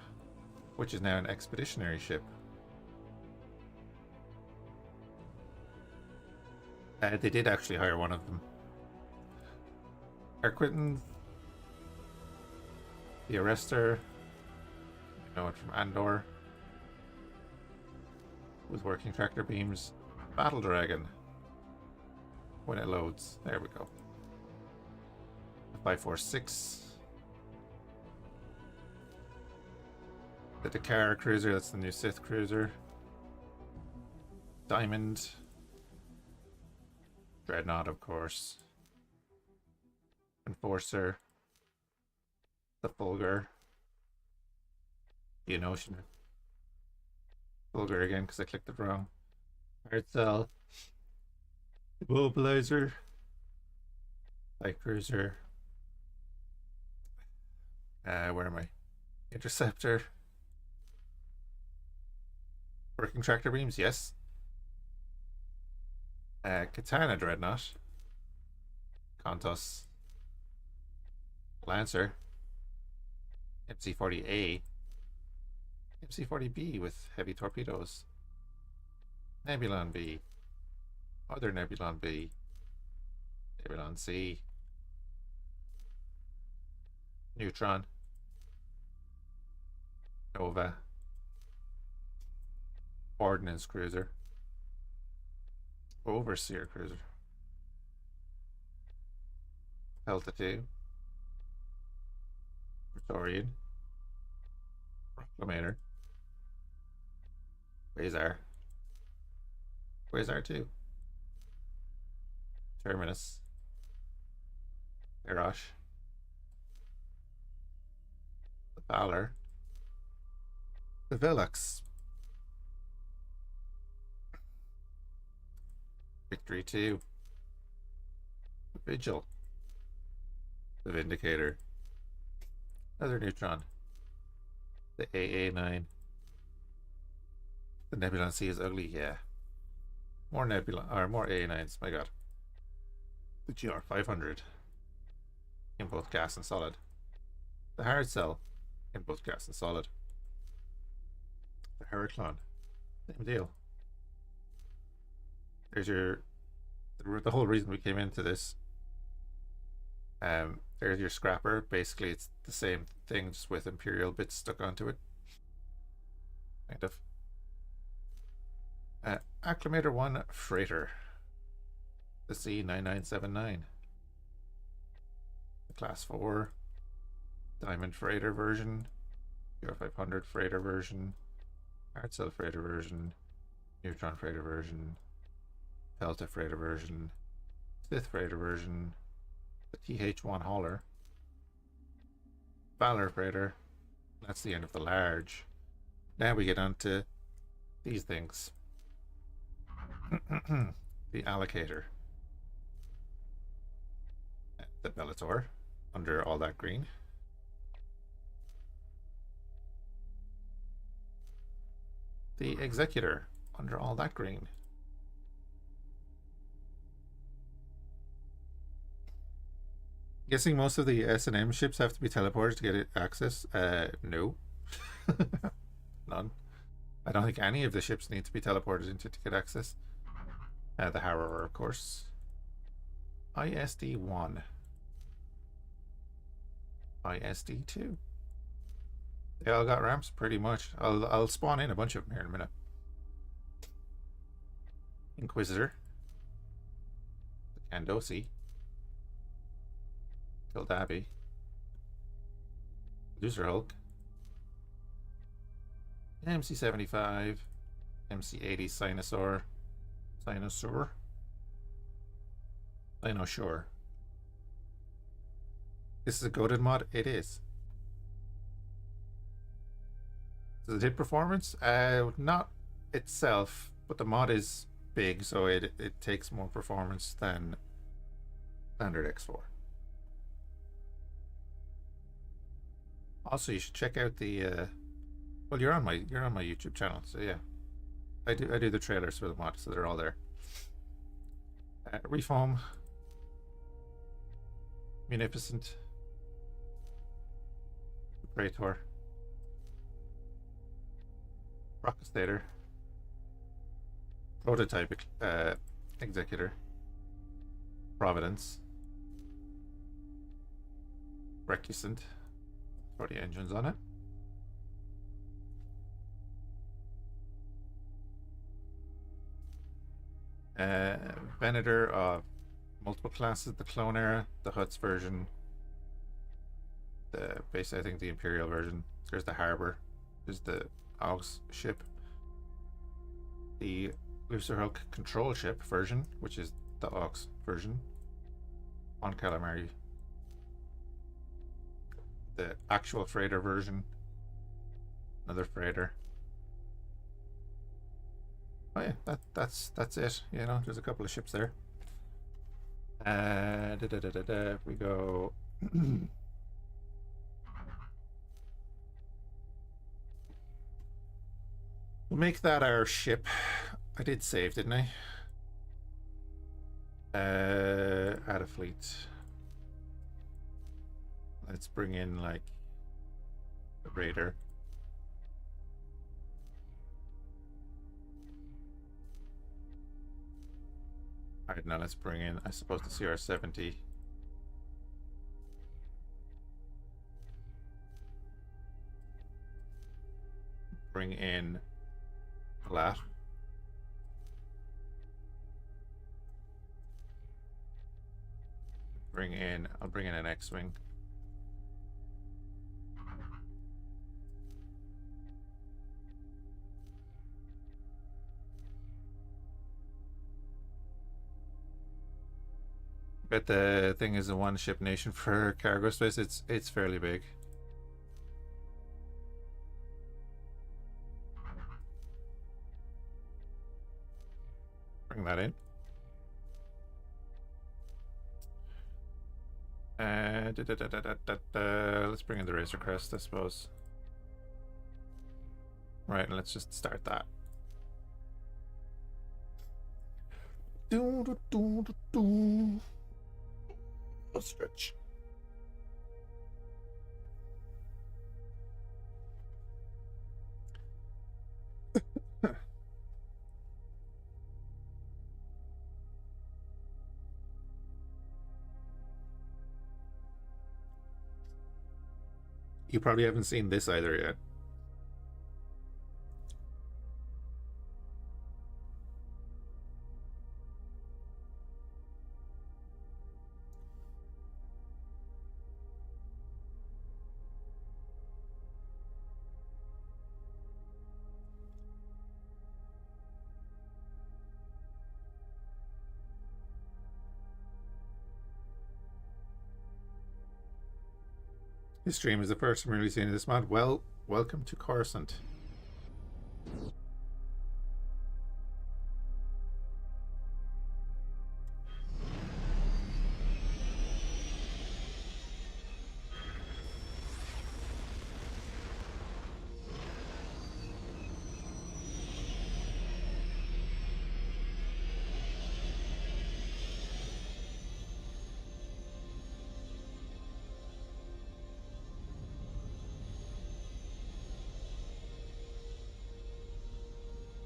which is now an expeditionary ship. They did actually hire one of them. Arquitton, the Arrestor, you know it from Andor, with working tractor beams. Battle Dragon, when it loads. There we go. 546. The Dakar cruiser, that's the new Sith cruiser. Diamond. Dreadnought, of course. Enforcer. The Fulgur. The Ocean. Fulgur again, because I clicked it wrong. Hard Cell. The Mobilizer. Light cruiser. Where am I? Interceptor. Working tractor beams, yes. Katana Dreadnought. Kontos. Lancer. MC-40A. MC-40B with heavy torpedoes. Nebulon B. Other Nebulon B. Nebulon C. Neutron. Nova. Ordnance cruiser. Overseer cruiser. Fáilte 2. Praetorian. Proclamator. Quasar. Quasar 2. Terminus. Erosh. The Valor. The Fhiachs. Victory 2. The Vigil. The Vindicator. Another Neutron. The AA-9. The Nebulon C is ugly, yeah. More Nebulon, or more AA-9s, my god. The GR-500. In both gas and solid. The Hard Cell. In both gas and solid. The Heraclon. Same deal. There's the whole reason we came into this. There's your scrapper. Basically, it's the same thing, just with Imperial bits stuck onto it. Kind of. Acclamator 1 Freighter. The C9979. The Class 4. Diamond Freighter version. GR500 Freighter version. Hard Cell Freighter version. Neutron Freighter version. Fáilte Freighter version. Sith Freighter version. The TH1 Hauler. Valor Freighter. That's the end of the large. Now we get on to these things. The Allocator. The Bellator. Under all that green. the Executor under all that green. Guessing most of the S&M ships have to be teleported to get access? No. None. I don't think any of the ships need to be teleported into to get access. The Harrower, of course. ISD-1. ISD-2. They all got ramps, pretty much. I'll spawn in a bunch of them here in a minute. Inquisitor. The Candosi. Kildabby. Loser Hulk. MC-75. MC-80 Sinosaur. Sinosure. This is a goated mod? It is. Does it hit performance? Not itself, but the mod is big, so it takes more performance than standard X4. Also, you should check out the well, you're on my YouTube channel, so yeah. I do the trailers for the mod, so they're all there. Reform. Munificent. Praetor. Rockestator. Prototype Executor. Providence. Recusant. Throw the engines on it. Venator of multiple classes, the Clone Era, the Huts version, the base, I think the Imperial version. There's the Harbor, there's the Aux ship, the Loser Hulk control ship version, which is the Aux version, on Calamari, the actual freighter version, another freighter. Oh yeah, that's it. You know, there's a couple of ships there. We go. We'll make that our ship. I did save, didn't I? Add a fleet. Let's bring in like a raider. Alright, now let's bring in, I suppose, the CR-70. Bring in a lash. I'll bring in an X-Wing. Bet the thing is a one-ship nation for cargo space. It's fairly big. Bring that in. Let's bring in the Razor Crest, I suppose. Right, and let's just start that. Let's stretch. You probably haven't seen this either yet. This stream is the first I'm really seeing this mod. Well, welcome to Coruscant.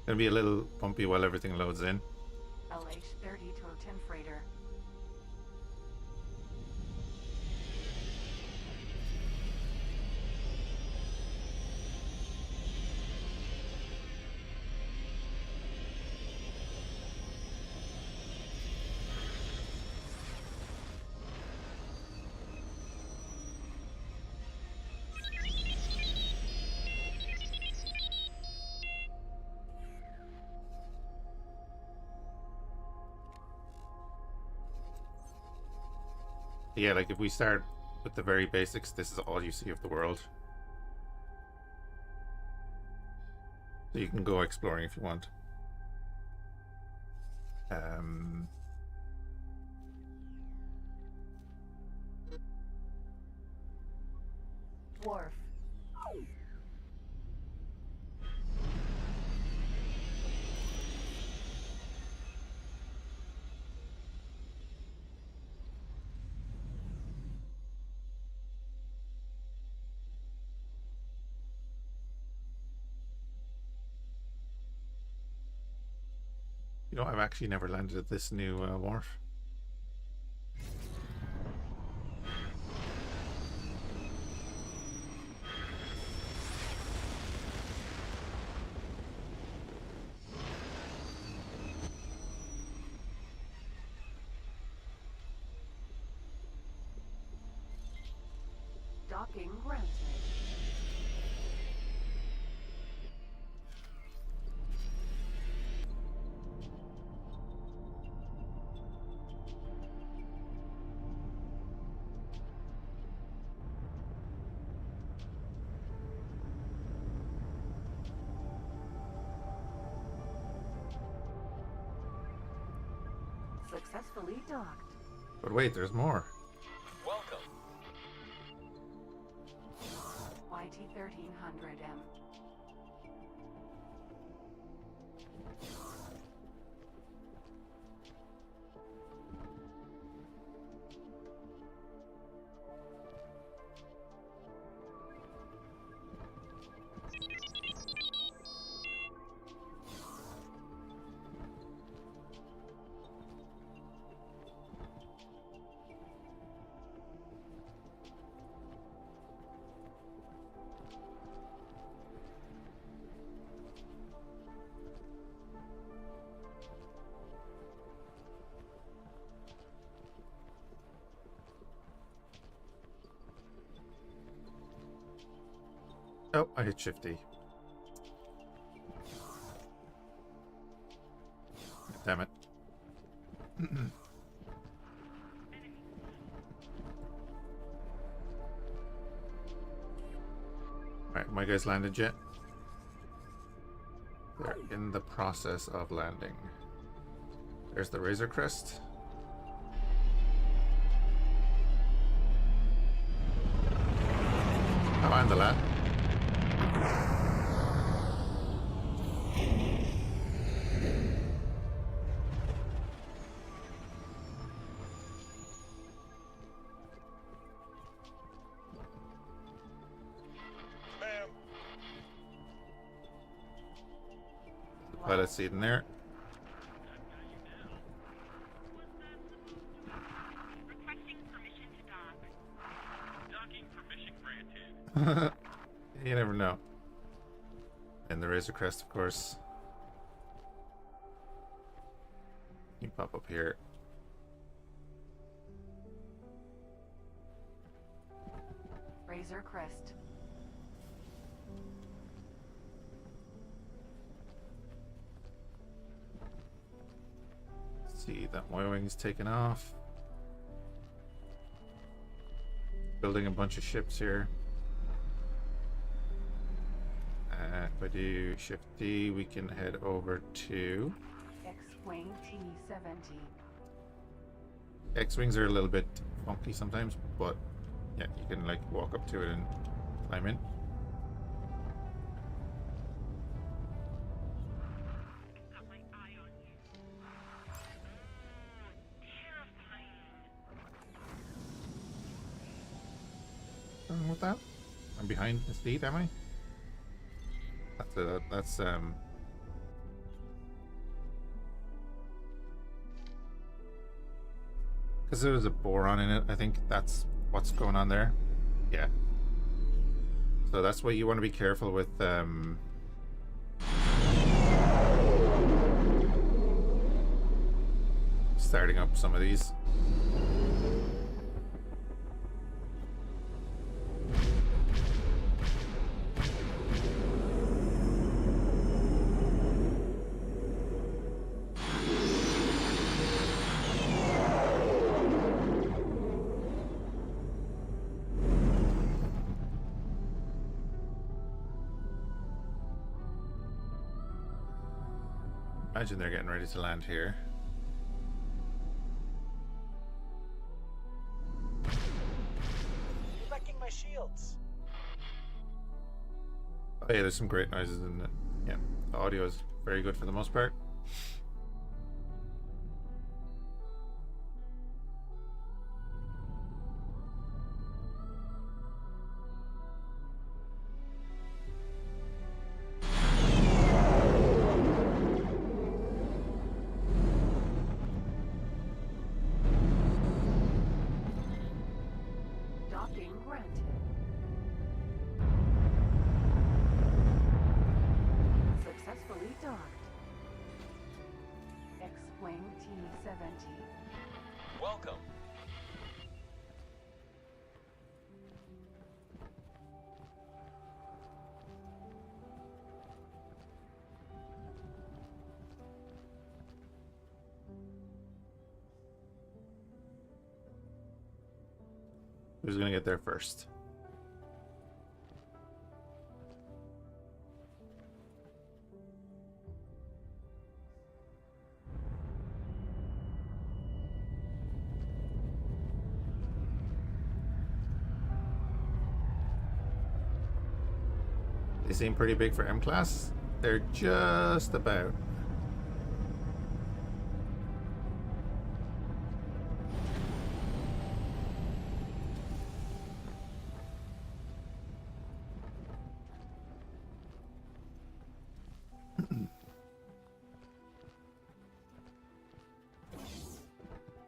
Gonna be a little bumpy while everything loads in. LH-30 Totem Freighter. Yeah, like if we start with the very basics, this is all you see of the world. So you can go exploring if you want. Dwarf. You know, I've actually never landed at this new wharf. Docking granted. Successfully docked. But wait, there's more. Welcome. YT-1300M. Oh, I hit Shift D. Damn it. Alright, my guys landed yet? They're in the process of landing. There's the Razor Crest. Oh, and the lad. Ma'am, Pilot seat in there. Requesting permission to dock. Docking permission granted. You never know. And the Razor Crest, of course. You pop up here. Razor Crest. See that Y-wing's taken off. Building a bunch of ships here. If I do Shift D, we can head over to... X-Wing T-70. X-wings are a little bit funky sometimes, but yeah, you can like walk up to it and climb in. Got my eye on you. Terrifying. What's wrong with that? I'm behind the Cead, am I? That's Because there was a boron in it. I think that's what's going on there. Yeah. So that's why you want to be careful with starting up some of these. Imagine they're getting ready to land here. You're wrecking my shields. Oh yeah, there's some great noises in it. Yeah, the audio is very good for the most part. Docking granted. Successfully docked. X-Wing T-70. Welcome. Who's gonna get there first? They seem pretty big for M class. They're just about.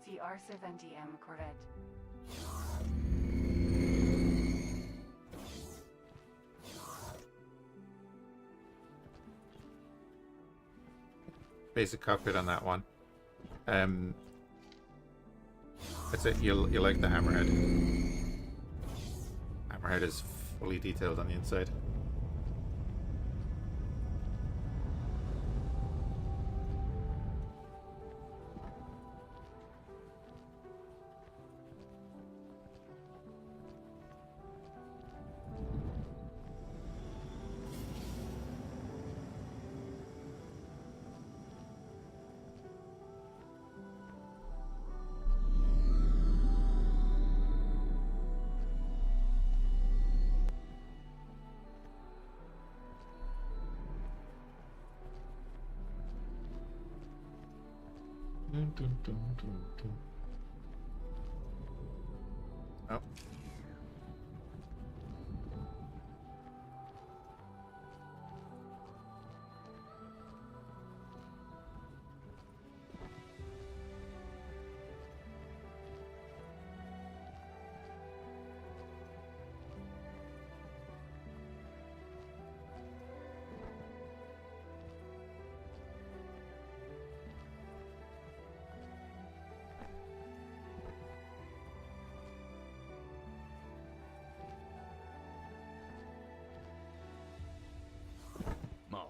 CR-70M Corvette. Basic cockpit on that one. That's it. You like the hammerhead. Hammerhead is fully detailed on the inside. Oh. Mo.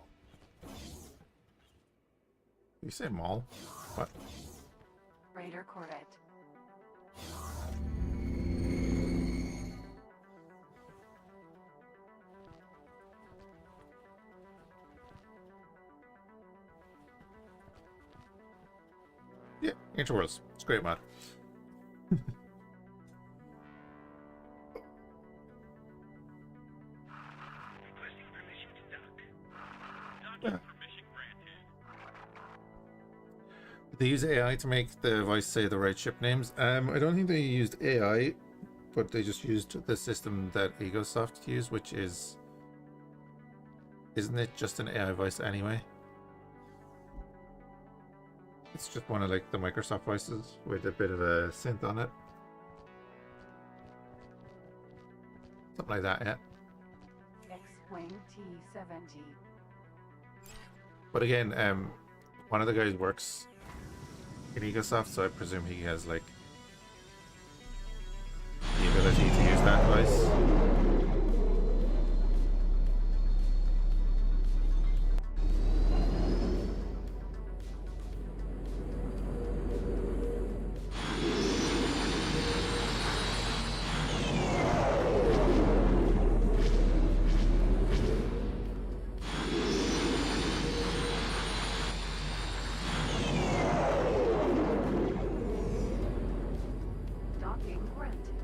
You say mall? What? Raider Corvette. Yeah, Interworlds. It's a great mod. Requesting permission to dock. Yeah. Docking permission granted. They use AI to make the voice say the right ship names. I don't think they used AI, but they just used the system that Egosoft used, which is... Isn't it just an AI voice anyway? It's just one of like the Microsoft voices with a bit of a synth on it. Something like that, yeah. X-Wing T-70. But again, one of the guys works in Ecosoft, so I presume he has like the ability to use that voice. Docking granted.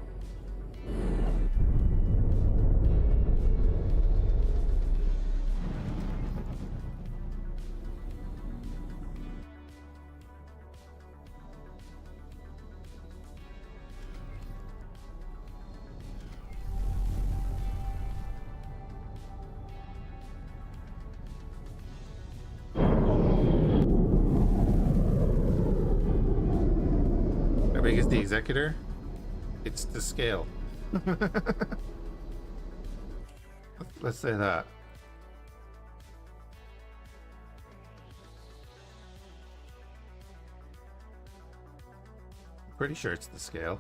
How big is the Executor? It's the scale. Let's say that. Pretty sure it's the scale.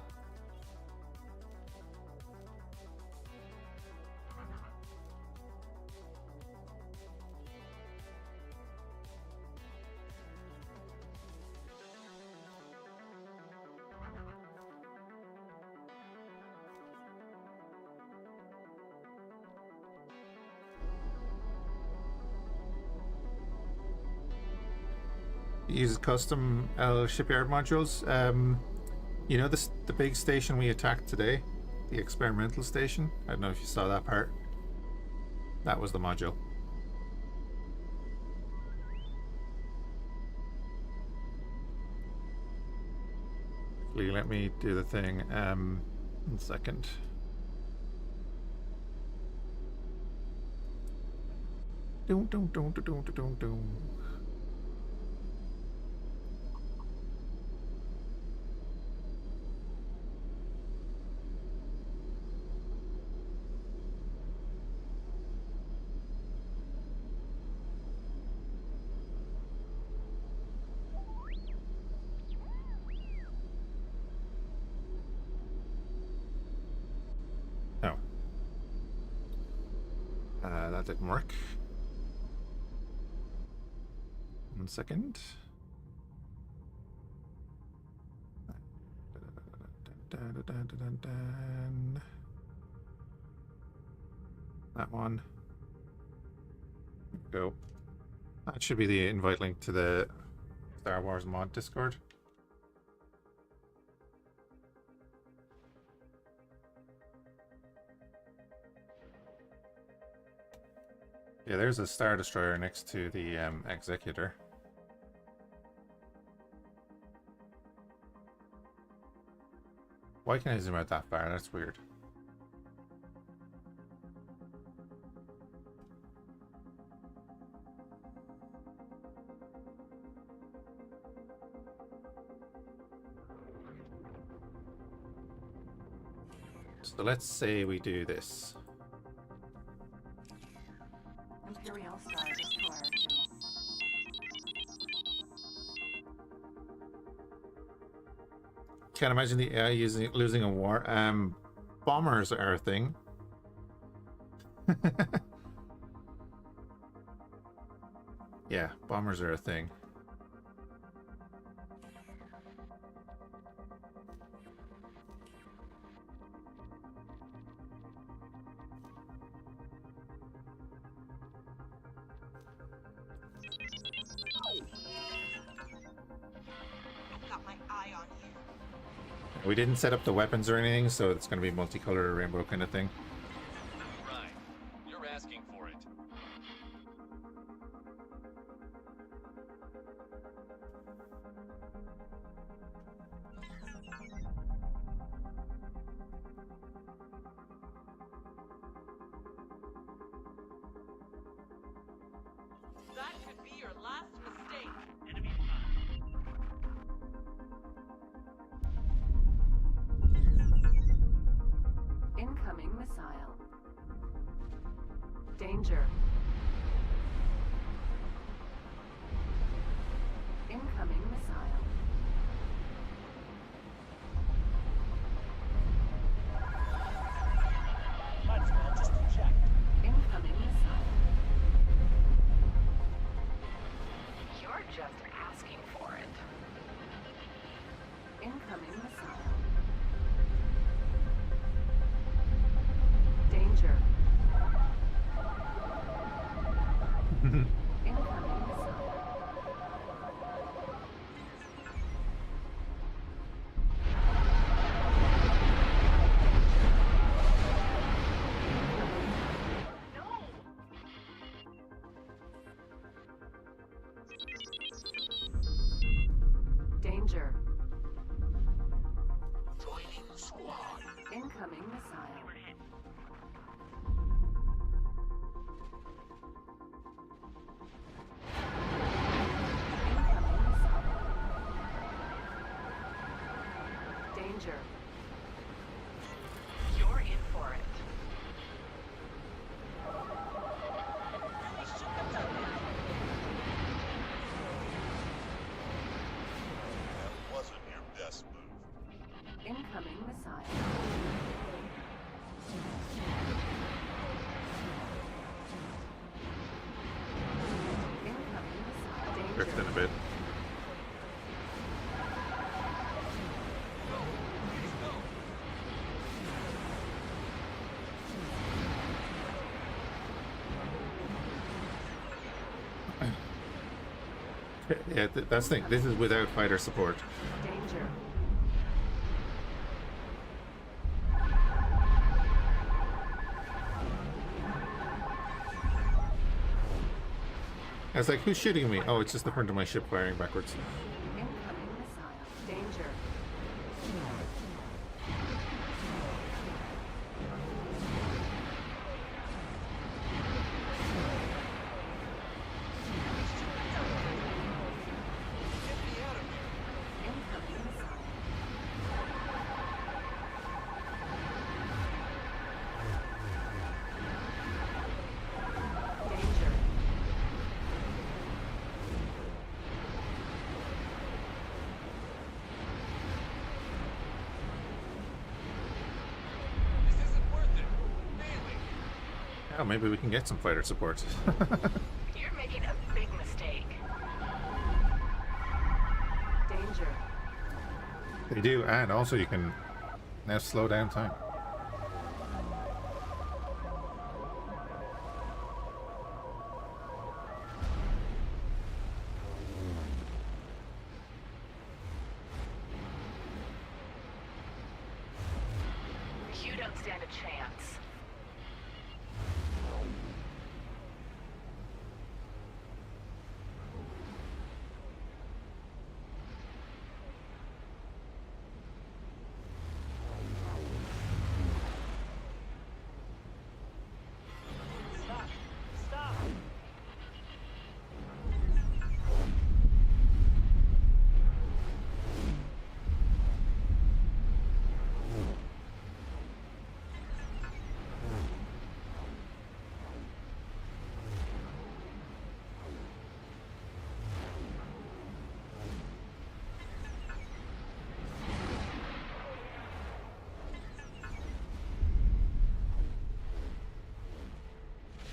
Use custom shipyard modules. You know the big station we attacked today, the experimental station. I don't know if you saw that part. That was the module. Let me do the thing. 1 second. Don't. Oh. That didn't work. 1 second. That one. Go. That should be the invite link to the Star Wars mod Discord. Yeah, there's a Star Destroyer next to the Executor. Why can't I zoom out that far? That's weird. So let's say we do this. Imperial Star Destroyer 2. Can't imagine the AI losing a war. Bombers are a thing. Yeah, bombers are a thing. Got my eye on you. We didn't set up the weapons or anything, so it's going to be multicolored or rainbow kind of thing. Right. You're asking for it. That could be your last mistake. Enemy spotted. Danger. Incoming missile. Might as well just eject. Incoming missile. You're just asking for it. Incoming missile. Danger. Incoming missile. Danger. Joining squad. Incoming missile. Incoming missile. Danger. You're in for it. That wasn't your best move. Incoming missile. Incoming missile. Danger. Drifting a bit. Yeah, that's the thing. This is without fighter support. Danger. I was like, who's shooting at me? Oh, it's just the front of my ship firing backwards. Incoming missile. Danger. Incoming missile. Danger. This isn't worth it. Really. Oh, maybe we can get some fighter support. You're making a big mistake. Danger. They do, and also you can now slow down time. You don't stand a chance. Stop. Stop.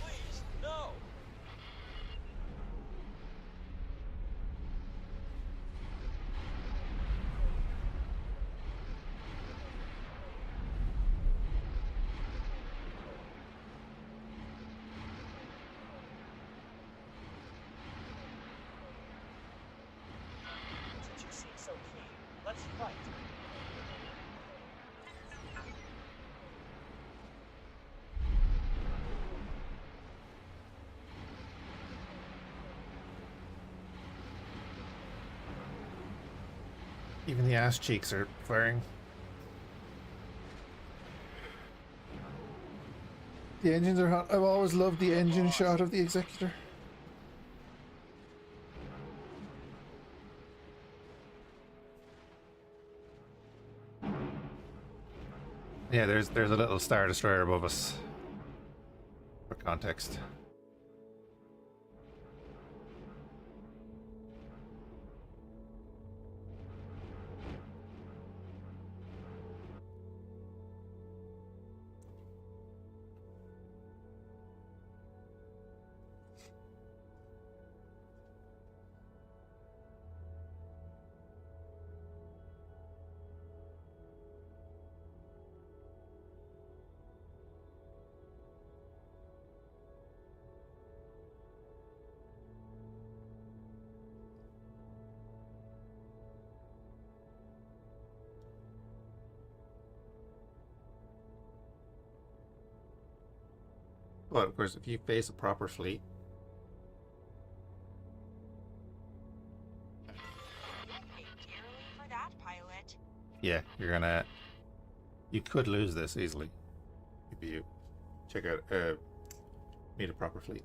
Please, no. Since you seem so keen, let's fight. Even the ass cheeks are firing. The engines are hot. I've always loved the engine shot of the Executor. Yeah, there's a little Star Destroyer above us. For context. But of course, if you face a proper fleet, Paid dearly for that, pilot. yeah, you could lose this easily if you check out meet a proper fleet.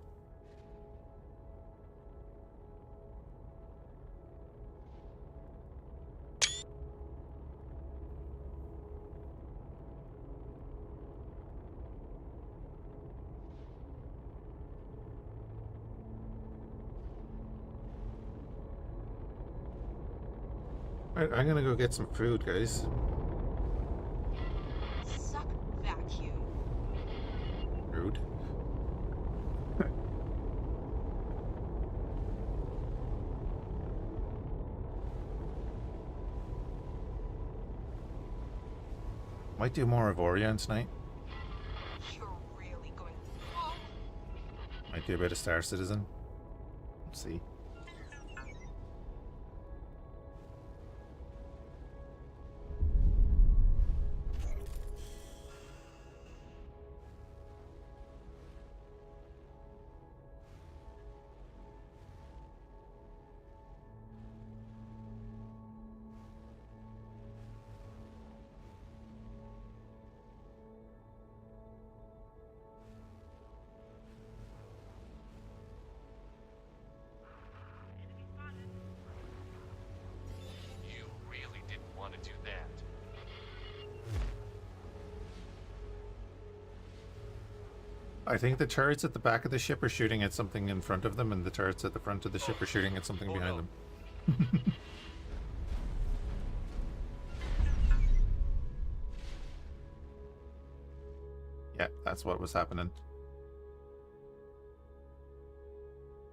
Right, I'm gonna go get some food, guys. Suck vacuum. Rude. Might do more of Orion tonight. You're really going. Whoa. Might do a bit of Star Citizen. Let's see. You really didn't want to do that. I think the turrets at the back of the ship are shooting at something in front of them, and the turrets at the front of the ship are shooting at something behind them. Yeah, that's what was happening.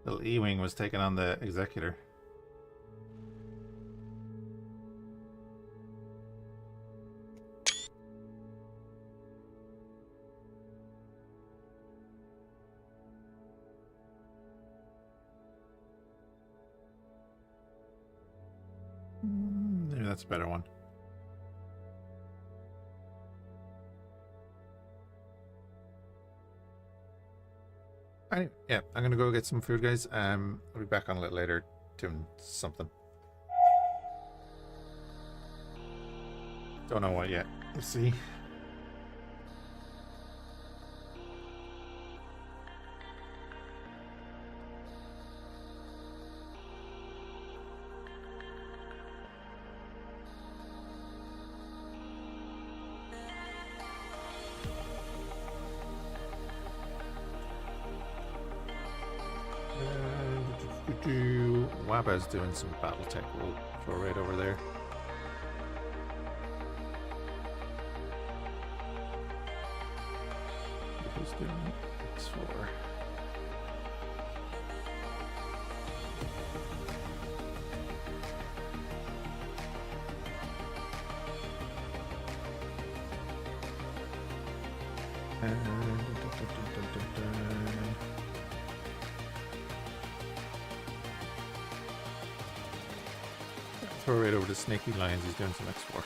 Little E-Wing was taking on the Executor. Maybe that's a better one. Yeah, I'm gonna go get some food, guys. I'll be back on a little later doing something. Don't know what yet. We'll see. Waba's doing some Battletech. We'll throw right over there. Who's doing X4? Throw right over to Snaky Lions. He's doing some X4.